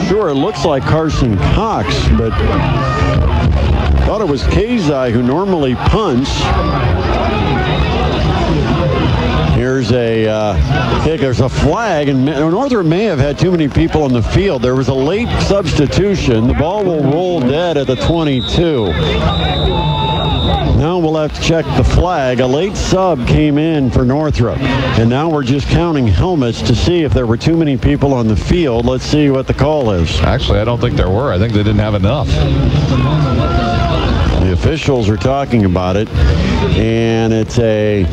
sure. It looks like Carson Cox, but thought it was Kazai who normally punts. Here's a kick. There's a flag, and Northrop may have had too many people on the field. There was a late substitution. The ball will roll dead at the 22. Now we'll have to check the flag. A late sub came in for Northrop, and now we're just counting helmets to see if there were too many people on the field. Let's see what the call is. Actually, I don't think there were. I think they didn't have enough. The officials are talking about it, and it's a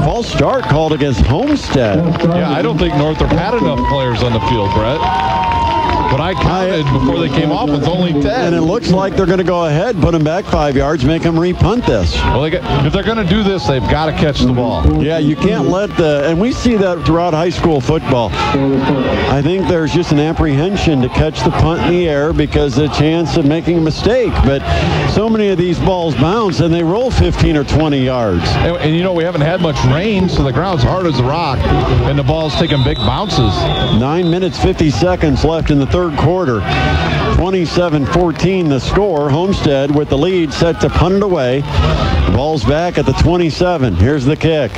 false start called against Homestead. Yeah, I don't think Northrop had enough players on the field, Brett. What I counted before they came off was only 10. And it looks like they're going to go ahead, put them back 5 yards, make them re-punt this. Well, if they're going to do this, they've got to catch the ball. Yeah, you can't let and we see that throughout high school football. I think there's just an apprehension to catch the punt in the air because of the chance of making a mistake. But so many of these balls bounce and they roll 15 or 20 yards. And you know, we haven't had much rain, so the ground's hard as a rock, and the ball's taking big bounces. 9 minutes, 50 seconds left in the third quarter. 27-14 the score. Homestead with the lead, set to punt it away. The ball's back at the 27. Here's the kick.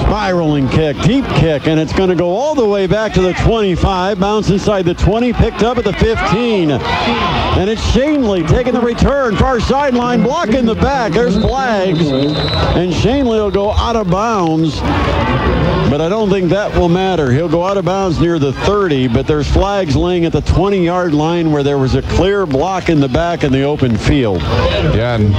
Spiraling kick, deep kick, and it's going to go all the way back to the 25. Bounce inside the 20, picked up at the 15. And it's Shanley taking the return. Far sideline, blocking the back. There's flags. And Shanley will go out of bounds. But I don't think that will matter. He'll go out of bounds near the 30, but there's flags laying at the 20-yard line where there was a clear block in the back in the open field. Yeah, and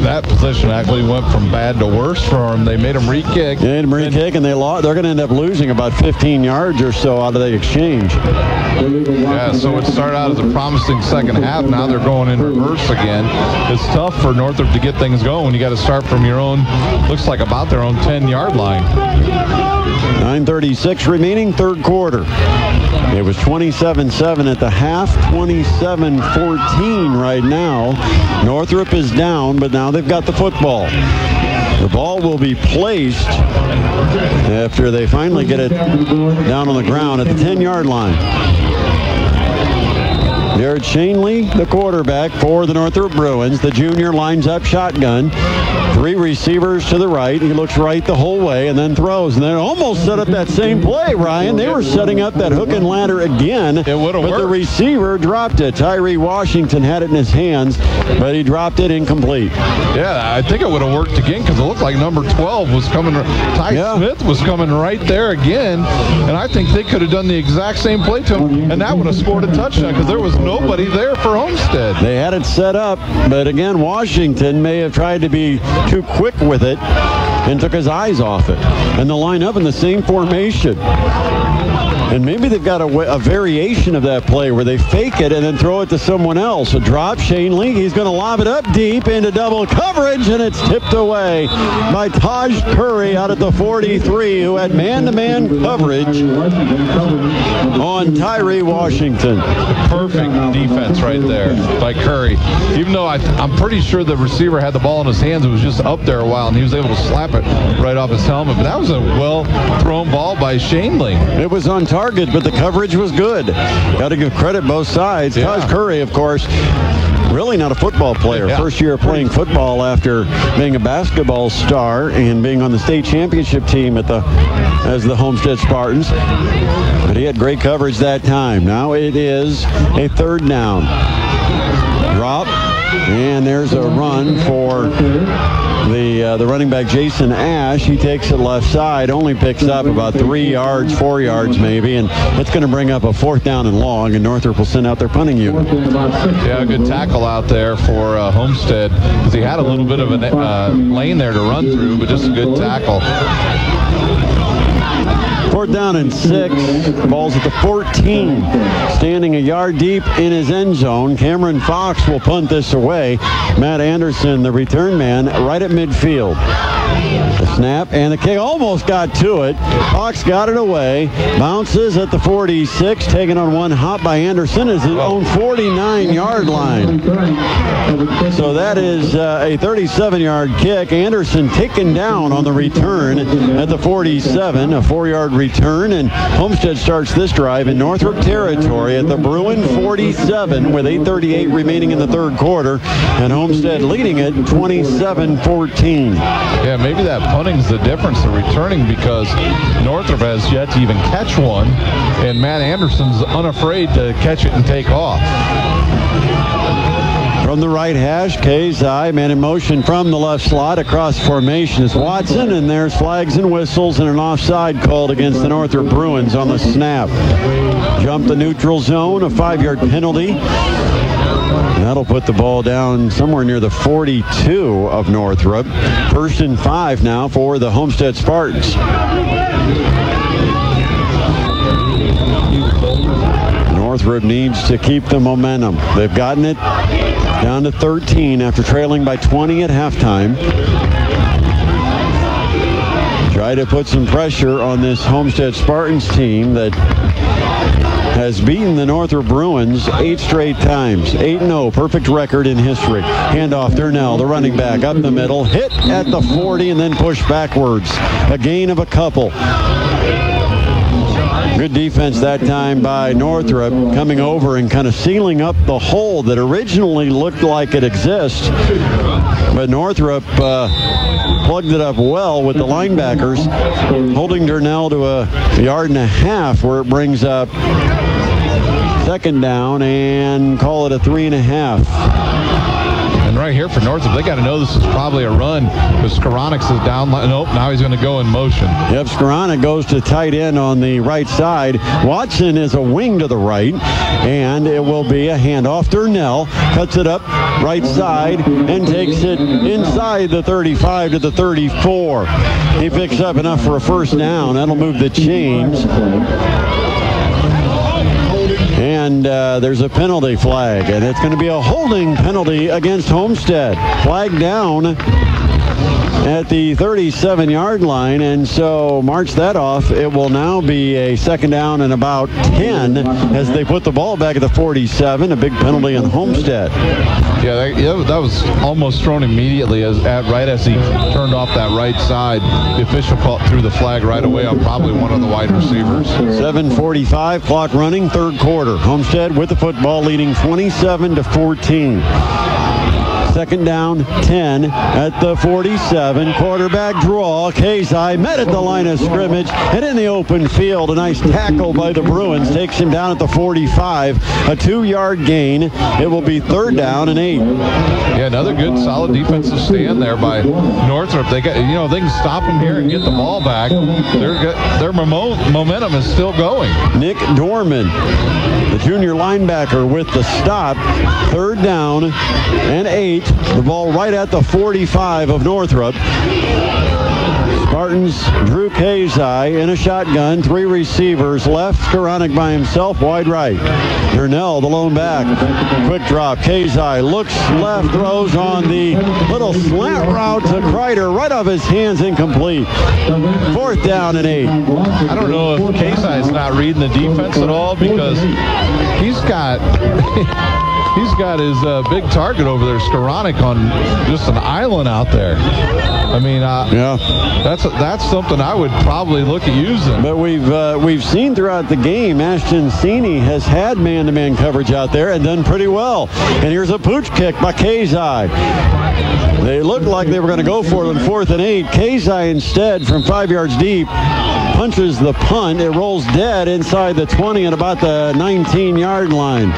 that position actually went from bad to worse for them. They made them re-kick. They made them re-kick, and they're going to end up losing about 15 yards or so out of the exchange. Yeah, so it started out as a promising second half. Now they're going in reverse again. It's tough for Northrop to get things going when you got to start from your own, looks like about their own 10-yard line. 9:36 remaining, third quarter. It was 27-7 at the half, 27-14 right now. Northrop is down, but now they've got the football. The ball will be placed after they finally get it down on the ground at the 10-yard line. Jared Shanley, the quarterback for the Northrop Bruins. The junior lines up shotgun. 3 receivers to the right. He looks right the whole way and then throws. And they almost set up that same play, Ryan. They were setting up that hook and ladder again. It would have worked. But the receiver dropped it. Tyree Washington had it in his hands, but he dropped it incomplete. Yeah, I think it would have worked again because it looked like number 12 was coming. Smith was coming right there again. And I think they could have done the exact same play to him, and that would have scored a touchdown because there was nobody there for Homestead. They had it set up, but again, Washington may have tried to be too quick with it and took his eyes off it. And they'll line up in the same formation. And maybe they've got a variation of that play where they fake it and then throw it to someone else. A drop, Shane Lee, he's going to lob it up deep into double coverage, and it's tipped away by Taj Curry out at the 43, who had man-to-man coverage on Tyree Washington. Perfect defense right there by Curry. Even though I'm pretty sure the receiver had the ball in his hands, it was just up there a while, and he was able to slap it right off his helmet. But that was a well-thrown ball by Shane Lee. It was on target, but the coverage was good. Got to give credit both sides. Yeah. Taj Curry, of course, really not a football player. Yeah. First year playing football after being a basketball star and being on the state championship team as the Homestead Spartans. But he had great coverage that time. Now it is a third down. Drop, and there's a run for the running back, Jason Ash. He takes it left side, only picks up about 3 yards, 4 yards maybe, and it's going to bring up a 4th down and long, and Northrop will send out their punting unit. Yeah, a good tackle out there for Homestead, because he had a little bit of a lane there to run through, but just a good tackle. 4th down and 6. Ball's at the 14. Standing a yard deep in his end zone. Cameron Fox will punt this away. Matt Anderson, the return man, right at midfield. The snap and the kick almost got to it. Fox got it away. Bounces at the 46. Taken on one hop by Anderson is his own 49-yard line. So that is a 37-yard kick. Anderson taken down on the return at the 47. A 4-yard return, and Homestead starts this drive in Northrop territory at the Bruin 47 with 8:38 remaining in the third quarter, and Homestead leading it 27-14. Yeah, maybe that punting's the difference, the returning, because Northrop has yet to even catch one, and Matt Anderson's unafraid to catch it and take off. From the right hash, Kazai, man in motion from the left slot across formation is Watson, and there's flags and whistles and an offside called against the Northrop Bruins on the snap. Jump the neutral zone, a 5-yard penalty. That'll put the ball down somewhere near the 42 of Northrop. 1st and 5 now for the Homestead Spartans. Northrop needs to keep the momentum. They've gotten it down to 13 after trailing by 20 at halftime. Try to put some pressure on this Homestead Spartans team that has beaten the Northrop Bruins 8 straight times. 8-0, perfect record in history. Handoff, Durnell, the running back, up the middle, hit at the 40 and then pushed backwards. A gain of a couple. Good defense that time by Northrop, coming over and kind of sealing up the hole that originally looked like it exists. But Northrop plugged it up well with the linebackers, holding Durnell to a 1.5 yards where it brings up 2nd down and call it a 3.5. And right here for Northrop, they got to know this is probably a run, because Skoronix is down. Nope, now he's going to go in motion. Yep, Skoronix goes to tight end on the right side. Watson is a wing to the right, and it will be a handoff. Durnell cuts it up right side and takes it inside the 35 to the 34. He picks up enough for a 1st down. That'll move the chains. And there's a penalty flag, and it's going to be a holding penalty against Homestead. Flag down at the 37-yard line, and so march that off. It will now be a 2nd down and about 10 as they put the ball back at the 47. A big penalty on Homestead. Yeah, that was almost thrown immediately right as he turned off that right side. The official threw the flag right away on probably one of the wide receivers. 7:45, clock running, third quarter. Homestead with the football, leading 27-14. Second down, 10 at the 47. Quarterback draw. Kazai met at the line of scrimmage and in the open field. A nice tackle by the Bruins takes him down at the 45. A 2-yard gain. It will be third down and 8. Yeah, another good solid defensive stand there by Northrop. They got, they can stop them here and get the ball back. Their momentum is still going. Nick Dorman, the junior linebacker, with the stop. Third down and 8. The ball right at the 45 of Northrop. Spartans, Drew Kazai in a shotgun. 3 receivers left. Skoranek by himself, wide right. Durnell, the lone back. Quick drop. Kazai looks left, throws on the little slant route to Kreider. Right off his hands, incomplete. Fourth down and 8. I don't know if Kazai is not reading the defense at all, because he's got his big target over there, Skoranek, on just an island out there. I mean, that's something I would probably look at using. But we've seen throughout the game, Ashton Sini has had man-to-man coverage out there and done pretty well. And here's a pooch kick by Kazai. They looked like they were going to go for it on 4th and 8. Kazai instead, from 5 yards deep, punches the punt. It rolls dead inside the 20 and about the 19-yard line.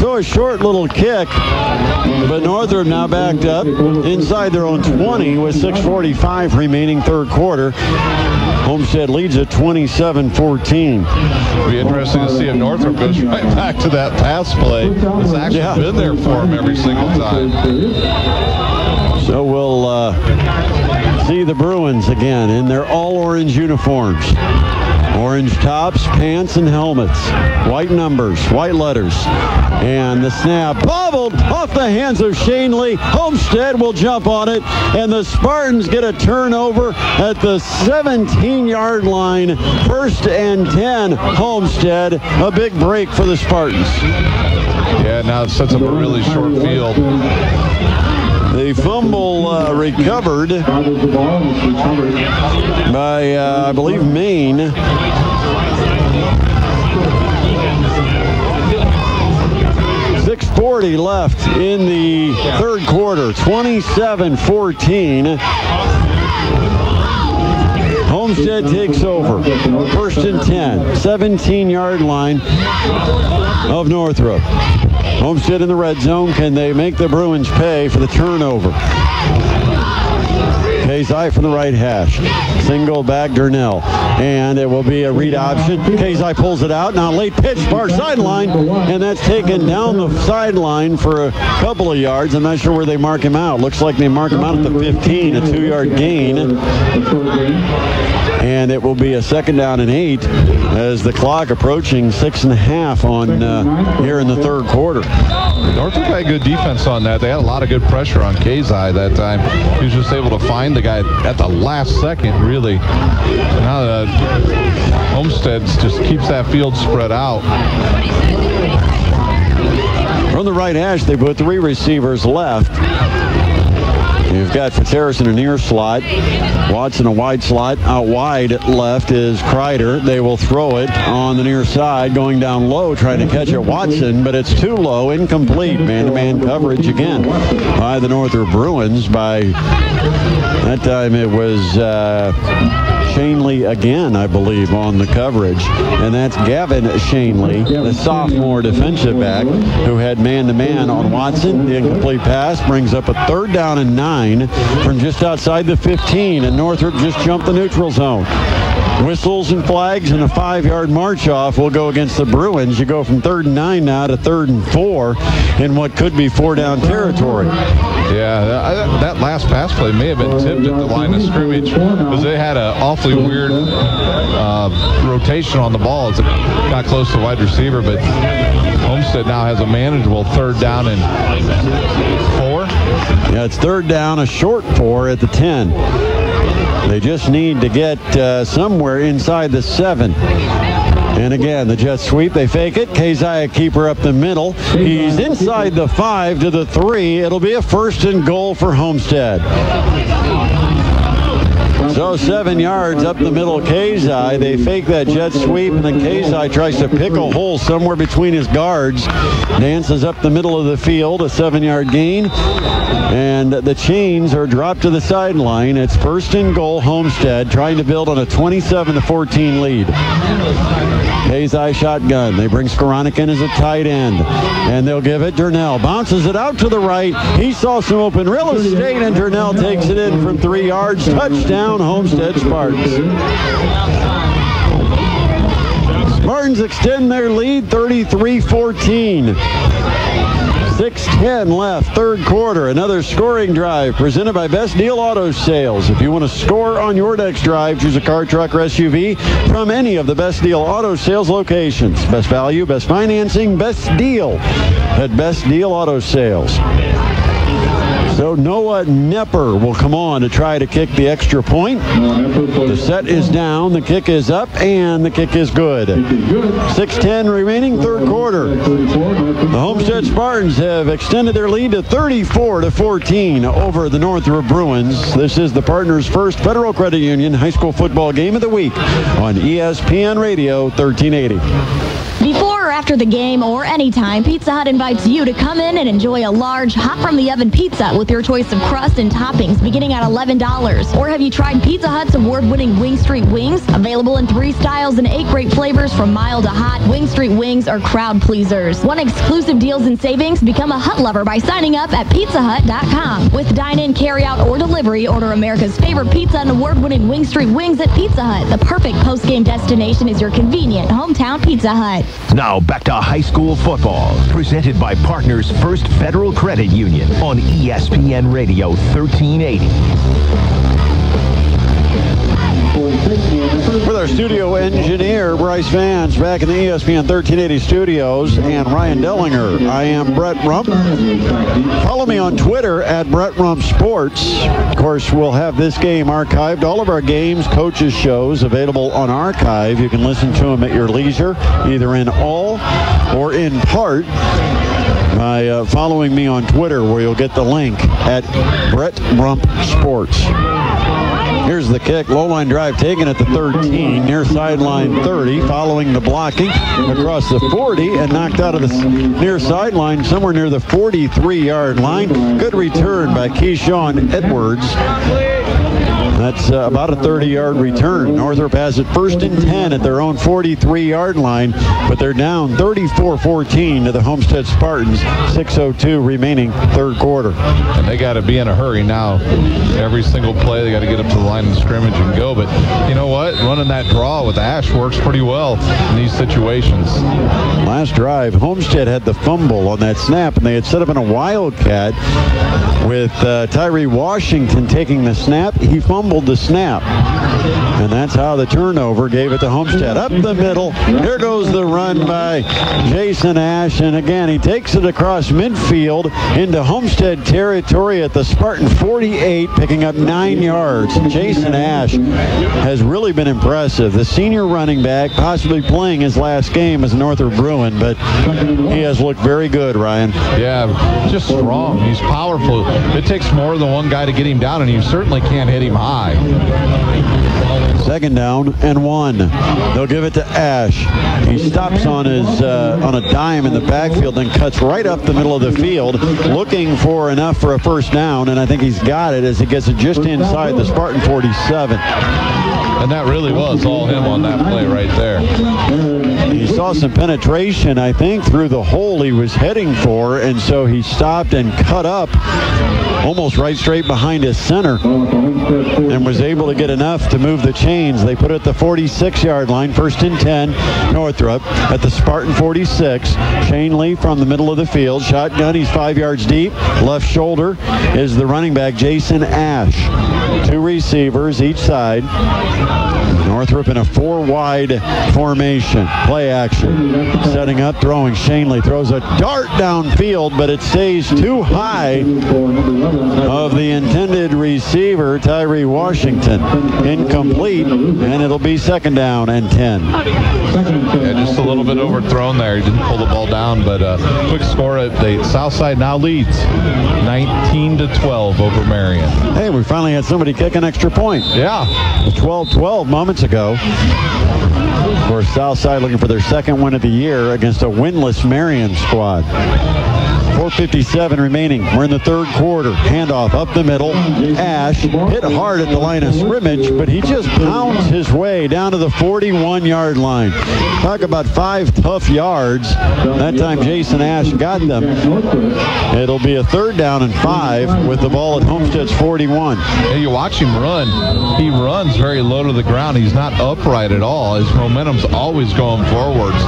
So a short little kick, but Northrop now backed up inside their own 20 with 6:45 remaining third quarter. Homestead leads at 27-14. It'll be interesting to see if Northrop goes right back to that pass play. It's actually been there for him every single time. So we'll see the Bruins again in their all-orange uniforms. Orange tops, pants, and helmets. White numbers, white letters. And the snap bobbled off the hands of Shane Lee. Homestead will jump on it, and the Spartans get a turnover at the 17-yard line. 1st and 10, Homestead. A big break for the Spartans. Yeah, now it sets up a really short field. The fumble recovered by, I believe, Maine. .640 left in the third quarter. 27-14. Homestead takes over. 1st and 10. 17-yard line of Northrop. Homestead in the red zone. Can they make the Bruins pay for the turnover? Kazai from the right hash. Single back Durnell. And it will be a read option. Kazai pulls it out. Now late pitch far sideline. And that's taken down the sideline for a couple of yards. I'm not sure where they mark him out. Looks like they mark him out at the 15. A 2-yard gain. And it will be a 2nd down and 8 as the clock approaching 6.5 on here in the third quarter. Northrop had good defense on that. They had a lot of good pressure on Kazai that time. He was just able to find the guy at the last second, really. Now that Homestead just keeps that field spread out. From the right hash, they put 3 receivers left. You've got Fitzharris in a near slot. Watson a wide slot. Out wide left is Kreider. They will throw it on the near side, going down low, trying to catch it Watson, but it's too low, incomplete. Man-to-man coverage again by the Northrop Bruins. By that time it was Shanley again, I believe, on the coverage. And that's Gavin Shanley, the sophomore defensive back, who had man-to-man on Watson. The incomplete pass brings up a 3rd down and 9 from just outside the 15, and Northrop just jumped the neutral zone. Whistles and flags and a 5-yard march off will go against the Bruins. You go from 3rd and 9 now to 3rd and 4 in what could be 4-down territory. Yeah, that last pass play may have been tipped at the line of scrimmage because they had an awfully weird rotation on the ball as it got close to the wide receiver, but Homestead now has a manageable 3rd down and 4. Yeah, it's 3rd down, a short 4 at the 10. They just need to get somewhere inside the 7. And again, the jet sweep, they fake it. Kazai, keeper up the middle. He's inside the 5 to the 3. It'll be a 1st and goal for Homestead. So 7 yards up the middle, Kazai. They fake that jet sweep, and then Kazai tries to pick a hole somewhere between his guards. Dances up the middle of the field, a 7-yard gain. And the chains are dropped to the sideline. It's 1st and goal, Homestead, trying to build on a 27-14 lead. Kazai shotgun. They bring Skoranek in as a tight end. And they'll give it. Durnell bounces it out to the right. He saw some open real estate, and Durnell takes it in from 3 yards. Touchdown, Homestead Spartans. Spartans extend their lead 33-14. 6:10 left, third quarter. Another scoring drive presented by Best Deal Auto Sales. If you want to score on your next drive, choose a car, truck, or SUV from any of the Best Deal Auto Sales locations. Best value, best financing, best deal at Best Deal Auto Sales. So Noah Nepper will come on to try to kick the extra point. The set is down, the kick is up, and the kick is good. 6:10 remaining, third quarter. The Homestead Spartans have extended their lead to 34-14 over the Northrop Bruins. This is the Partners First Federal Credit Union High School Football Game of the Week on ESPN Radio 1380. Before or after the game or anytime, Pizza Hut invites you to come in and enjoy a large hot-from-the-oven pizza with your choice of crust and toppings beginning at $11. Or have you tried Pizza Hut's award-winning Wing Street Wings? Available in 3 styles and 8 great flavors from mild to hot, Wing Street Wings are crowd pleasers. Want exclusive deals and savings? Become a Hut lover by signing up at pizzahut.com. With dine-in, carry-out, or delivery, order America's favorite pizza and award-winning Wing Street Wings at Pizza Hut. The perfect post-game destination is your convenient hometown Pizza Hut. Now back to high school football, presented by Partners First Federal Credit Union on ESPN Radio 1380. With our studio engineer, Bryce Vance, back in the ESPN 1380 studios, and Ryan Dellinger. I am Brett Rump. Follow me on Twitter at Brett Rump Sports. Of course, we'll have this game archived. All of our games, coaches' shows available on archive. You can listen to them at your leisure, either in all or in part, by following me on Twitter, where you'll get the link at Brett Rump Sports. Here's the kick. Low line drive taken at the 13, near sideline 30, following the blocking across the 40 and knocked out of the near sideline somewhere near the 43-yard line. Good return by Keyshawn Edwards. That's about a 30-yard return. Northrop has it 1st and 10 at their own 43-yard line, but they're down 34-14 to the Homestead Spartans. 6:02 remaining, third quarter. And they got to be in a hurry now. Every single play, they got to get up to the line of scrimmage and go. But you know what? Running that draw with Ash works pretty well in these situations. Last drive, Homestead had the fumble on that snap, and they had set up in a wildcat with Tyree Washington taking the snap. He fumbled the snap, and that's how the turnover gave it to Homestead. Up the middle, here goes the run by Jason Ash, and again he takes it across midfield into Homestead territory at the Spartan 48, picking up 9 yards. Jason Ash has really been impressive. The senior running back, possibly playing his last game as a Northrop Bruin, but he has looked very good, Ryan. Yeah, just strong. He's powerful. It takes more than one guy to get him down, and you certainly can't hit him high. 2nd down and 1. They'll give it to Ash. He stops on his on a dime in the backfield and cuts right up the middle of the field, looking for enough for a 1st down, and I think he's got it as he gets it just inside the Spartan 47. And that really was all him on that play right there. He saw some penetration, I think, through the hole he was heading for, and so he stopped and cut up almost right straight behind his center and was able to get enough to move the chains. They put it at the 46-yard line, 1st and 10, Northrop at the Spartan 46. Shane Lee from the middle of the field. Shotgun, he's 5 yards deep. Left shoulder is the running back, Jason Ash. 2 receivers each side. Northrop in a 4-wide formation. Play action. Setting up, throwing. Shanley throws a dart downfield, but it stays too high of the intended receiver, Tyree Washington. Incomplete, and it'll be 2nd down and 10. Yeah, just a little bit overthrown there. He didn't pull the ball down, but quick score. The Southside now leads 19-12 over Marion. Hey, we finally had somebody kick an extra point. Yeah. 12-12 moments ago. Of course, Southside looking for their 2nd win of the year against a winless Marion squad. 4:57 remaining. We're in the 3rd quarter. Handoff up the middle. Ash hit hard at the line of scrimmage, but he just pounds his way down to the 41-yard line. Talk about 5 tough yards. That time Jason Ash got them. It'll be a 3rd down and 5 with the ball at Homestead's 41. Yeah, you watch him run. He runs very low to the ground. He's not upright at all. His momentum's always going forwards.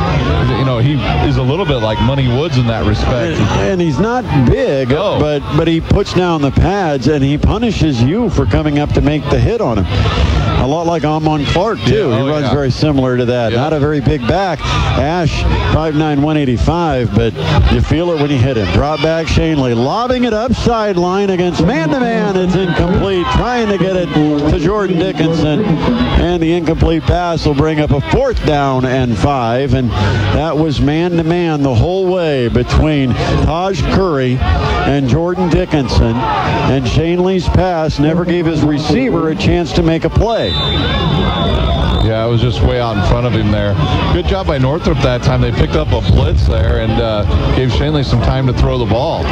You know, he is a little bit like Money Woods in that respect. And he's not big, but he puts down the pads, and he punishes you for coming up to make the hit on him. A lot like Amon Clark, too. He runs very similar to that. Not a very big back. Ash, 5'9", 185, but you feel it when you hit him. Drop back, Shanley lobbing it up sideline against man-to-man. It's incomplete. Trying to get it to Jordan Dickinson, and the incomplete pass will bring up a 4th down and 5, and that was man-to-man the whole way between Taj Curry and Jordan Dickinson, and Shanley's pass never gave his receiver a chance to make a play. Yeah, it was just way out in front of him there. Good job by Northrop that time. They picked up a blitz there and gave Shanley some time to throw the ball.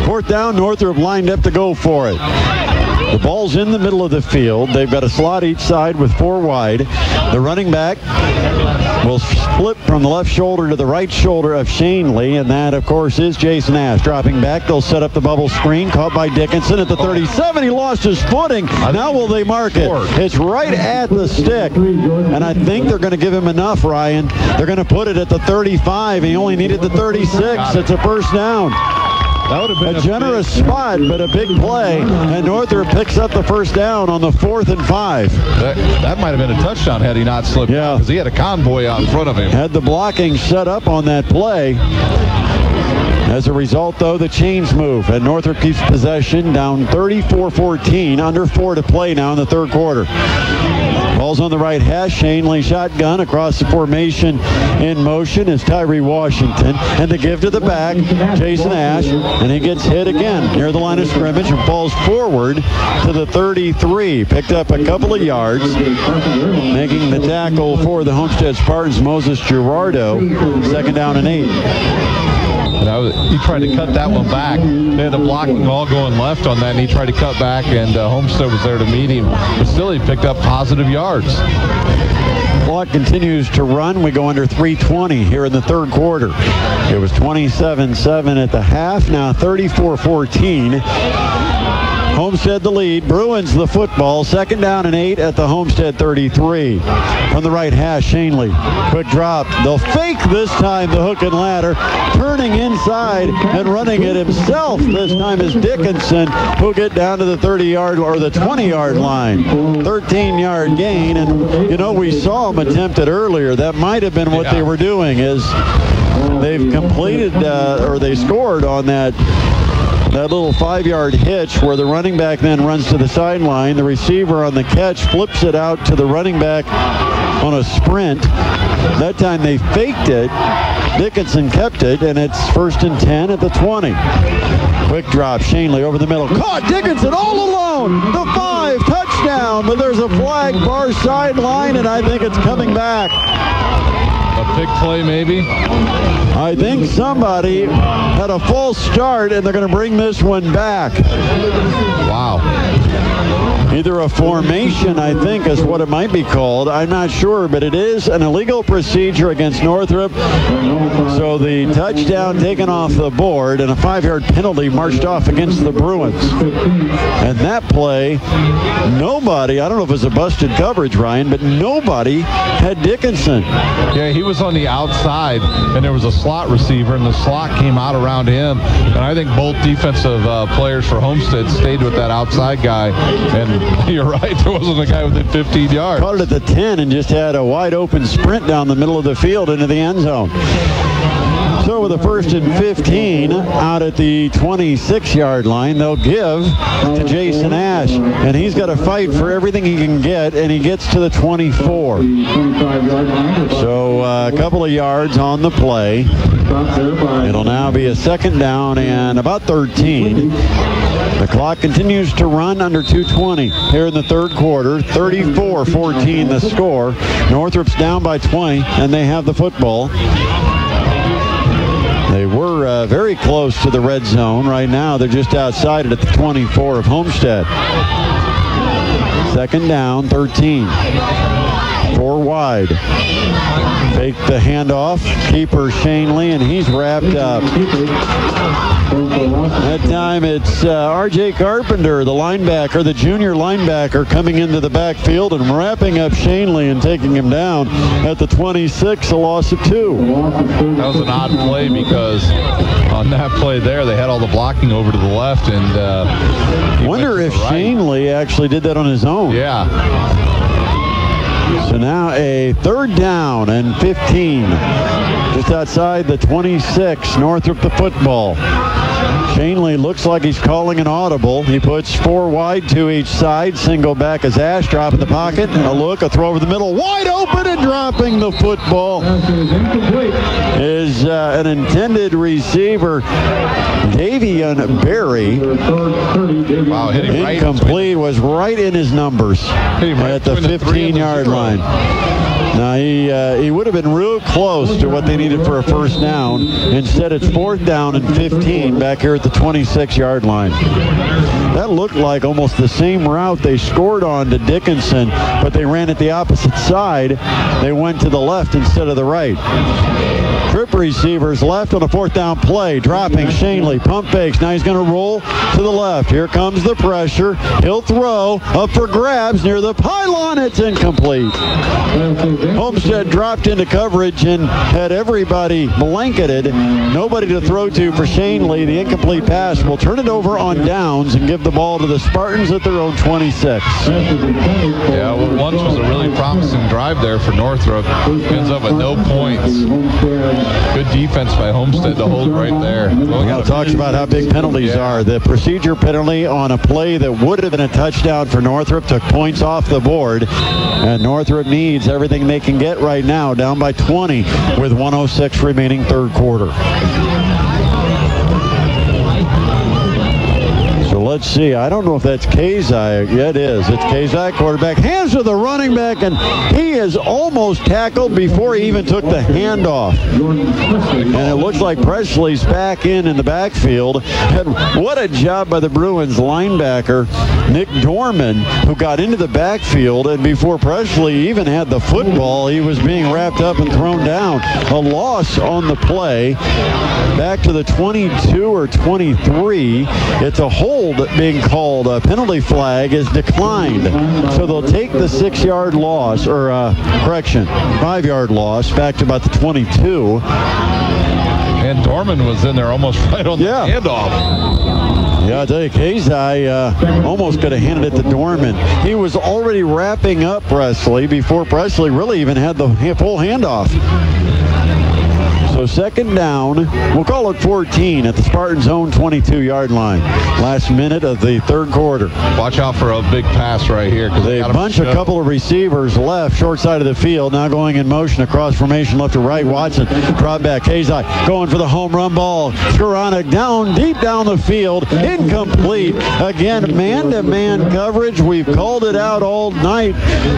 4th down, Northrop lined up to go for it. The ball's in the middle of the field. They've got a slot each side with 4 wide. The running back will flip from the left shoulder to the right shoulder of Shanley, and that, of course, is Jason Ash. Dropping back, they'll set up the bubble screen. Caught by Dickinson at the 37. He lost his footing. Now will they mark it? It's right at the stick, and I think they're going to give him enough, Ryan. They're going to put it at the 35. He only needed the 36. It's a 1st down. That would have been a generous spot, but a big play, and Northrop picks up the 1st down on the 4th and 5. That might have been a touchdown had he not slipped. Yeah, because he had a convoy out in front of him. Had the blocking set up on that play. As a result, though, the chains move, and Northrop keeps possession down 34-14, under 4 to play now in the 3rd quarter. Ball's on the right hash. Shanley shotgun across the formation in motion is Tyree Washington. And the give to the back, Jason Ash. And he gets hit again near the line of scrimmage and falls forward to the 33. Picked up a couple of yards. Making the tackle for the Homestead Spartans, Moses Girardo. 2nd down and 8. He tried to cut that one back. They had a blocking ball going left on that, and he tried to cut back, and Homestead was there to meet him. But still, he picked up positive yards. Clock continues to run. We go under 3:20 here in the 3rd quarter. It was 27-7 at the half, now 34-14. Homestead the lead. Bruins the football. 2nd down and 8 at the Homestead 33. From the right hash, Shanley. Quick drop. They'll fake this time the hook and ladder. Turning inside and running it himself. This time is Dickinson, who'll get down to the 30-yard or the 20-yard line. 13-yard gain. And, you know, we saw him attempt it earlier. That might have been what they were doing, is they've completed or they scored on that little 5-yard hitch where the running back then runs to the sideline. The receiver on the catch flips it out to the running back on a sprint. That time they faked it. Dickinson kept it, and it's 1st and 10 at the 20. Quick drop, Shanley over the middle. Caught Dickinson all alone. The 5, touchdown, but there's a flag far sideline, and I think it's coming back. A big play, maybe? I think somebody had a false start, and they're going to bring this one back. Wow. Either a formation, I think, is what it might be called. I'm not sure, but it is an illegal procedure against Northrop. So the touchdown taken off the board and a 5-yard penalty marched off against the Bruins. And that play, nobody, I don't know if it was a busted coverage, Ryan, but nobody had Dickinson. Yeah, he was on the outside, and there was a slot receiver, and the slot came out around him. And I think both defensive players for Homestead stayed with that outside guy, and You're right. There wasn't a guy within 15 yards. Caught it at the 10 and just had a wide open sprint down the middle of the field into the end zone. So with a 1st and 15 out at the 26-yard line, they'll give to Jason Ash. And he's got to fight for everything he can get, and he gets to the 24. So a couple of yards on the play. It'll now be a 2nd down and about 13. The clock continues to run under 2:20 here in the 3rd quarter. 34-14 the score. Northrop's down by 20, and they have the football. They were very close to the red zone. Right now, they're just outside it at the 24 of Homestead. 2nd down, 13. 4 wide. Fake the handoff. Keeper Shane Lee, and he's wrapped up. That time it's R.J. Carpenter, the linebacker, the junior linebacker, coming into the backfield and wrapping up Shane Lee and taking him down at the 26, a loss of 2. That was an odd play because on that play there, they had all the blocking over to the left, and wonder if Shane Lee actually did that on his own. Yeah. So now a 3rd down and 15. Just outside the 26, Northrop the football. Shane Lee looks like he's calling an audible. He puts 4 wide, 2 each side. Single back as Ash, drop in the pocket. And a look, a throw over the middle. Wide open and dropping the football is an intended receiver, Davian Berry. Wow, hitting incomplete, was right in his numbers at the 15-yard line. Now, he would have been real close to what they needed for a 1st down. Instead, it's 4th down and 15 back here at the 26-yard line. That looked like almost the same route they scored on to Dickinson, but they ran it the opposite side. They went to the left instead of the right. Trip receivers left on a 4th down play, dropping Shane Lee. Pump fakes. Now he's going to roll to the left. Here comes the pressure. He'll throw up for grabs near the pylon. It's incomplete. Homestead dropped into coverage and had everybody blanketed. Nobody to throw to for Shane Lee. The incomplete pass will turn it over on downs and give the ball to the Spartans at their own 26. Yeah, well, lunch was a really promising drive there for Northrop. Ends up with no points. Good defense by Homestead to hold right there. Well, talks about how big penalties are. The procedure penalty on a play that would have been a touchdown for Northrop took points off the board. And Northrop needs everything they can get right now, down by 20 with 1:06 remaining 3rd quarter. So let's see. I don't know if that's Kazai. Yeah, it is. It's Kazai, quarterback. Hands to the running back, and he is almost tackled before he even took the handoff. And it looks like Presley's back in the backfield. And what a job by the Bruins linebacker, Nick Dorman, who got into the backfield, and before Presley even had the football, he was being wrapped up and thrown down. A loss on the play. Back to the 22 or 23. It's a hold being called. A penalty flag is declined. So they'll take the 6-yard loss, or correction, 5-yard loss back to about the 22. And Dorman was in there almost right on the handoff. Yeah, I'll tell you, Kazai almost could have handed it to Dorman. He was already wrapping up Presley before Presley really even had the full handoff. So 2nd down, we'll call it 14 at the Spartans' own 22-yard line. Last minute of the 3rd quarter. Watch out for a big pass right here. They bunch a couple of receivers left, short side of the field, now going in motion across formation left to right. Watson, drop back. Kazai going for the home run ball. Skoranek down, deep down the field. Incomplete. Again, man-to-man coverage. We've called it out all night.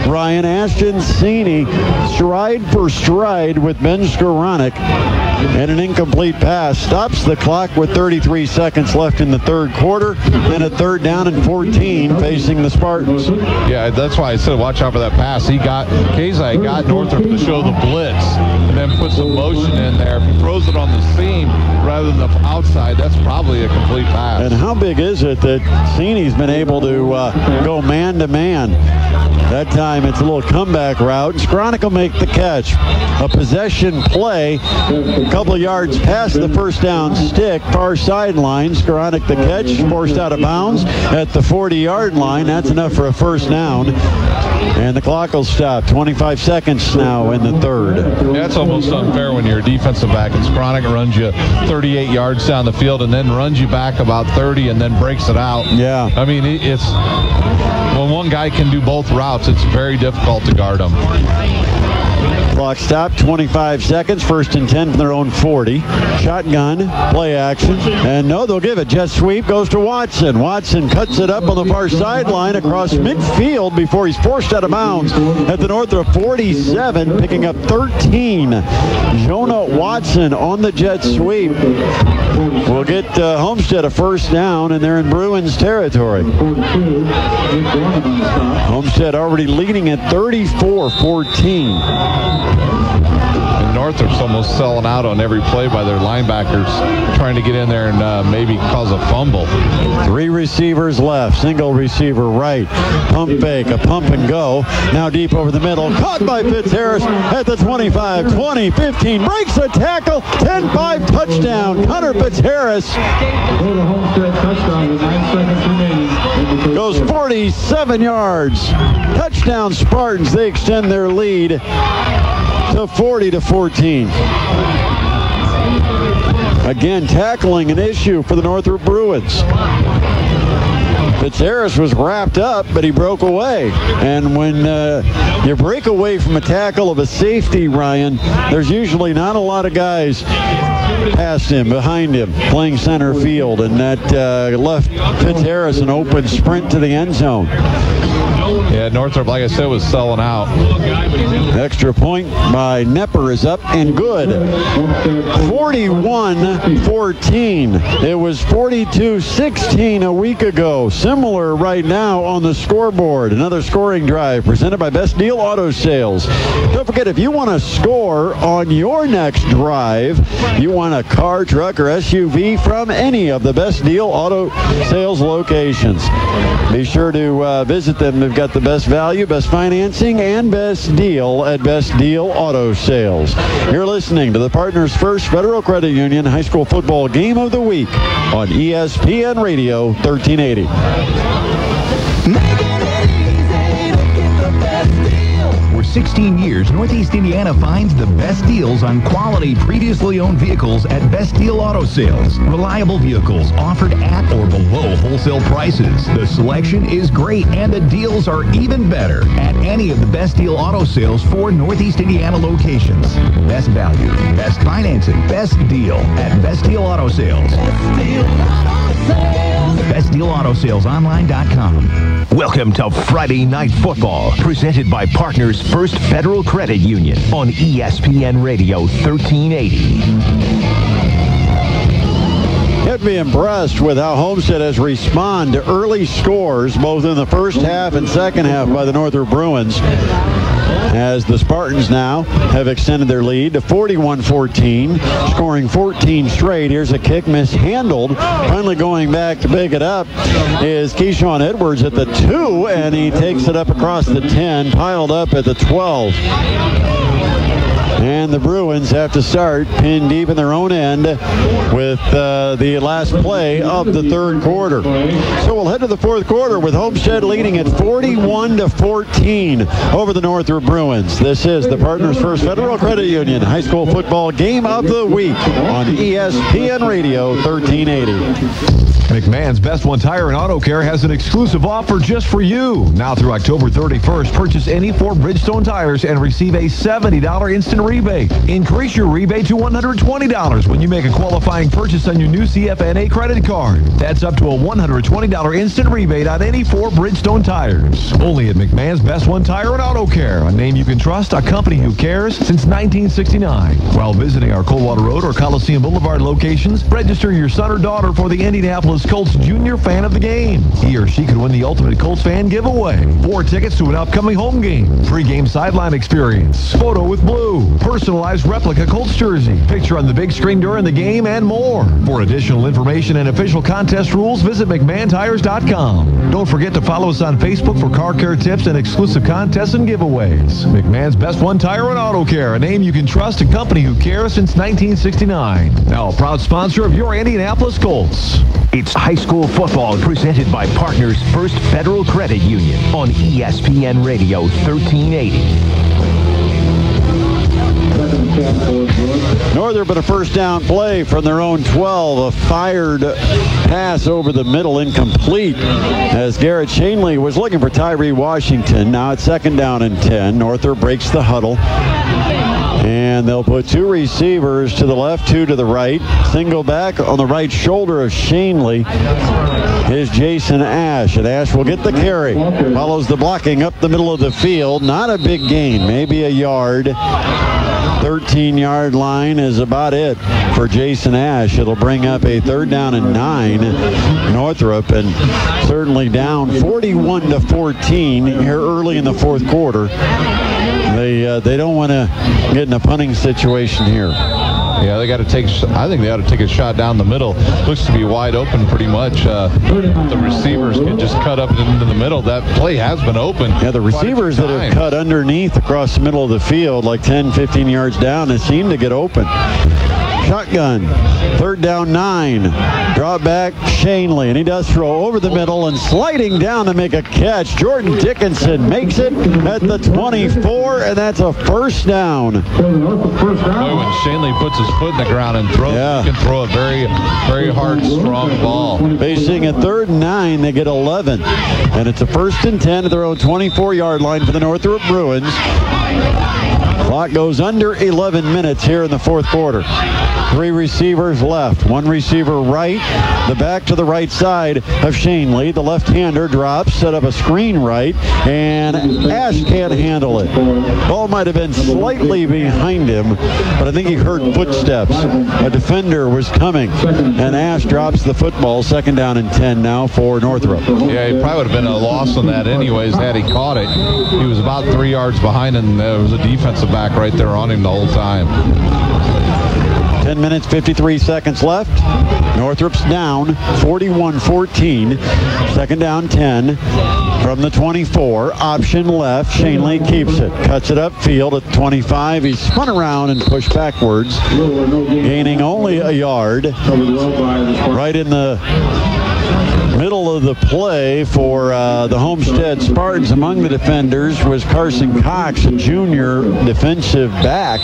Ryan Ashton-Sini, stride for stride with Ben Skoranek. And an incomplete pass stops the clock with 33 seconds left in the 3rd quarter. And a 3rd down and 14 facing the Spartans. Yeah, that's why I said watch out for that pass. Kazai got Northrop to show the blitz and then put some motion in there. If he throws it on the seam rather than the outside, that's probably a complete pass. And how big is it that Sini's been able to go man-to-man? That time it's a little comeback route. Skoranek will make the catch. A possession play A couple of yards past the first down stick, far sideline. Skowronek the catch, forced out of bounds at the 40-yard line. That's enough for a first down. And the clock will stop. 25 seconds now in the third. Yeah, it's almost unfair when you're a defensive back and Skowronek runs you 38 yards down the field and then runs you back about 30 and then breaks it out. Yeah. I mean, it's when one guy can do both routes, it's very difficult to guard them. Clock stopped, 25 seconds, 1st and 10 from their own 40. Shotgun, play action, and no, they'll give it. Jet sweep goes to Watson. Watson cuts it up on the far sideline across midfield before he's forced out of bounds at the Northrop 47, picking up 13. Jonah Watson on the jet sweep will get Homestead a first down, and they're in Bruins territory. Homestead already leading at 34-14. And Northrop's almost selling out on every play by their linebackers, trying to get in there and maybe cause a fumble. 3 receivers left, single receiver right. Pump fake, a pump and go. Now deep over the middle, caught by Fitzharris at the 25, 20, 15, breaks a tackle, 10-5 touchdown. Connor Fitzharris goes 47 yards. Touchdown Spartans. They extend their lead to 40-14. Again, tackling an issue for the Northrop Bruins. Fitzharris was wrapped up, but he broke away. And when you break away from a tackle of a safety, Ryan, there's usually not a lot of guys past him, behind him, playing center field, and that left Fitzharris an open sprint to the end zone. Yeah, Northrop, like I said, was selling out. Extra point by Nepper is up and good. 41-14. It was 42-16 a week ago. Similar right now on the scoreboard. Another scoring drive presented by Best Deal Auto Sales. Don't forget, if you want to score on your next drive, you want a car, truck, or SUV from any of the Best Deal Auto Sales locations. Be sure to visit them. They've got the best value, best financing, and best deal at Best Deal Auto Sales. You're listening to the Partners First Federal Credit Union High School Football Game of the Week on ESPN Radio 1380. For 16 years, Northeast Indiana finds the best deals on quality previously owned vehicles at Best Deal Auto Sales. Reliable vehicles offered at or below wholesale prices. The selection is great and the deals are even better at any of the Best Deal Auto Sales for Northeast Indiana locations. Best value, best financing, best deal at Best Deal Auto Sales. BestDealAutoSalesOnline.com. Welcome to Friday Night Football, presented by Partners First Federal Credit Union on ESPN Radio 1380. You have to be impressed with how Homestead has responded to early scores, both in the first half and second half by the Northrop Bruins, as the Spartans now have extended their lead to 41-14, scoring 14 straight. Here's a kick mishandled. Finally going back to pick it up is Keyshawn Edwards at the 2, and he takes it up across the 10, piled up at the 12. And the Bruins have to start pinned deep in their own end with the last play of the third quarter. So we'll head to the fourth quarter with Homestead leading at 41-14 over the Northrop Bruins. This is the Partners First Federal Credit Union High School Football Game of the Week on ESPN Radio 1380. McMahon's Best One Tire and Auto Care has an exclusive offer just for you. Now through October 31st, purchase any 4 Bridgestone tires and receive a $70 instant rebate. Increase your rebate to $120 when you make a qualifying purchase on your new CFNA credit card. That's up to a $120 instant rebate on any 4 Bridgestone tires. Only at McMahon's Best One Tire and Auto Care, a name you can trust, a company who cares since 1969. While visiting our Coldwater Road or Coliseum Boulevard locations, register your son or daughter for the Indianapolis Indianapolis Colts Junior Fan of the Game. He or she could win the Ultimate Colts Fan giveaway. 4 tickets to an upcoming home game. Pre-game sideline experience. Photo with blue. Personalized replica Colts jersey. Picture on the big screen during the game and more. For additional information and official contest rules, visit McMahonTires.com. Don't forget to follow us on Facebook for car care tips and exclusive contests and giveaways. McMahon's Best One Tire and Auto Care, a name you can trust, a company who cares since 1969. Now a proud sponsor of your Indianapolis Colts. It's high school football presented by Partners First Federal Credit Union on ESPN Radio 1380. Northrop, but a first down play from their own 12. A fired pass over the middle, incomplete, as Garrett Shanley was looking for Tyree Washington. Now it's 2nd down and 10. Northrop breaks the huddle. And they'll put 2 receivers to the left, 2 to the right. Single back on the right shoulder of Shanley is Jason Ash. And Ash will get the carry. Follows the blocking up the middle of the field. Not a big gain, maybe a yard. 13-yard line is about it for Jason Ash. It'll bring up a 3rd down and 9. Northrop, and certainly down 41-14 here early in the 4th quarter. They don't want to get in a punting situation here. Yeah, they got to take. I think they ought to take a shot down the middle. Looks to be wide open pretty much. The receivers can just cut up into the middle. That play has been open. Yeah, the receivers that have cut underneath across the middle of the field, like 10, 15 yards down, they seem to get open. Shotgun, 3rd down 9. Draw back Shanley, and he does throw over the middle and sliding down to make a catch. Jordan Dickinson makes it at the 24, and that's a 1st down. Boy, when Shanley puts his foot in the ground and throws, he can throw a very, very hard, strong ball. Facing a 3rd and 9, they get 11. And it's a 1st and 10 at their own 24-yard line for the Northrop Bruins. Clock goes under 11 minutes here in the 4th quarter. 3 receivers left. 1 receiver right. The back to the right side of Shanley. The left-hander drops, set up a screen right, and Ash can't handle it. Ball might have been slightly behind him, but I think he heard footsteps. A defender was coming, and Ash drops the football. 2nd down and 10 now for Northrop. Yeah, he probably would have been a loss on that anyways had he caught it. He was about 3 yards behind, and there was a defensive back right there on him the whole time. 10 minutes, 53 seconds left. Northrop's down 41-14. 2nd down 10 from the 24. Option left. Shanley keeps it. Cuts it upfield at 25. He's spun around and pushed backwards, gaining only a yard. Right in the middle of the play for the Homestead Spartans. Among the defenders was Carson Cox, a junior defensive back.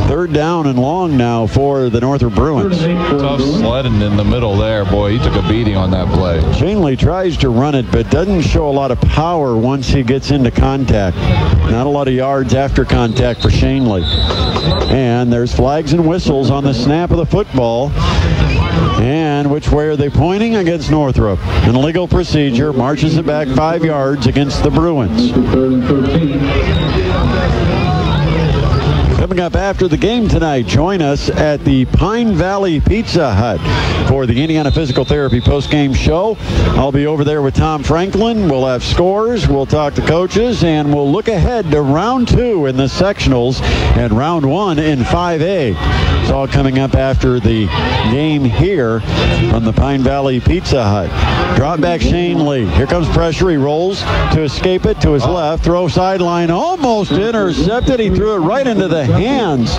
3rd down and long now for the Northrop Bruins. Tough sledding in the middle there. Boy, he took a beating on that play. Shanley tries to run it, but doesn't show a lot of power once he gets into contact. Not a lot of yards after contact for Shanley. And there's flags and whistles on the snap of the football. And which way are they pointing? Against Northrop. An illegal procedure, marches it back 5 yards against the Bruins. Coming up after the game tonight, join us at the Pine Valley Pizza Hut for the Indiana Physical Therapy post-game show. I'll be over there with Tom Franklin. We'll have scores, we'll talk to coaches, and we'll look ahead to round 2 in the sectionals and round 1 in 5A. It's all coming up after the game here from the Pine Valley Pizza Hut. Drop back Shanley. Here comes pressure. He rolls to escape it to his left. Throw sideline, almost intercepted. He threw it right into the hands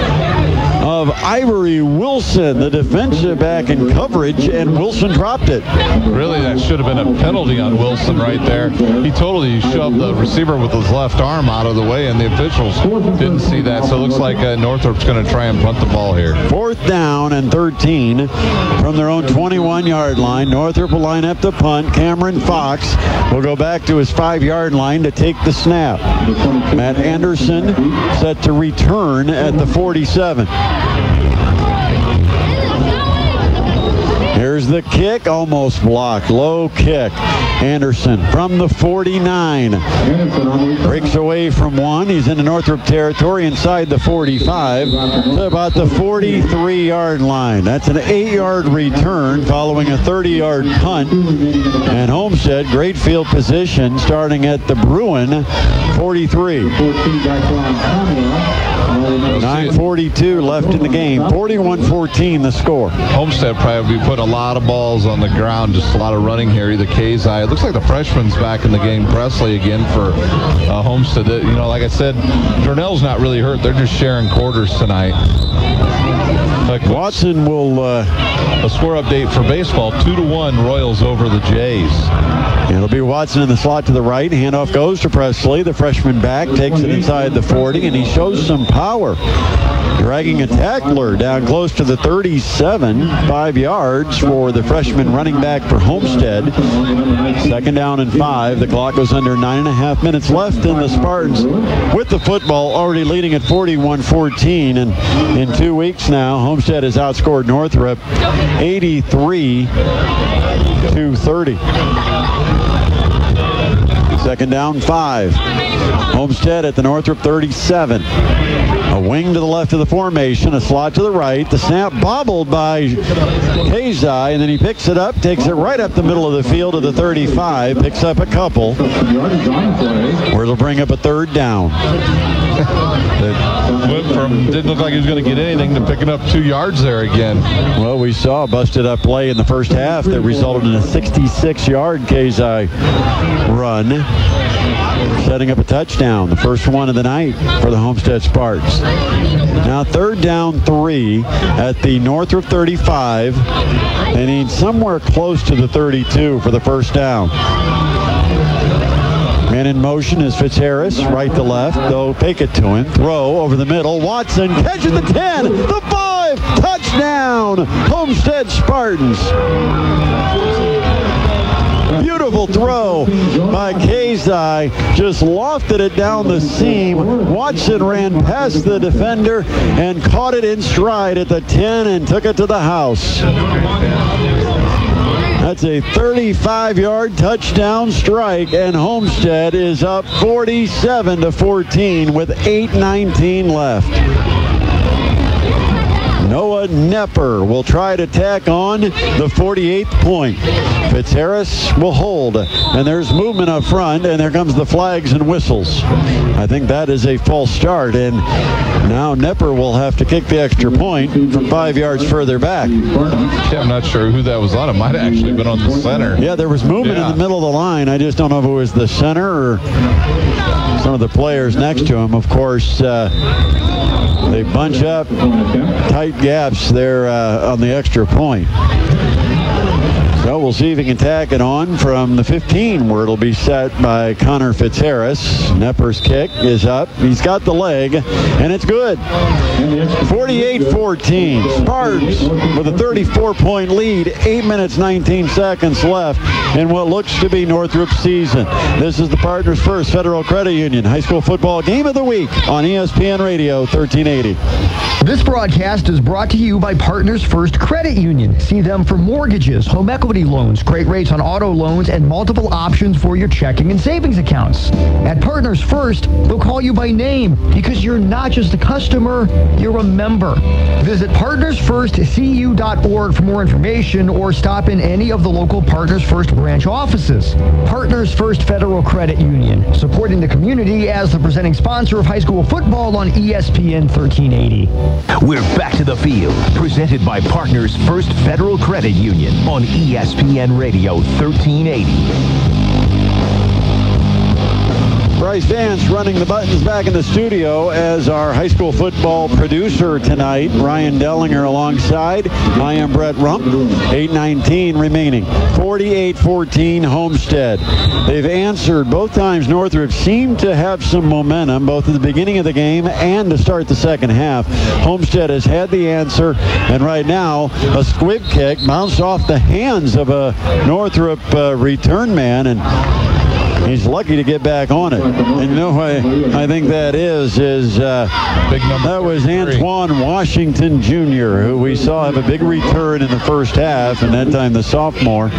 of Ivory Wilson, the defensive back in coverage, and Wilson dropped it. Really, that should have been a penalty on Wilson right there. He totally shoved the receiver with his left arm out of the way, and the officials didn't see that. So it looks like Northrop's going to try and punt the ball here. 4th down and 13 from their own 21-yard line. Northrop will line up the punt. Cameron Fox will go back to his 5-yard line to take the snap. Matt Anderson set to return at the 47. Here's the kick, almost blocked. Low kick. Anderson from the 49. Breaks away from one. He's into Northrop territory inside the 45 to about the 43-yard line. That's an 8-yard return following a 30-yard punt. And Homestead, great field position starting at the Bruin 43. 9:42 left in the game. 41-14 the score. Homestead probably put a lot of balls on the ground, just a lot of running here. Either Kazai. It looks like the freshman's back in the game. Presley again for Homestead. You know, like I said, Darnell's not really hurt. They're just sharing quarters tonight. Watson will a score update for baseball. 2-1 Royals over the Jays. It'll be Watson in the slot to the right. Handoff goes to Presley. The freshman back takes it inside the 40, and he shows some power. Dragging a tackler down close to the 37, 5 yards for the freshman running back for Homestead. 2nd down and 5. The clock goes under 9.5 minutes left, and the Spartans with the football already leading at 41-14. And in 2 weeks now, Homestead has outscored Northrop 83-30. 2nd down, 5. Homestead at the Northrop 37. A wing to the left of the formation, a slot to the right. The snap bobbled by Kazai, and then he picks it up, takes it right up the middle of the field to the 35, picks up a couple, where it'll bring up a 3rd down. Went from didn't look like he was going to get anything to picking up 2 yards there again. Well, we saw a busted up play in the first half that resulted in a 66-yard Kazai run, setting up a touchdown, the first one of the night for the Homestead Spartans. Now 3rd down, 3 at the Northrop 35. They need somewhere close to the 32 for the first down. Man in motion is Fitzharris, right to left. They'll take it to him. Throw over the middle. Watson catches the 10, the 5, touchdown, Homestead Spartans. Beautiful throw by Kazai. Just lofted it down the seam. Watson ran past the defender and caught it in stride at the 10 and took it to the house. That's a 35-yard touchdown strike, and Homestead is up 47-14 with 8:19 left. Noah Nepper will try to tack on the 48th point. Fitzharris will hold, and there's movement up front, and there comes the flags and whistles. I think that is a false start, and now Nepper will have to kick the extra point from 5 yards further back. Yeah, I'm not sure who that was on. It might have actually been on the center. Yeah, there was movement in the middle of the line. I just don't know if it was the center or some of the players next to him. Of course, they bunch up tight gaps there on the extra point. So we'll see if he can tack it on from the 15, where it'll be set by Connor Fitzharris. Nepper's kick is up. He's got the leg, and it's good. 48-14. Spartans with a 34-point lead. 8 minutes, 19 seconds left in what looks to be Northrop's season. This is the Partners First Federal Credit Union High School Football Game of the Week on ESPN Radio 1380. This broadcast is brought to you by Partners First Credit Union. See them for mortgages, home equity loans, great rates on auto loans, and multiple options for your checking and savings accounts. At Partners First, they'll call you by name because you're not just a customer, you're a member. Visit partnersfirstcu.org for more information or stop in any of the local Partners First branch offices. Partners First Federal Credit Union, supporting the community as the presenting sponsor of high school football on ESPN 1380. We're back to the field, presented by Partners First Federal Credit Union on ESPN Radio 1380. Bryce Vance running the buttons back in the studio as our high school football producer tonight. Ryan Dellinger alongside. I am Brett Rump. 8:19 remaining. 48-14 Homestead. They've answered both times. Northrop seemed to have some momentum both at the beginning of the game and to start the second half. Homestead has had the answer, and right now a squib kick bounced off the hands of a Northrop return man, and He's lucky to get back on it. And you know who I think that is that was Antoine Washington Jr., who we saw have a big return in the first half, and that time the sophomore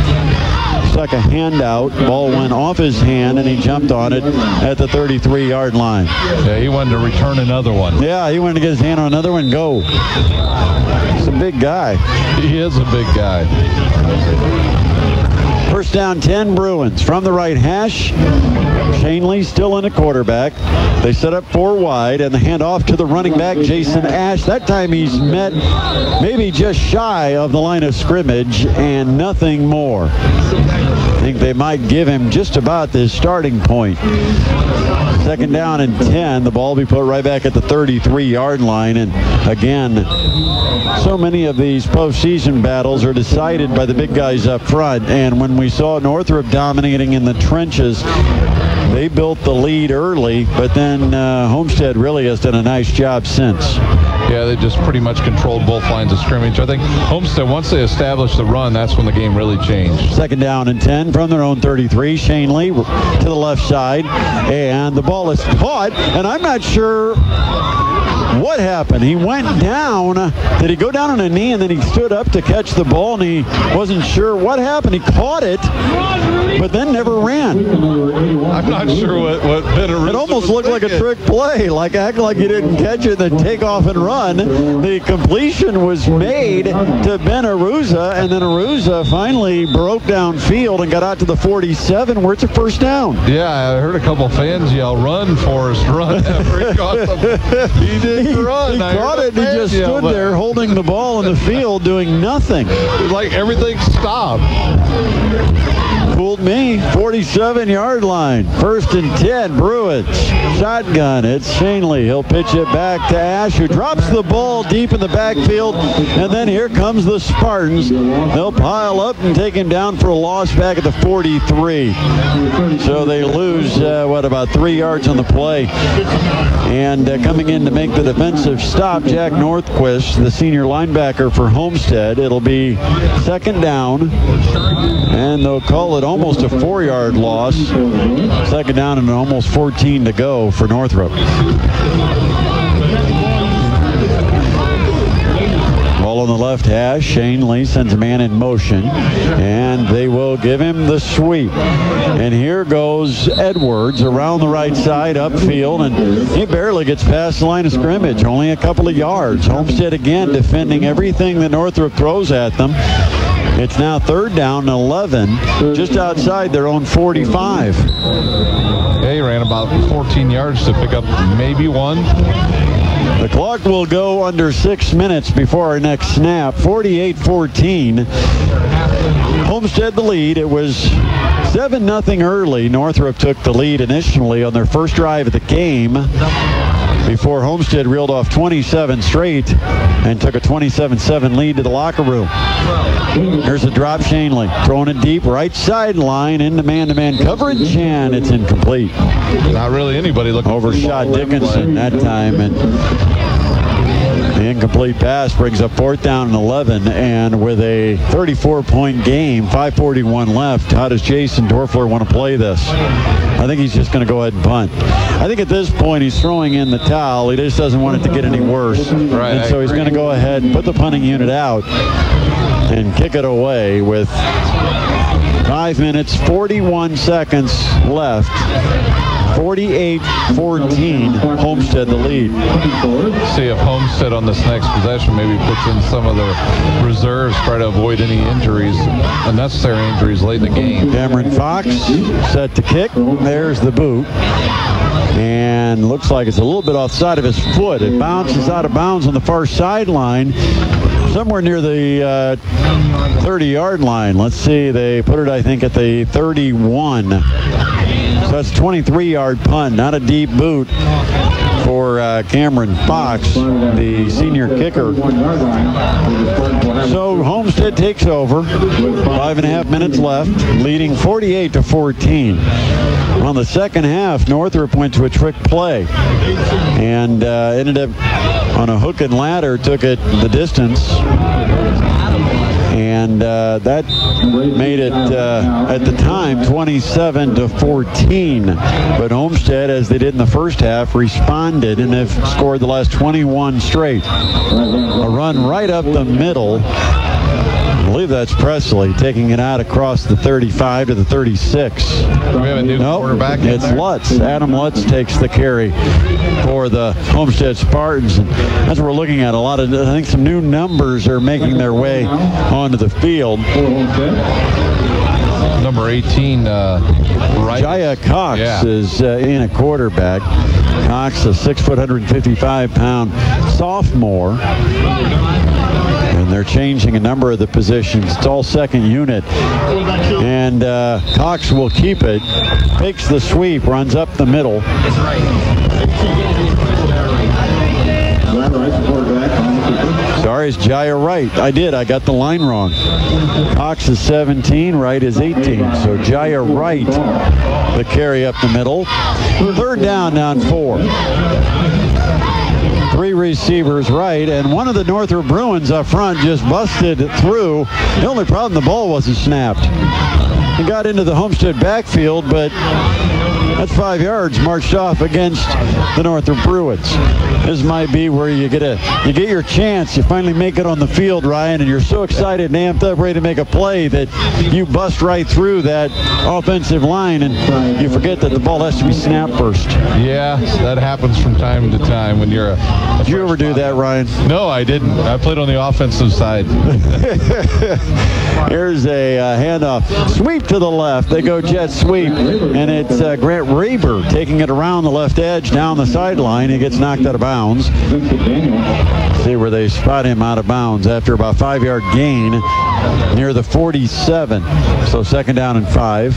stuck a hand out. Ball went off his hand, and he jumped on it at the 33-yard line. Yeah, he wanted to return another one. Yeah, he wanted to get his hand on another one and go. He's a big guy. He is a big guy. First down, 10 Bruins from the right hash. Shanley still in a quarterback. They set up 4 wide, and the handoff to the running back, Jason Ash. That time he's met maybe just shy of the line of scrimmage and nothing more. I think they might give him just about this starting point. Second down and 10. The ball will be put right back at the 33-yard line. And again, so many of these postseason battles are decided by the big guys up front. And when we saw Northrop dominating in the trenches, they built the lead early, but then Homestead really has done a nice job since. Yeah, they just pretty much controlled both lines of scrimmage. I think Homestead, once they established the run, that's when the game really changed. Second down and 10 from their own 33. Shanley to the left side, and the ball is caught, and I'm not sure what happened. He went down. Did he go down on a knee, and then he stood up to catch the ball, and he wasn't sure what happened. He caught it, but then never ran. I'm not sure what it almost looked like a trick play, like act like you didn't catch it, then take off and run. The completion was made to Ben Aruza, and then Aruza finally broke downfield and got out to the 47, where it's a first down. Yeah, I heard a couple fans yell, "Run, Forrest, run!" After he caught them. He didn't run. He caught it, and he just stood there holding the ball in the field, doing nothing. Like everything stopped. Fooled me. 47-yard line. First and 10, Bruins. Shotgun. It's Shanley. He'll pitch it back to Ash, who drops the ball deep in the backfield. And then here comes the Spartans. They'll pile up and take him down for a loss back at the 43. So they lose, about 3 yards on the play. And coming in to make the defensive stop, Jack Northquist, the senior linebacker for Homestead. It'll be second down, and they'll call it almost a 4-yard loss. Second down and almost 14 to go for Northrop. Ball on the left hash. Shane Lee sends a man in motion, and they will give him the sweep. And here goes Edwards around the right side, upfield, and he barely gets past the line of scrimmage, only a couple of yards. Homestead again defending everything that Northrop throws at them. It's now third down and 11, just outside their own 45. Yeah, he ran about 14 yards to pick up maybe one. The clock will go under 6 minutes before our next snap. 48-14. Homestead the lead. It was 7-0 early. Northrop took the lead initially on their first drive of the game before Homestead reeled off 27 straight and took a 27-7 lead to the locker room. Here's a drop, Shanley throwing it deep right sideline into man-to-man coverage, and it's incomplete. Not really anybody looking. Overshot Dickinson that time, and the incomplete pass brings up fourth down and 11. And with a 34-point game, 5:41 left, how does Jason Dorfler want to play this? I think he's just going to go ahead and punt. I think at this point he's throwing in the towel. He just doesn't want it to get any worse. Right, and so he's going to go ahead and put the punting unit out and kick it away with 5 minutes, 41 seconds left. 48-14, Homestead the lead. See if Homestead on this next possession maybe puts in some of the reserves, try to avoid any injuries, unnecessary injuries late in the game. Cameron Fox set to kick. There's the boot. And looks like it's a little bit off the side of his foot. It bounces out of bounds on the far sideline, somewhere near the 30-yard line. Let's see, they put it, I think, at the 31. So that's 23-yard punt, not a deep boot for Cameron Fox, the senior kicker. So Homestead takes over. 5.5 minutes left, leading 48-14. On the second half, Northrop went to a trick play and ended up on a hook and ladder, took it the distance. And And that made it, at the time, 27-14. But Homestead, as they did in the first half, responded and have scored the last 21 straight. A run right up the middle. I believe that's Presley taking it out across the 35 to the 36. We have a new quarterback. It's Lutz. Adam Lutz takes the carry for the Homestead Spartans. And as we're looking at, I think some new numbers are making their way onto the field. Number 18, right. Jaya Cox is in a quarterback. Cox, a 6 foot, 155-pound sophomore. And they're changing a number of the positions. It's all second unit. And Cox will keep it. Takes the sweep, runs up the middle. Sorry, it's Jaya Wright. I got the line wrong. Cox is 17, Wright is 18. So Jaya Wright, the carry up the middle. Third down 4. 3 receivers right, and one of the Northrop Bruins up front just busted through. The only problem, the ball wasn't snapped. He got into the Homestead backfield, but that's 5 yards marched off against the Northrop Bruins. This might be where you get your chance. You finally make it on the field, Ryan, and you're so excited and amped up, ready to make a play that you bust right through that offensive line, and you forget that the ball has to be snapped first. Yeah, that happens from time to time when you're a Did you ever do that, Ryan? No, I didn't. I played on the offensive side. Here's a handoff. Sweep to the left. They go jet sweep, and it's Grant Raber taking it around the left edge down the sideline. He gets knocked out of bounds. See where they spot him out of bounds after about 5-yard gain near the 47. So second down and 5.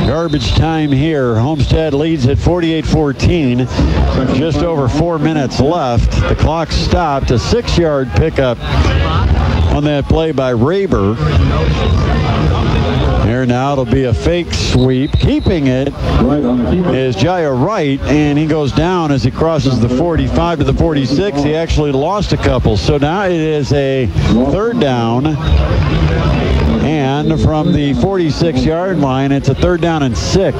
Garbage time here. Homestead leads at 48-14. Just over 4 minutes left. The clock stopped. A 6-yard pickup on that play by Raber. Here now it'll be a fake sweep. Keeping it is Jaya Wright, and he goes down as he crosses the 45 to the 46. He actually lost a couple. So now it is a third down. And from the 46-yard line, it's a third down and 6.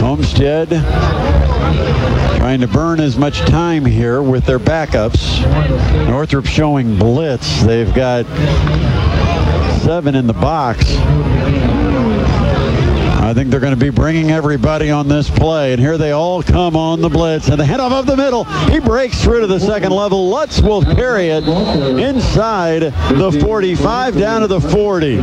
Homestead trying to burn as much time here with their backups. Northrop showing blitz. They've got 7 in the box. I think they're going to be bringing everybody on this play, and here they all come on the blitz, and the handoff up the middle. He breaks through to the second level. Lutz will carry it inside the 45 down to the 40.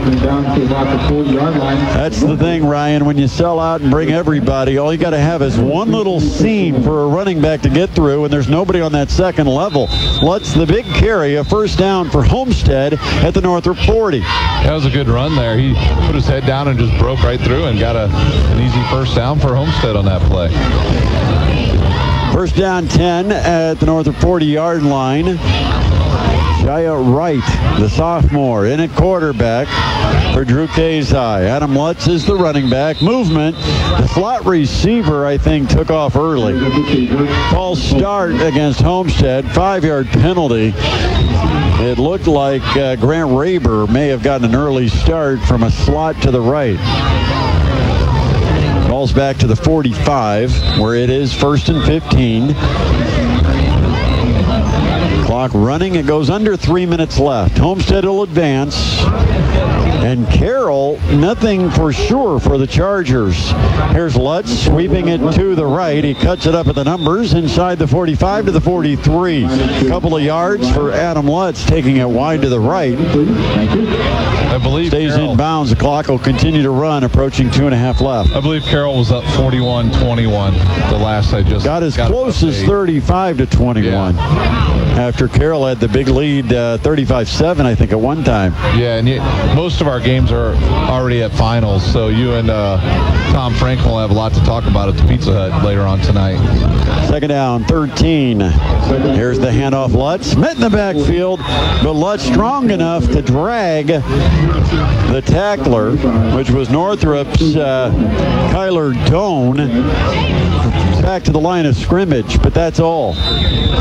That's the thing, Ryan, when you sell out and bring everybody, all you got to have is one little seam for a running back to get through, and there's nobody on that second level. Lutz, the big carry, a first down for Homestead at the Northrop 40. That was a good run there. He put his head down and just broke right through and got an easy first down for Homestead on that play. First down 10 at the Northrop 40-yard line. Jaya Wright, the sophomore, in at quarterback for Drew Kazai. Adam Lutz is the running back. Movement. The slot receiver, I think, took off early. False start against Homestead. 5-yard penalty. It looked like Grant Raber may have gotten an early start from a slot to the right. Balls back to the 45, where it is first and 15. Clock running. It goes under 3 minutes left. Homestead will advance. And Carroll, nothing for sure for the Chargers. Here's Lutz sweeping it to the right. He cuts it up at the numbers inside the 45 to the 43. A couple of yards for Adam Lutz, taking it wide to the right. I believe stays Carroll in bounds. The clock will continue to run, approaching 2.5 left. I believe Carroll was up 41-21 the last I just got as close as 35 to 21. After Carroll had the big lead, 35-7, I think, at one time. Yeah, and most of our our games are already at finals, so you and Tom Franklin will have a lot to talk about at the Pizza Hut later on tonight. Second down, 13. Here's the handoff, Lutz. Met in the backfield, but Lutz strong enough to drag the tackler, which was Northrop's Kyler Doan, back to the line of scrimmage, but that's all.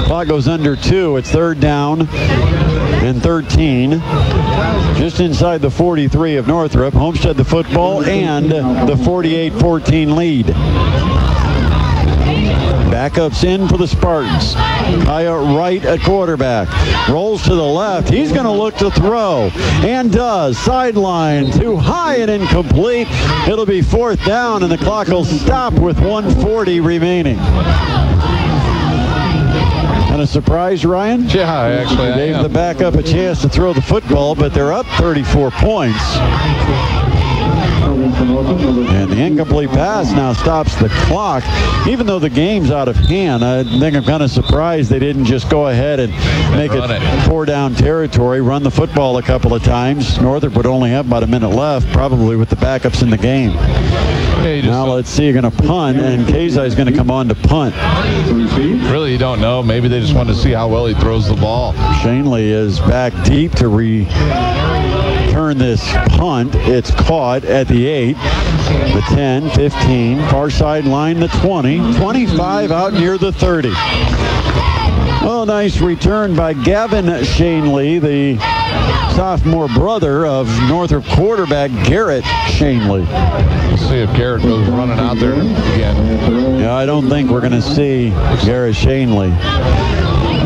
Clock goes under 2. It's third down and 13. Just inside the 43 of Northrop. Homestead the football and the 48-14 lead. Backups in for the Spartans. Kaya Wright at quarterback. Rolls to the left. He's going to look to throw. And does. Sideline. Too high and incomplete. It'll be fourth down, and the clock will stop with 1:40 remaining. And a surprise, Ryan? Yeah, actually, I gave the backup a chance to throw the football, but they're up 34 points. And the incomplete pass now stops the clock. Even though the game's out of hand, I think I'm kind of surprised they didn't just go ahead and make it 4-down territory, run the football a couple of times. Northrop would only have about a minute left, probably with the backups in the game. Now let's see, you're going to punt, and Kazai is going to come on to punt. Really, you don't know. Maybe they just want to see how well he throws the ball. Shanley is back deep to return this punt. It's caught at the 8, the 10, 15, far sideline, the 20, 25 out near the 30. Well, nice return by Gavin Shanley, the sophomore brother of Northrop quarterback Garrett Shanley. We'll see if Garrett goes running out there again. Yeah, I don't think we're going to see Garrett Shanley.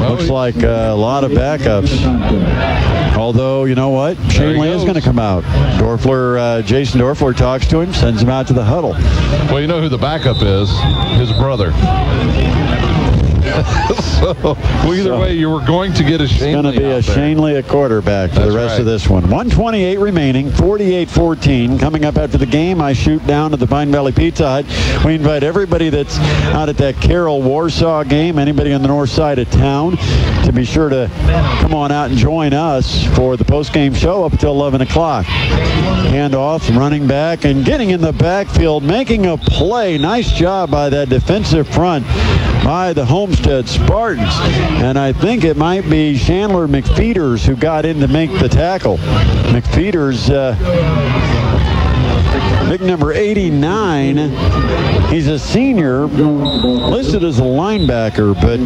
Looks like a lot of backups. Although, you know what? Shanley is going to come out. Jason Dorfler talks to him, sends him out to the huddle. Well, you know who the backup is? His brother. Either way, you were going to get a Shanley. It's going to be a Shanley at quarterback for the rest of this one. 1:28 remaining, 48-14. Coming up after the game, I shoot down to the Pine Valley Pizza Hut. We invite everybody that's out at that Carroll-Warsaw game, anybody on the north side of town, to be sure to come on out and join us for the post-game show up until 11 o'clock. Handoff, running back, and getting in the backfield, making a play. Nice job by that defensive front by the Homestead Spartans. And I think it might be Chandler McFeeters who got in to make the tackle. McFeeters, big number 89. He's a senior, listed as a linebacker, but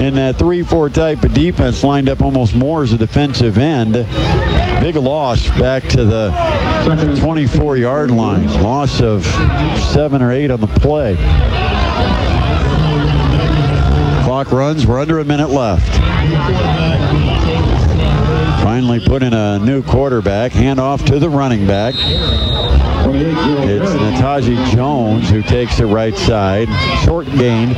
in that 3-4 type of defense, lined up almost more as a defensive end. Big loss back to the 24-yard line. Loss of 7 or 8 on the play. Clock runs. We're under a minute left. Finally put in a new quarterback. Handoff to the running back. It's Nataji Jones who takes the right side. Short gain,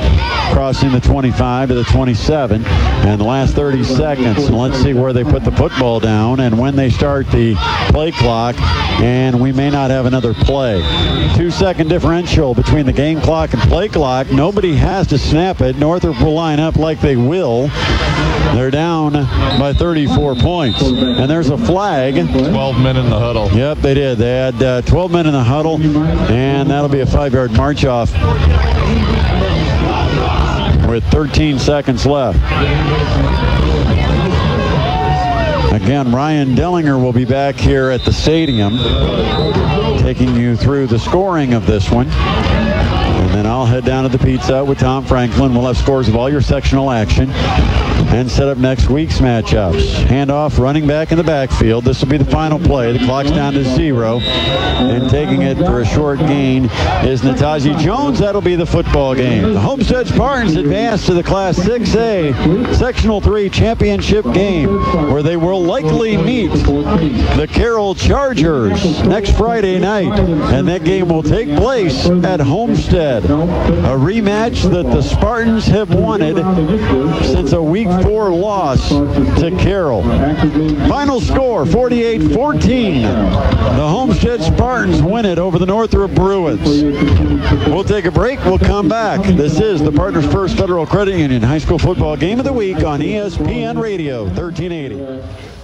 crossing the 25 to the 27. And the last 30 seconds. And let's see where they put the football down and when they start the play clock. And we may not have another play. 2-second differential between the game clock and play clock. Nobody has to snap it. Northrop will line up like they will. They're down by 34 points. And there's a flag. 12 men in the huddle. Yep, they did. They had 12 men in the huddle, and that'll be a 5-yard march off with 13 seconds left. Again, Ryan Dellinger will be back here at the stadium, taking you through the scoring of this one. And then I'll head down to the Pizza with Tom Franklin. We'll have scores of all your sectional action and set up next week's matchups. Handoff, running back in the backfield. This will be the final play. The clock's down to 0. And taking it for a short gain is Nataji Jones. That'll be the football game. The Homestead Spartans advance to the Class 6A Sectional 3 championship game, where they will likely meet the Carroll Chargers next Friday night. And that game will take place at Homestead. A rematch that the Spartans have wanted since a Week 4 loss to Carroll. Final score, 48-14. The Homestead Spartans win it over the Northrop Bruins. We'll take a break. We'll come back. This is the Partners First Federal Credit Union High School Football Game of the Week on ESPN Radio 1380.